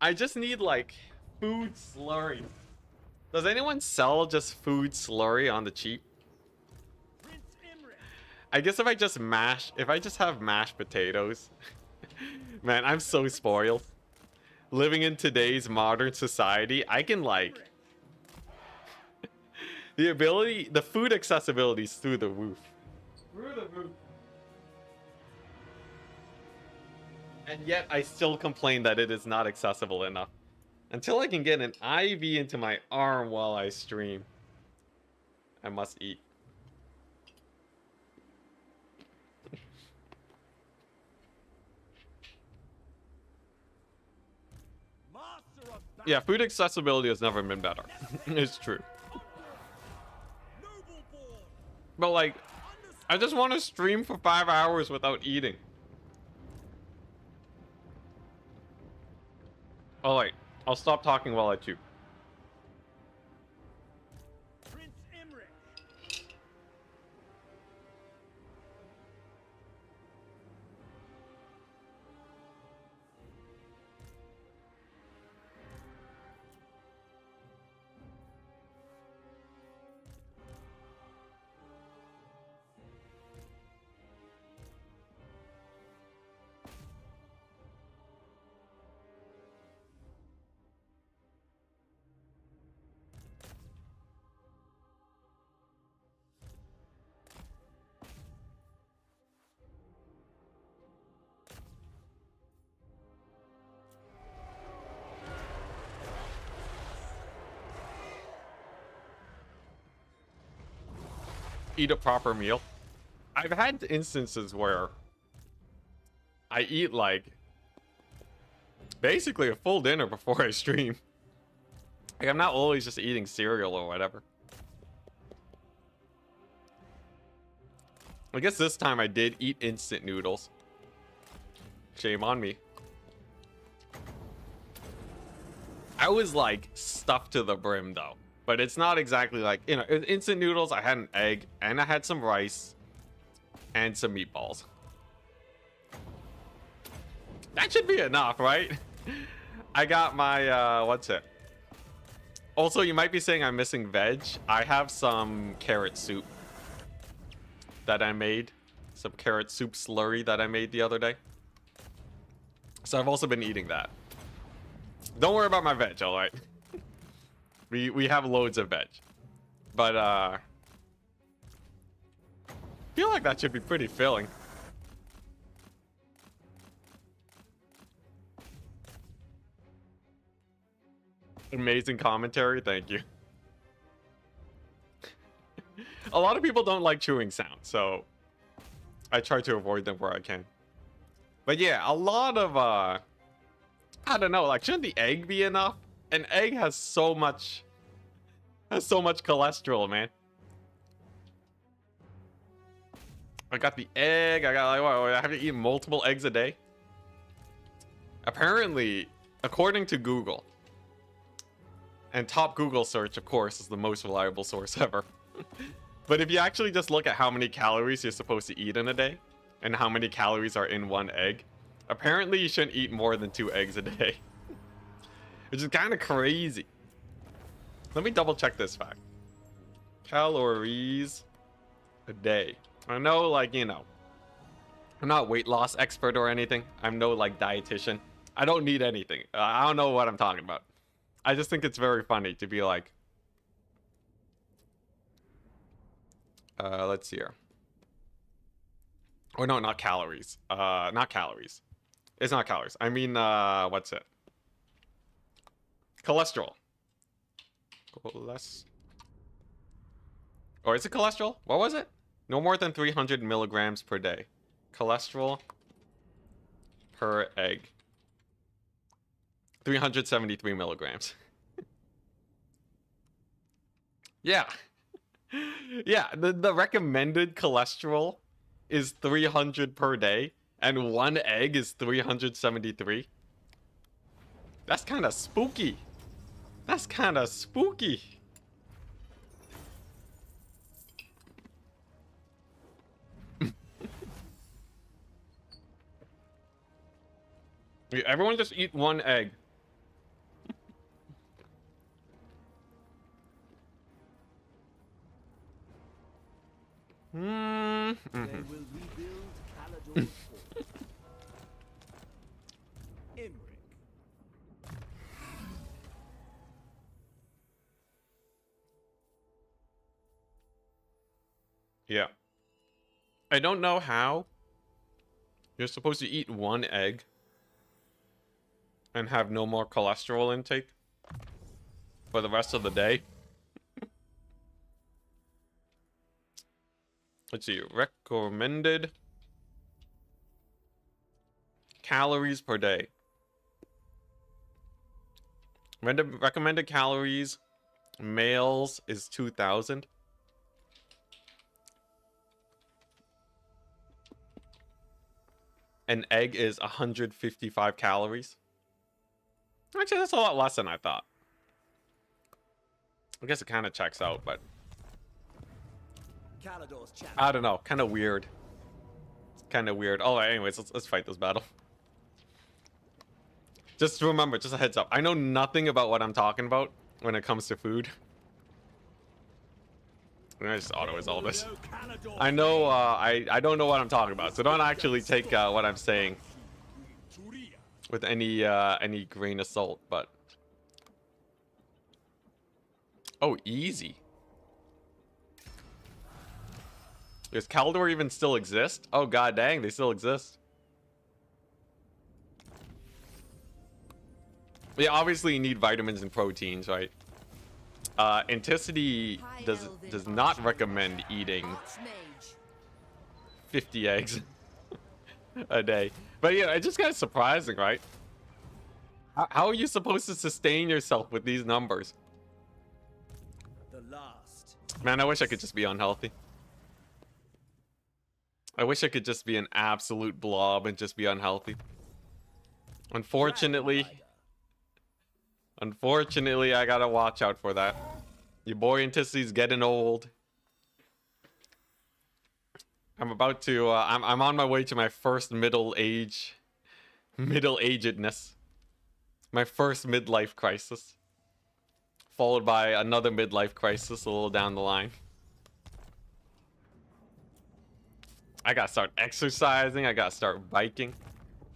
I just need like food slurry. Does anyone sell just food slurry on the cheap? I guess if I just have mashed potatoes. Man, I'm so spoiled. Living in today's modern society, I can like... the food accessibility is through the roof. Through the roof. And yet I still complain that it is not accessible enough. Until I can get an IV into my arm while I stream, I must eat. Yeah, food accessibility has never been better. It's true. But like, I just want to stream for 5 hours without eating. Oh wait, I'll stop talking while I chew. Eat a proper meal. I've had instances where I eat like basically a full dinner before I stream. Like, I'm not always just eating cereal or whatever. I guess this time I did eat instant noodles. Shame on me. I was like stuffed to the brim though. But it's not exactly like, you know, instant noodles. I had an egg and I had some rice and some meatballs. That should be enough, right? I got my, what's it? Also, you might be saying I'm missing veg. I have some carrot soup that I made. Some carrot soup slurry that I made the other day. So I've also been eating that. Don't worry about my veg, all right? We have loads of veg. But, I feel like that should be pretty filling. Amazing commentary, thank you. A lot of people don't like chewing sounds, so I try to avoid them where I can. But yeah, a lot of, I don't know, like, shouldn't the egg be enough? An egg has so much cholesterol, man. I got the egg. I got like, what, I have to eat multiple eggs a day. Apparently, according to Google, and top Google search, of course, is the most reliable source ever. But if you actually just look at how many calories you're supposed to eat in a day, and how many calories are in one egg, apparently you shouldn't eat more than 2 eggs a day. Which is kind of crazy. Let me double check this fact. Calories a day. I know, like, you know, I'm not a weight loss expert or anything. I'm no, like, dietitian. I don't need anything. I don't know what I'm talking about. I just think it's very funny to be like... let's see here. Oh, no, not calories. Not calories. It's not calories. I mean, what's it? Cholesterol. Or is it cholesterol? What was it? No more than 300 milligrams per day. Cholesterol per egg. 373 milligrams. Yeah. Yeah, the recommended cholesterol is 300 per day, and one egg is 373. That's kind of spooky. That's kind of spooky. Everyone just eat one egg. They will rebuild Calador's fort. Imric. Yeah. I don't know how you're supposed to eat one egg and have no more cholesterol intake for the rest of the day. Let's see, recommended calories per day. Recommended calories, males is 2,000. An egg is 155 calories. Actually, that's a lot less than I thought. I guess it kind of checks out, but Calador's champion. I don't know. Kind of weird. Kind of weird. Oh, anyways, let's fight this battle. Just remember, just a heads up. I know nothing about what I'm talking about when it comes to food. I just auto-resolve this. I know, I don't know what I'm talking about, so don't actually take what I'm saying with any grain of salt, but... Oh, easy. Does Caldor even still exist? Oh, god dang, they still exist. Yeah, obviously you need vitamins and proteins, right? Enticity does not recommend eating 50 eggs a day. But yeah, it's just kind of surprising, right? How are you supposed to sustain yourself with these numbers? The last. Man, I wish I could just be unhealthy. I wish I could just be an absolute blob and just be unhealthy. Unfortunately, I gotta watch out for that. Your boy Anticity's getting old. I'm about to, I'm on my way to my first middle-agedness. My first midlife crisis. Followed by another midlife crisis a little down the line. I gotta start exercising, I gotta start biking.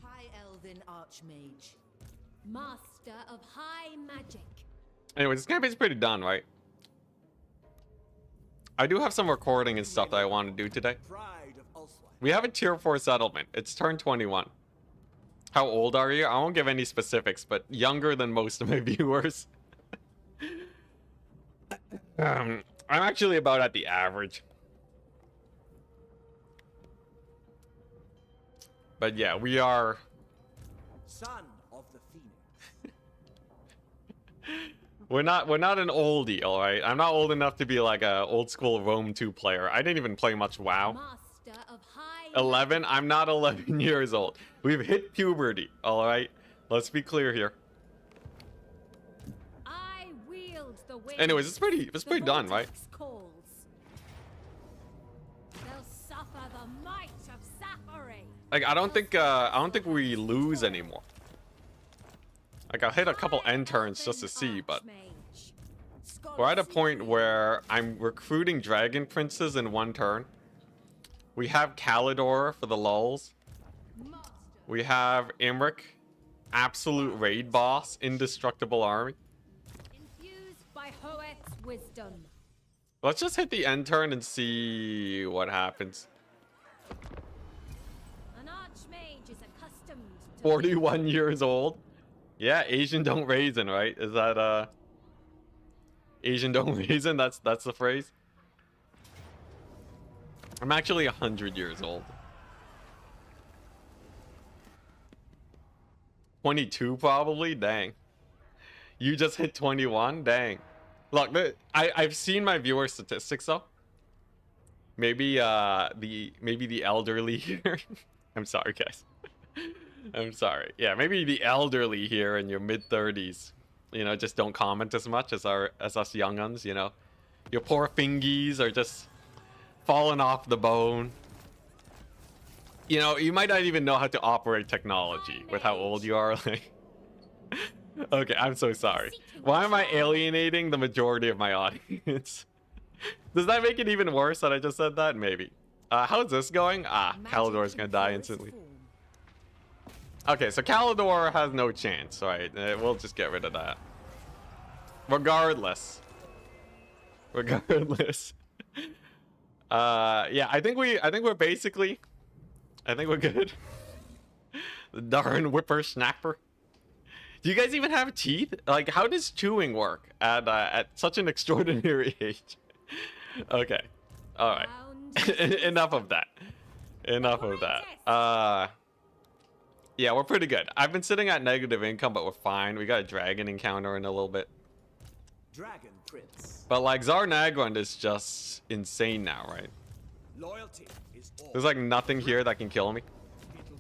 High Elven Archmage. Master of High Magic. Anyway, this campaign's pretty done, right? I do have some recording and stuff that I want to do today. We have a tier 4 settlement. It's turn 21. How old are you? I won't give any specifics, but younger than most of my viewers. I'm actually about at the average. But yeah, we are... Son of the Phoenix. We're not an oldie, all right? I'm not old enough to be like a old school Rome 2 player. I didn't even play much WoW. Master of High 11? I'm not 11 years old. We've hit puberty, all right? Let's be clear here. I wield the wind. Anyways, it's pretty done, right? Calls. They'll suffer the might of Zafari. Like I don't think we lose anymore. Like I'll hit a couple end turns just to see, but We're at a point where I'm recruiting dragon princes in one turn. We have Kalidor for the lulls. We have Imric, absolute raid boss, indestructible army. Infused by Hoeth's wisdom. Let's just hit the end turn and see what happens. An archmage is accustomed to 41 years old. Yeah, Asian don't raisin, right? Is that Asian don't raisin? That's the phrase. I'm actually 100 years old. 22 probably? Dang. You just hit 21? Dang. Look, I've seen my viewer statistics though. Maybe the elderly here. I'm sorry, guys. I'm sorry. Yeah, maybe the elderly here in your mid-30s, you know, just don't comment as much as us younguns, you know. Your poor fingies are just falling off the bone. You know, you might not even know how to operate technology with how old you are. Like, okay, I'm so sorry. Why am I alienating the majority of my audience? Does that make it even worse that I just said that? Maybe. How's this going? Kalidor's gonna die instantly. Okay, so Kalidor has no chance, right? We'll just get rid of that. Regardless. Yeah, I think we're basically, I think we're good. The darn whippersnapper. Do you guys even have teeth? Like, how does chewing work at such an extraordinary age? Okay. All right. Enough of that. Enough of that. Yeah, we're pretty good. I've been sitting at negative income, but we're fine. We got a dragon encounter in a little bit. Dragon Prince. But like Zar Nagrund is just insane now, right? Loyalty is all. There's like nothing here that can kill me.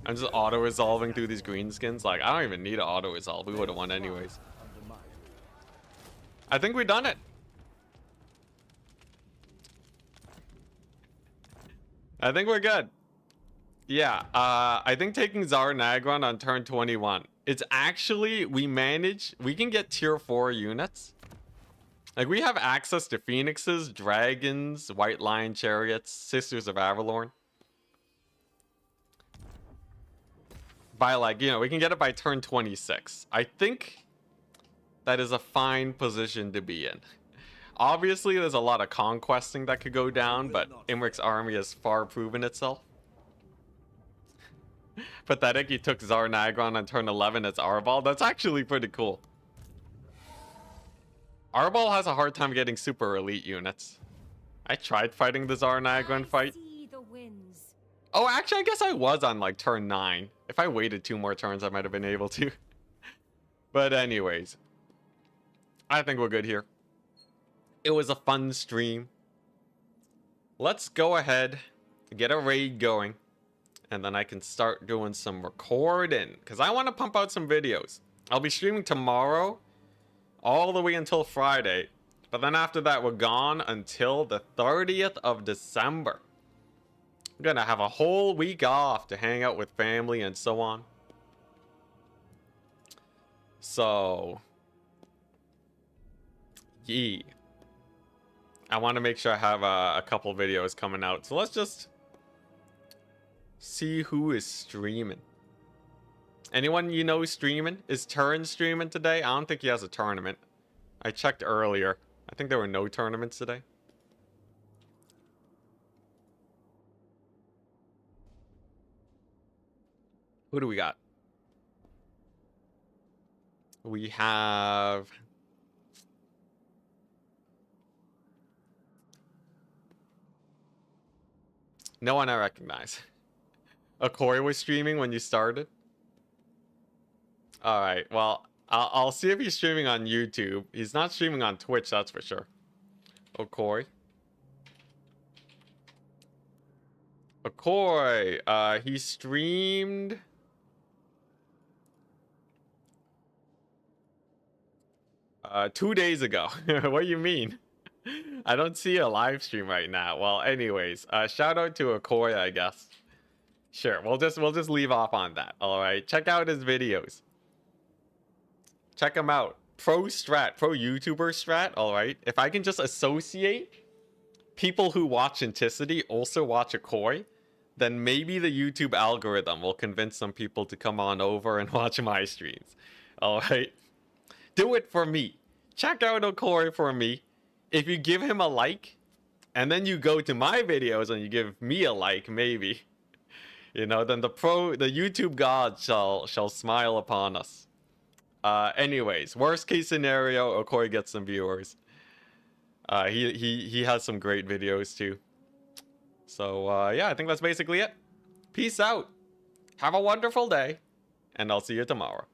I'm just auto-resolving through these greenskins. Like, I don't even need an auto-resolve. We would have won anyways. I think we done it. I think we're good. Yeah, I think taking Zar Nagrund on turn 21. It's actually, we can get tier 4 units. Like, we have access to Phoenixes, Dragons, White Lion Chariots, Sisters of Avalorn. By like, you know, we can get it by turn 26. I think that is a fine position to be in. Obviously, there's a lot of conquesting that could go down, but Imric's army has far proven itself. Pathetic, he took Zar Nagrund on turn 11 as Arbal. That's actually pretty cool. Arbal has a hard time getting super elite units. I tried fighting the Zar Nagrund fight. Oh, actually, I guess I was on like turn 9. If I waited 2 more turns, I might have been able to. But anyways, I think we're good here. It was a fun stream. Let's go ahead, get a raid going, and then I can start doing some recording, because I want to pump out some videos. I'll be streaming tomorrow all the way until Friday, but then after that we're gone until the 30th of December. I'm gonna have a whole week off to hang out with family and so on. So, yeah, I want to make sure I have a couple videos coming out. So let's just see who is streaming. Anyone you know streaming? Is Turin streaming today? I don't think he has a tournament. I checked earlier. I think there were no tournaments today. Who do we got? We have... no one I recognize. Akori was streaming when you started? Alright, well, I'll see if he's streaming on YouTube. He's not streaming on Twitch, that's for sure. Akori. Akori, he streamed... 2 days ago. What do you mean? I don't see a live stream right now. Well, anyways, shout out to Akoi, I guess. Sure, we'll just leave off on that. All right, check out his videos. Check him out. pro YouTuber strat, alright? If I can just associate people who watch Enticity also watch Akoi, then maybe the YouTube algorithm will convince some people to come on over and watch my streams. Alright? Do it for me. Check out Akoi for me. If you give him a like, and then you go to my videos and you give me a like, maybe, you know, then the YouTube gods shall smile upon us. Anyways, worst case scenario, Akoi gets some viewers. He has some great videos too. So yeah, I think that's basically it. Peace out. Have a wonderful day, and I'll see you tomorrow.